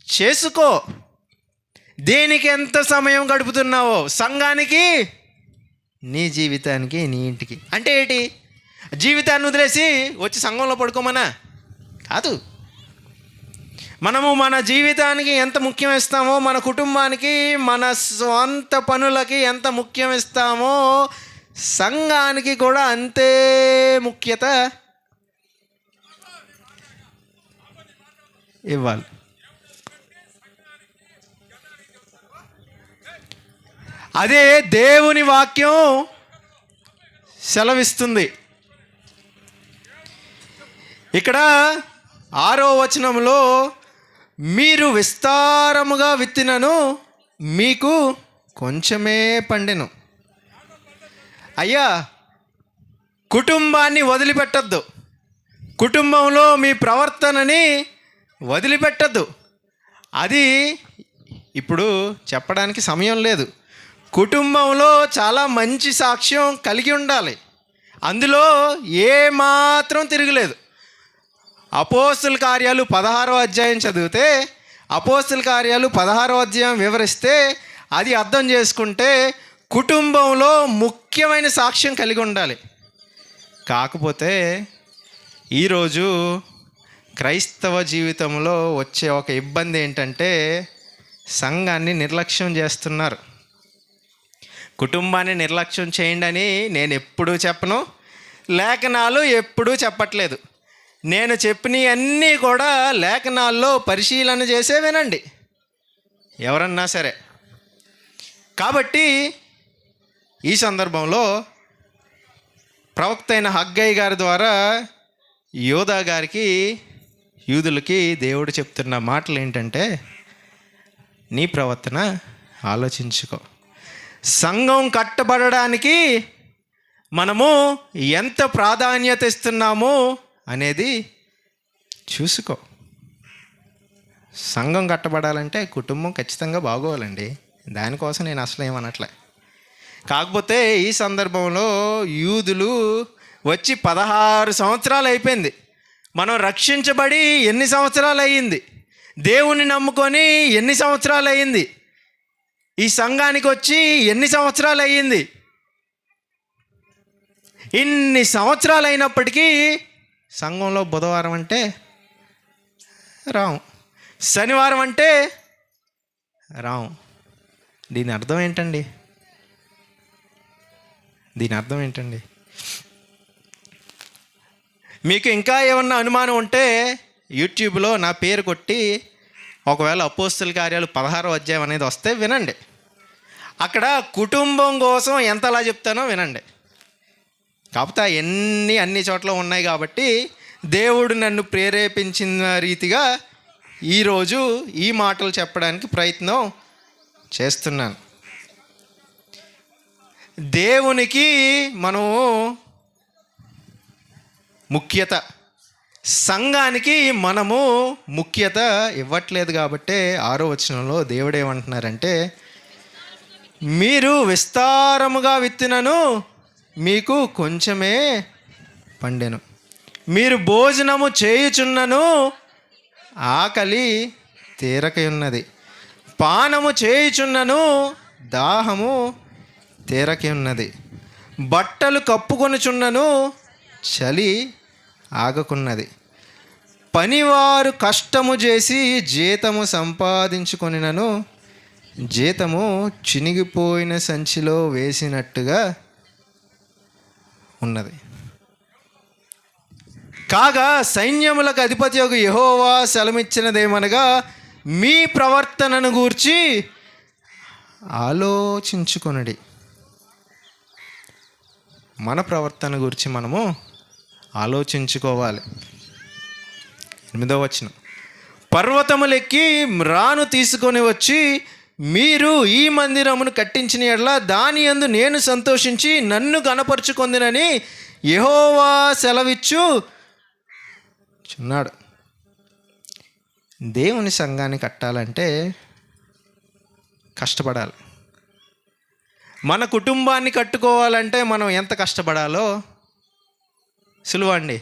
చేసుకో. దేనికి ఎంత సమయం గడుపుతున్నావో, సంఘానికి, నీ జీవితానికి, నీ ఇంటికి. అంటే ఏంటి? జీవితాన్ని వదిలేసి వచ్చి సంఘంలో పడుకోమనా? కాదు. మనము మన జీవితానికి ఎంత ముఖ్యం ఇస్తామో, మన కుటుంబానికి, మన స్వంత పనులకి ఎంత ముఖ్యం ఇస్తామో, సంఘానికి కూడా అంతే ముఖ్యత ఇవ్వాలి. అదే దేవుని వాక్యం సెలవిస్తుంది. ఇక్కడ 6వ వచనంలో, మీరు విస్తారముగా విత్తినను మీకు కొంచెమే పండెను. అయ్యా, కుటుంబాన్ని వదిలిపెట్టద్దు, కుటుంబంలో మీ ప్రవర్తనని వదిలిపెట్టద్దు. అది ఇప్పుడు చెప్పడానికి సమయం లేదు. కుటుంబంలో చాలా మంచి సాక్ష్యం కలిగి ఉండాలి, అందులో ఏమాత్రం తిరగలేదు. అపోస్తుల కార్యాలు 16వ అధ్యాయం చదివితే, అపోస్తుల కార్యాలు 16వ అధ్యాయం వివరిస్తే అది అర్థం చేసుకుంటే కుటుంబంలో ముఖ్యమైన సాక్ష్యం కలిగి ఉండాలి. కాకపోతే ఈరోజు క్రైస్తవ జీవితంలో వచ్చే ఒక ఇబ్బంది ఏంటంటే, సంఘాన్ని నిర్లక్ష్యం చేస్తున్నారు. కుటుంబాన్ని నిర్లక్ష్యం చేయండి అని నేను ఎప్పుడూ చెప్పను, లేఖనాలు ఎప్పుడూ చెప్పట్లేదు. నేను చెప్పినవన్నీ కూడా లేఖనాల్లో పరిశీలన చేసే వినండి ఎవరన్నా సరే. కాబట్టి ఈ సందర్భంలో ప్రవక్త అయిన హగ్గయి గారి ద్వారా యోధా గారికి, యూదులకి దేవుడు చెప్తున్న మాటలు ఏంటంటే, నీ ప్రవర్తన ఆలోచించుకో. సంఘం కట్టబడడానికి మనము ఎంత ప్రాధాన్యత ఇస్తున్నాము అనేది చూసుకో. సంఘం కట్టబడాలంటే కుటుంబం ఖచ్చితంగా బాగోవాలండి, దానికోసం నేను అసలు ఏమనట్లే. కాకపోతే ఈ సందర్భంలో యూదులు వచ్చి 16 సంవత్సరాలు అయిపోయింది. మనం రక్షించబడి ఎన్ని సంవత్సరాలు అయ్యింది? దేవుని నమ్ముకొని ఎన్ని సంవత్సరాలు అయ్యింది? ఈ సంఘానికి వచ్చి ఎన్ని సంవత్సరాలు అయ్యింది? ఇన్ని సంవత్సరాలు అయినప్పటికీ సంఘంలో బుధవారం అంటే రాం, శనివారం అంటే రాం. దీని అర్థం ఏంటండి? దీని అర్థం ఏంటండి? మీకు ఇంకా ఏమన్నా అనుమానం ఉంటే యూట్యూబ్లో నా పేరు కొట్టి ఒకవేళ అపోస్తుల కార్యాలు 16వ అధ్యాయం అనేది వస్తే వినండి. అక్కడ కుటుంబం కోసం ఎంతలా చెప్తానో వినండి. కాకపోతే అన్ని చోట్ల ఉన్నాయి కాబట్టి దేవుడు నన్ను ప్రేరేపించిన రీతిగా ఈరోజు ఈ మాటలు చెప్పడానికి ప్రయత్నం చేస్తున్నాను. దేవునికి మనము ముఖ్యత, సంఘానికి మనము ముఖ్యత ఇవ్వట్లేదు. కాబట్టి 6వ వచనంలో దేవుడు ఏమంటున్నారంటే, మీరు విస్తారముగా విత్తినను మీకు కొంచెమే పండెను, మీరు భోజనము చేయుచున్నను ఆకలి తీరకయున్నది, పానము చేయుచున్నను దాహము తీరకయున్నది, బట్టలు కప్పుకొనుచున్నను చలి ఆగకున్నది, పనివారు కష్టము చేసి జీతము సంపాదించుకొనినను జీతము చినిగిపోయిన సంచిలో వేసినట్టుగా ఉన్నది. కాగా సైన్యములకు అధిపతియగు యెహోవా సెలవిచ్చినదేమనగా, మీ ప్రవర్తనను గూర్చి ఆలోచించుకొనుడి. మన ప్రవర్తన గురించి మనము ఆలోచించుకోవాలి. 8వ వచనం, పర్వతములెక్కి మ్రాను తీసుకొని వచ్చి మీరు ఈ మందిరమును కట్టించిన యెడల దాని యందు నేను సంతోషించి నన్ను గణపరుచుకొందునని యెహోవా సెలవిచ్చు చున్నాడు. దేవుని సంఘాన్ని కట్టాలంటే కష్టపడాలి. మన కుటుంబాన్ని కట్టుకోవాలంటే మనం ఎంత కష్టపడాలో సులువండి.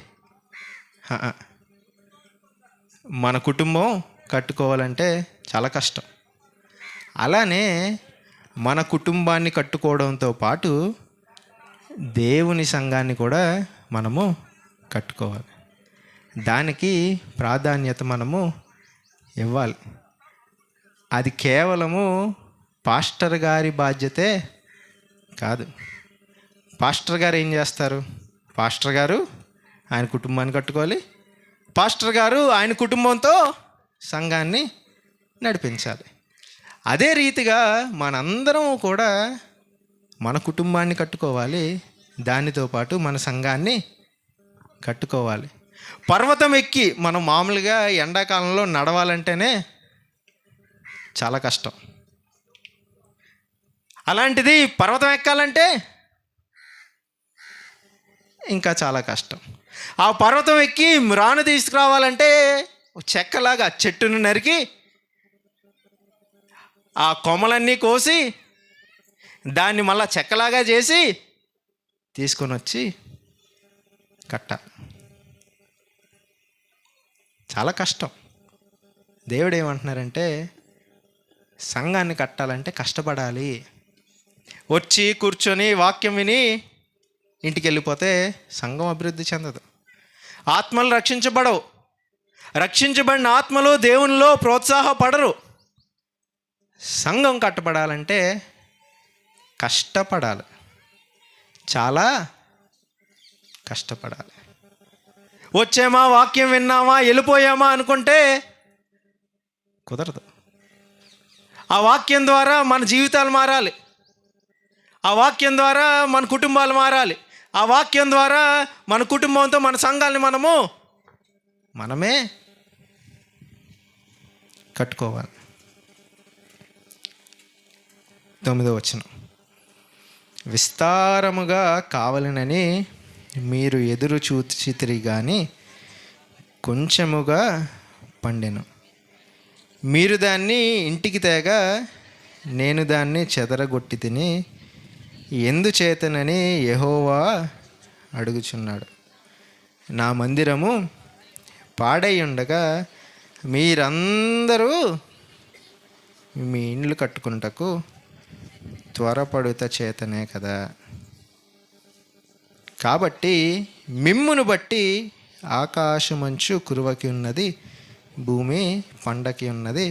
మన కుటుంబం కట్టుకోవాలంటే చాలా కష్టం. అలానే మన కుటుంబాన్ని కట్టుకోవడంతో పాటు దేవుని సంఘాన్ని కూడా మనము కట్టుకోవాలి. దానికి ప్రాధాన్యత మనము ఇవ్వాలి. అది కేవలము పాస్టర్ గారి బాధ్యతే కాదు. పాస్టర్ గారు ఏం చేస్తారు? పాస్టర్ గారు ఆయన కుటుంబాన్ని కట్టుకోవాలి. పాస్టర్ గారు ఆయన కుటుంబంతో సంఘాన్ని నడిపించాలి. అదే రీతిగా మనందరం కూడా మన కుటుంబాన్ని కట్టుకోవాలి, దానితో పాటు మన సంఘాన్ని కట్టుకోవాలి. పర్వతం ఎక్కి మనం మామూలుగా ఎండాకాలంలో నడవాలంటేనే చాలా కష్టం. అలాంటిది పర్వతం ఎక్కాలంటే ఇంకా చాలా కష్టం. ఆ పర్వతం ఎక్కి రాను తీసుకురావాలంటే చెక్కలాగా చెట్టును నరికి ఆ కొమ్మలన్నీ కోసి దాన్ని మళ్ళా చెక్కలాగా చేసి తీసుకొని వచ్చి కట్టాలి. చాలా కష్టం. దేవుడు ఏమంటున్నారంటే సంఘాన్ని కట్టాలంటే కష్టపడాలి. వచ్చి కూర్చొని వాక్యం విని ఇంటికి వెళ్ళిపోతే సంఘం అభివృద్ధి చెందదు. ఆత్మలు రక్షించబడవు. రక్షించబడిన ఆత్మలు దేవునిలో ప్రోత్సాహపడరు. సంఘం కట్టబడాలంటే కష్టపడాలి, చాలా కష్టపడాలి. వచ్చామా, వాక్యం విన్నామా, వెళ్ళిపోయామా అనుకుంటే కుదరదు. ఆ వాక్యం ద్వారా మన జీవితాలు మారాలి. ఆ వాక్యం ద్వారా మన కుటుంబాలు మారాలి. ఆ వాక్యం ద్వారా మన కుటుంబంతో మన సంఘాన్ని మనమే కట్టుకోవాలి. 9వ వచనం, విస్తారముగా కావాలనని మీరు ఎదురు చూచితిరి గాని కొంచెముగా పండెను. మీరు దాన్ని ఇంటికి తేగ నేను దాన్ని చెదరగొట్టి తిని ఎందుచేతనని యెహోవా అడుగుచున్నాడు. నా మందిరము పాడై ఉండగా మీరందరూ మీ ఇండ్లు కట్టుకుంటకు త్వరపడుట చేతనే కదా. కాబట్టి మిమ్మును బట్టి ఆకాశమంచు కురువకి ఉన్నది, భూమి పండకి ఉన్నది.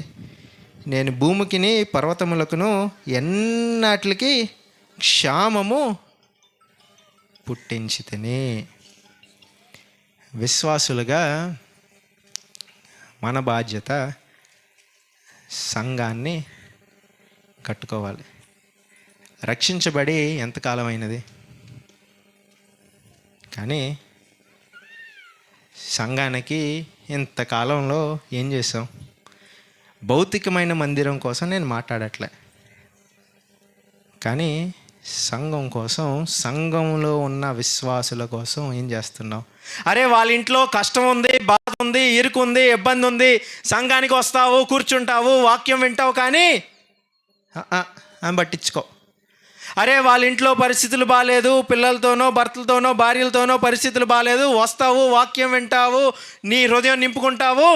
నేను భూమికిని పర్వతములకును ఎన్నాటికి క్షామము పుట్టించితిని. విశ్వాసులుగా మన బాధ్యత సంఘాన్ని కట్టుకోవాలి. రక్షించబడి ఎంతకాలం అయినది, కానీ సంఘానికి ఇంతకాలంలో ఏం చేసాం? భౌతికమైన మందిరం కోసం నేను మాట్లాడట్లే, కానీ సంఘం కోసం, సంఘంలో ఉన్న విశ్వాసుల కోసం ఏం చేస్తున్నాం? అరే వాళ్ళ ఇంట్లో కష్టం ఉంది, బాధ ఉంది, ఇరుకు ఉంది, ఇబ్బంది ఉంది, సంఘానికి వస్తావు, కూర్చుంటావు, వాక్యం వింటావు, కానీ ఆమె పట్టించుకో. అరే వాళ్ళ ఇంట్లో పరిస్థితులు బాగాలేదు, పిల్లలతోనో భర్తలతోనో భార్యలతోనో పరిస్థితులు బాగాలేదు, వస్తావు, వాక్యం వింటావు, నీ హృదయం నింపుకుంటావు,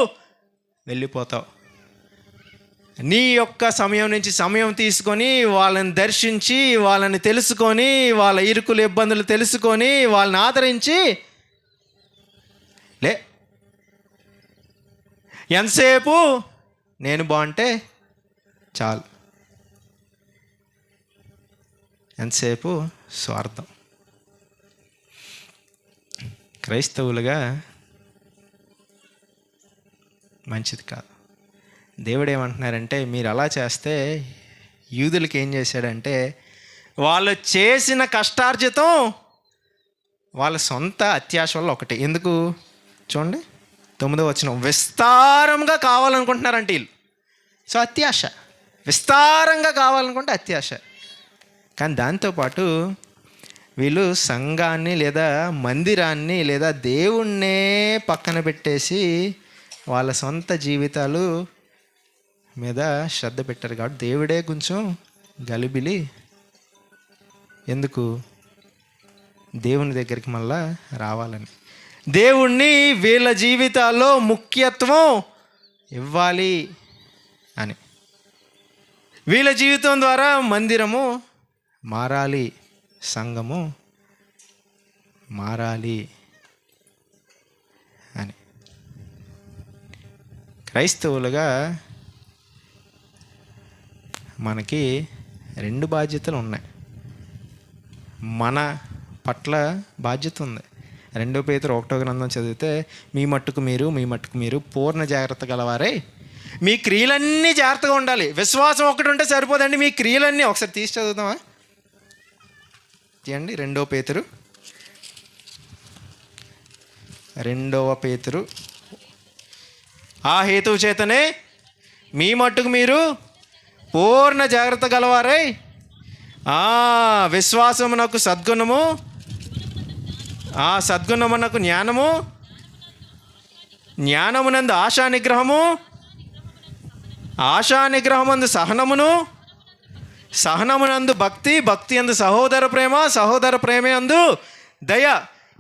వెళ్ళిపోతావు. నీ యొక్క సమయం నుంచి సమయం తీసుకొని వాళ్ళని దర్శించి, వాళ్ళని తెలుసుకొని, వాళ్ళ ఇరుకులు ఇబ్బందులు తెలుసుకొని, వాళ్ళని ఆదరించి లే. ఎంతసేపు నేను బాగుంటే చాలు, ఎంతసేపు స్వార్థం. క్రైస్తవులుగా మంచిది కాదు. దేవుడు ఏమంటున్నారంటే మీరు అలా చేస్తే, యూదులకి ఏం చేశాడంటే వాళ్ళు చేసిన కష్టార్జితం వాళ్ళ సొంత అత్యాశ వల్ల ఒకటి. ఎందుకు చూడండి 9వ వచనం, విస్తారంగా కావాలనుకుంటున్నారంటే వీళ్ళు. సో అత్యాశ, విస్తారంగా కావాలనుకుంటే అత్యాశ. కానీ దాంతోపాటు వీళ్ళు సంఘాన్ని లేదా మందిరాన్ని లేదా దేవుణ్ణే పక్కన పెట్టేసి వాళ్ళ సొంత జీవితాలు మీద శ్రద్ధ పెట్టారు. కాబట్టి దేవుడే కొంచెం గలిబిలి. ఎందుకు? దేవుని దగ్గరికి మళ్ళా రావాలని. దేవుణ్ణి వీళ్ళ జీవితాల్లో ముఖ్యత్వం ఇవ్వాలి అని. వీళ్ళ జీవితం ద్వారా మందిరము మారాలి, సంఘము మారాలి అని. క్రైస్తవులుగా మనకి 2 బాధ్యతలు ఉన్నాయి. మన పట్ల బాధ్యత ఉంది. 2 పేతురు 1వ గ్రంథం చదివితే మీ మట్టుకు మీరు పూర్ణ జాగ్రత్త గలవారే, మీ క్రియలన్నీ జాగ్రత్తగా ఉండాలి. విశ్వాసం ఒకటి ఉంటే సరిపోదండి, మీ క్రియలన్నీ ఒకసారి తీసి చదువుతామా? తీయండి 2వ పేతురు. ఆ హేతువు చేతనే మీ మట్టుకు మీరు పూర్ణ జాగ్రత్త గలవారై విశ్వాసమునకు సద్గుణము, ఆ సద్గుణమునకు జ్ఞానము, జ్ఞానమునందు ఆశా నిగ్రహము, ఆశా నిగ్రహమందు సహనమును, సహనమునందు భక్తి, భక్తి అందు సహోదర ప్రేమ, సహోదర ప్రేమ అందు దయ.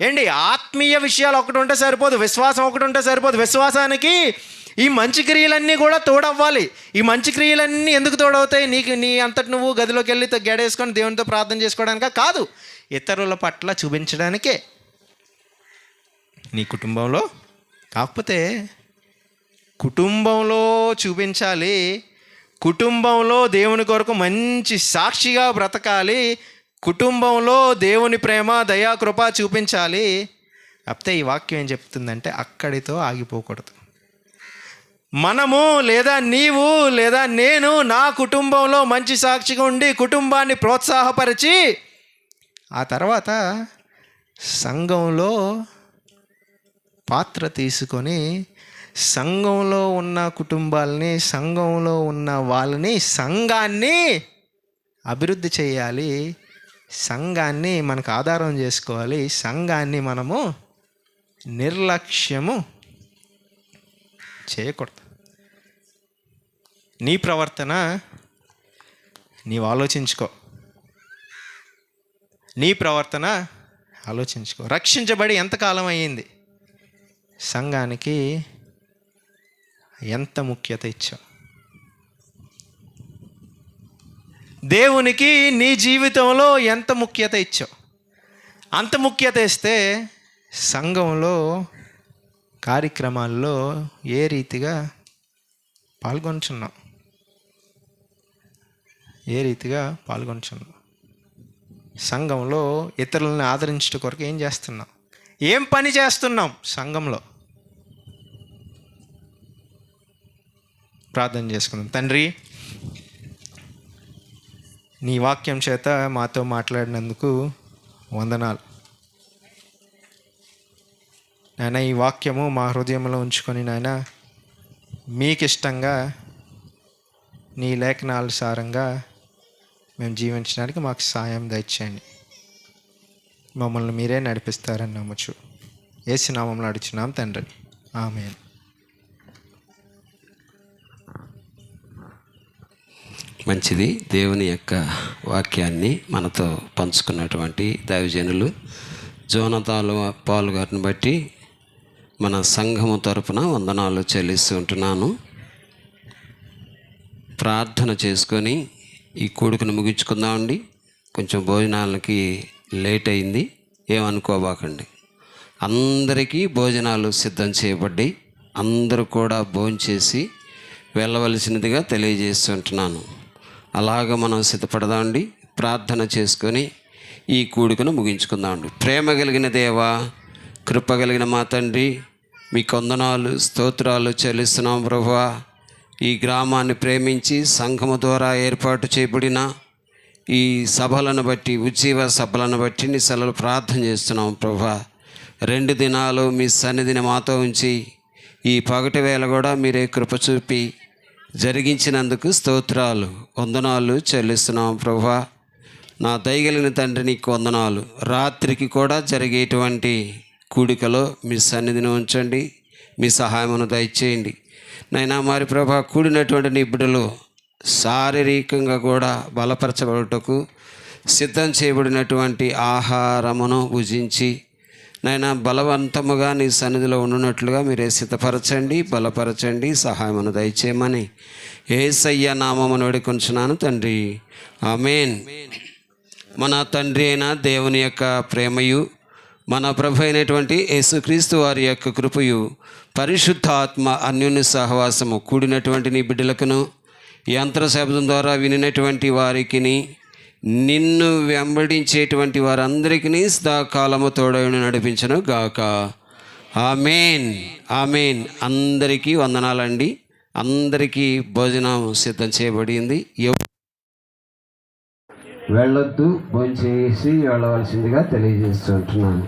ఏంటి, ఆత్మీయ విషయాలు ఒకటి ఉంటే సరిపోదు, విశ్వాసం ఒకటి ఉంటే సరిపోదు. విశ్వాసానికి ఈ మంచి క్రియలన్నీ కూడా తోడవ్వాలి. ఈ మంచి క్రియలన్నీ ఎందుకు తోడవుతాయి? నీ అంతటి నువ్వు గదిలోకి వెళ్ళి గడేసుకొని దేవునితో ప్రార్థన చేసుకోవడానికా? కాదు, ఇతరుల పట్ల చూపించడానికే. నీ కుటుంబంలో కాకపోతే కుటుంబంలో చూపించాలి, కుటుంబంలో దేవుని కొరకు మంచి సాక్షిగా బ్రతకాలి, కుటుంబంలో దేవుని ప్రేమ దయా కృప చూపించాలి. కాకపోతే ఈ వాక్యం ఏం చెప్తుందంటే అక్కడితో ఆగిపోకూడదు. మనము లేదా నీవు లేదా నేను నా కుటుంబంలో మంచి సాక్షిగా ఉండి కుటుంబాన్ని ప్రోత్సాహపరిచి ఆ తర్వాత సంఘంలో పాత్ర తీసుకొని సంఘంలో ఉన్న కుటుంబాలని, సంఘంలో ఉన్న వాళ్ళని, సంఘాన్ని అభివృద్ధి చేయాలి, సంఘాన్ని మనకు ఆధారం చేసుకోవాలి, సంఘాన్ని మనము నిర్లక్ష్యము చేయకూడదు. నీ ప్రవర్తన నీవు ఆలోచించుకో, నీ ప్రవర్తన ఆలోచించుకో. రక్షించబడి ఎంతకాలం అయ్యింది? సంఘానికి ఎంత ముఖ్యత ఇచ్చావు? దేవునికి నీ జీవితంలో ఎంత ముఖ్యత ఇచ్చావు? అంత ముఖ్యత ఇస్తే సంఘంలో కార్యక్రమాల్లో ఏ రీతిగా పాల్గొంటున్నాం, సంఘంలో ఇతరులను ఆదరించడం కొరకు ఏం చేస్తున్నాం, ఏం పని చేస్తున్నాం సంఘంలో? ప్రార్థన చేసుకుందాం. తండ్రి, నీ వాక్యం చేత మాతో మాట్లాడినందుకు వందనాలు నాయన. ఈ వాక్యము మా హృదయంలో ఉంచుకొని నాయన మీకు ఇష్టంగా నీ లేఖనానుసారంగా మేము జీవించడానికి మాకు సాయం దయచేయండి. మమ్మల్ని మీరే నడిపిస్తారని నమ్మచ్చు. యేసు నామములో అడుగుచున్నాం తండ్రి, ఆమేన్. మంచిది. దేవుని యొక్క వాక్యాన్ని మనతో పంచుకున్నటువంటి దైవజనులు జోనతాన్ పాల్ గారిని బట్టి మన సంఘము తరపున వందనాలు చెల్లిస్తూ ఉంటున్నాను. ప్రార్థన చేసుకొని ఈ కూడుకును ముగించుకుందామండి. కొంచెం భోజనాలకి లేట్ అయింది, ఏమనుకోబాకండి. అందరికీ భోజనాలు సిద్ధం చేయబడ్డాయి. అందరూ కూడా భోంచేసి వెళ్ళవలసినదిగా తెలియజేస్తుంటున్నాను. అలాగ మనం సిద్ధపడదామండి. ప్రార్థన చేసుకొని ఈ కూడుకును ముగించుకుందామండి. ప్రేమ కలిగిన దేవా, కృప కలిగిన మా తండ్రి, మీ వందనాలు స్తోత్రాలు చెల్లిస్తున్నాం ప్రభువా. ఈ గ్రామాన్ని ప్రేమించి సంఘము ద్వారా ఏర్పాటు చేయబడిన ఈ సభలను బట్టి, ఉజ్జీవ సభలను బట్టి నీ సెలవులు ప్రార్థన చేస్తున్నాం ప్రభువా. 2 దినాలు మీ సన్నిధిని మాతో ఉంచి ఈ పగటి వేళ కూడా మీరే కృప చూపి జరిగించినందుకు స్తోత్రాలు వందనాలు చెల్లిస్తున్నాం ప్రభువా. నా దయగలిగిన తండ్రి నీకు వందనాలు. రాత్రికి కూడా జరిగేటువంటి కూడికలో మీ సన్నిధిని ఉంచండి, మీ సహాయమును దయచేయండి నైనా. మరి ప్రభా, కూడినటువంటి నీ బిడ్డలు శారీరకంగా కూడా బలపరచబడుటకు సిద్ధం చేయబడినటువంటి ఆహారమును భుజించి నాయన బలవంతముగా నీ సన్నిధిలో ఉండునట్లుగా మీరే సిద్ధపరచండి, బలపరచండి, సహాయమును దయచేయమని యేసయ్య నామమును వేడుకొంచున్నాను తండ్రి, ఆమేన్. మన తండ్రి అయిన దేవుని యొక్క ప్రేమయు, మన ప్రభు అయినటువంటి యేసుక్రీస్తు వారి యొక్క కృపయు, పరిశుద్ధాత్మ అన్యోన్య సహవాసము కూడినటువంటి నీ బిడ్డలకును, యంత్ర శబ్దం ద్వారా వినినటువంటి వారికిని, నిన్ను వెంబడించేటువంటి వారందరికీ సదాకాలము తోడైన నడిపించను గాక. ఆమేన్, ఆమేన్. అందరికీ వందనాలండి. అందరికీ భోజనం సిద్ధం చేయబడింది. వెళ్ళొద్దు, భోజనం చేసి వెళ్ళవలసిందిగా తెలియజేస్తుంటున్నాను.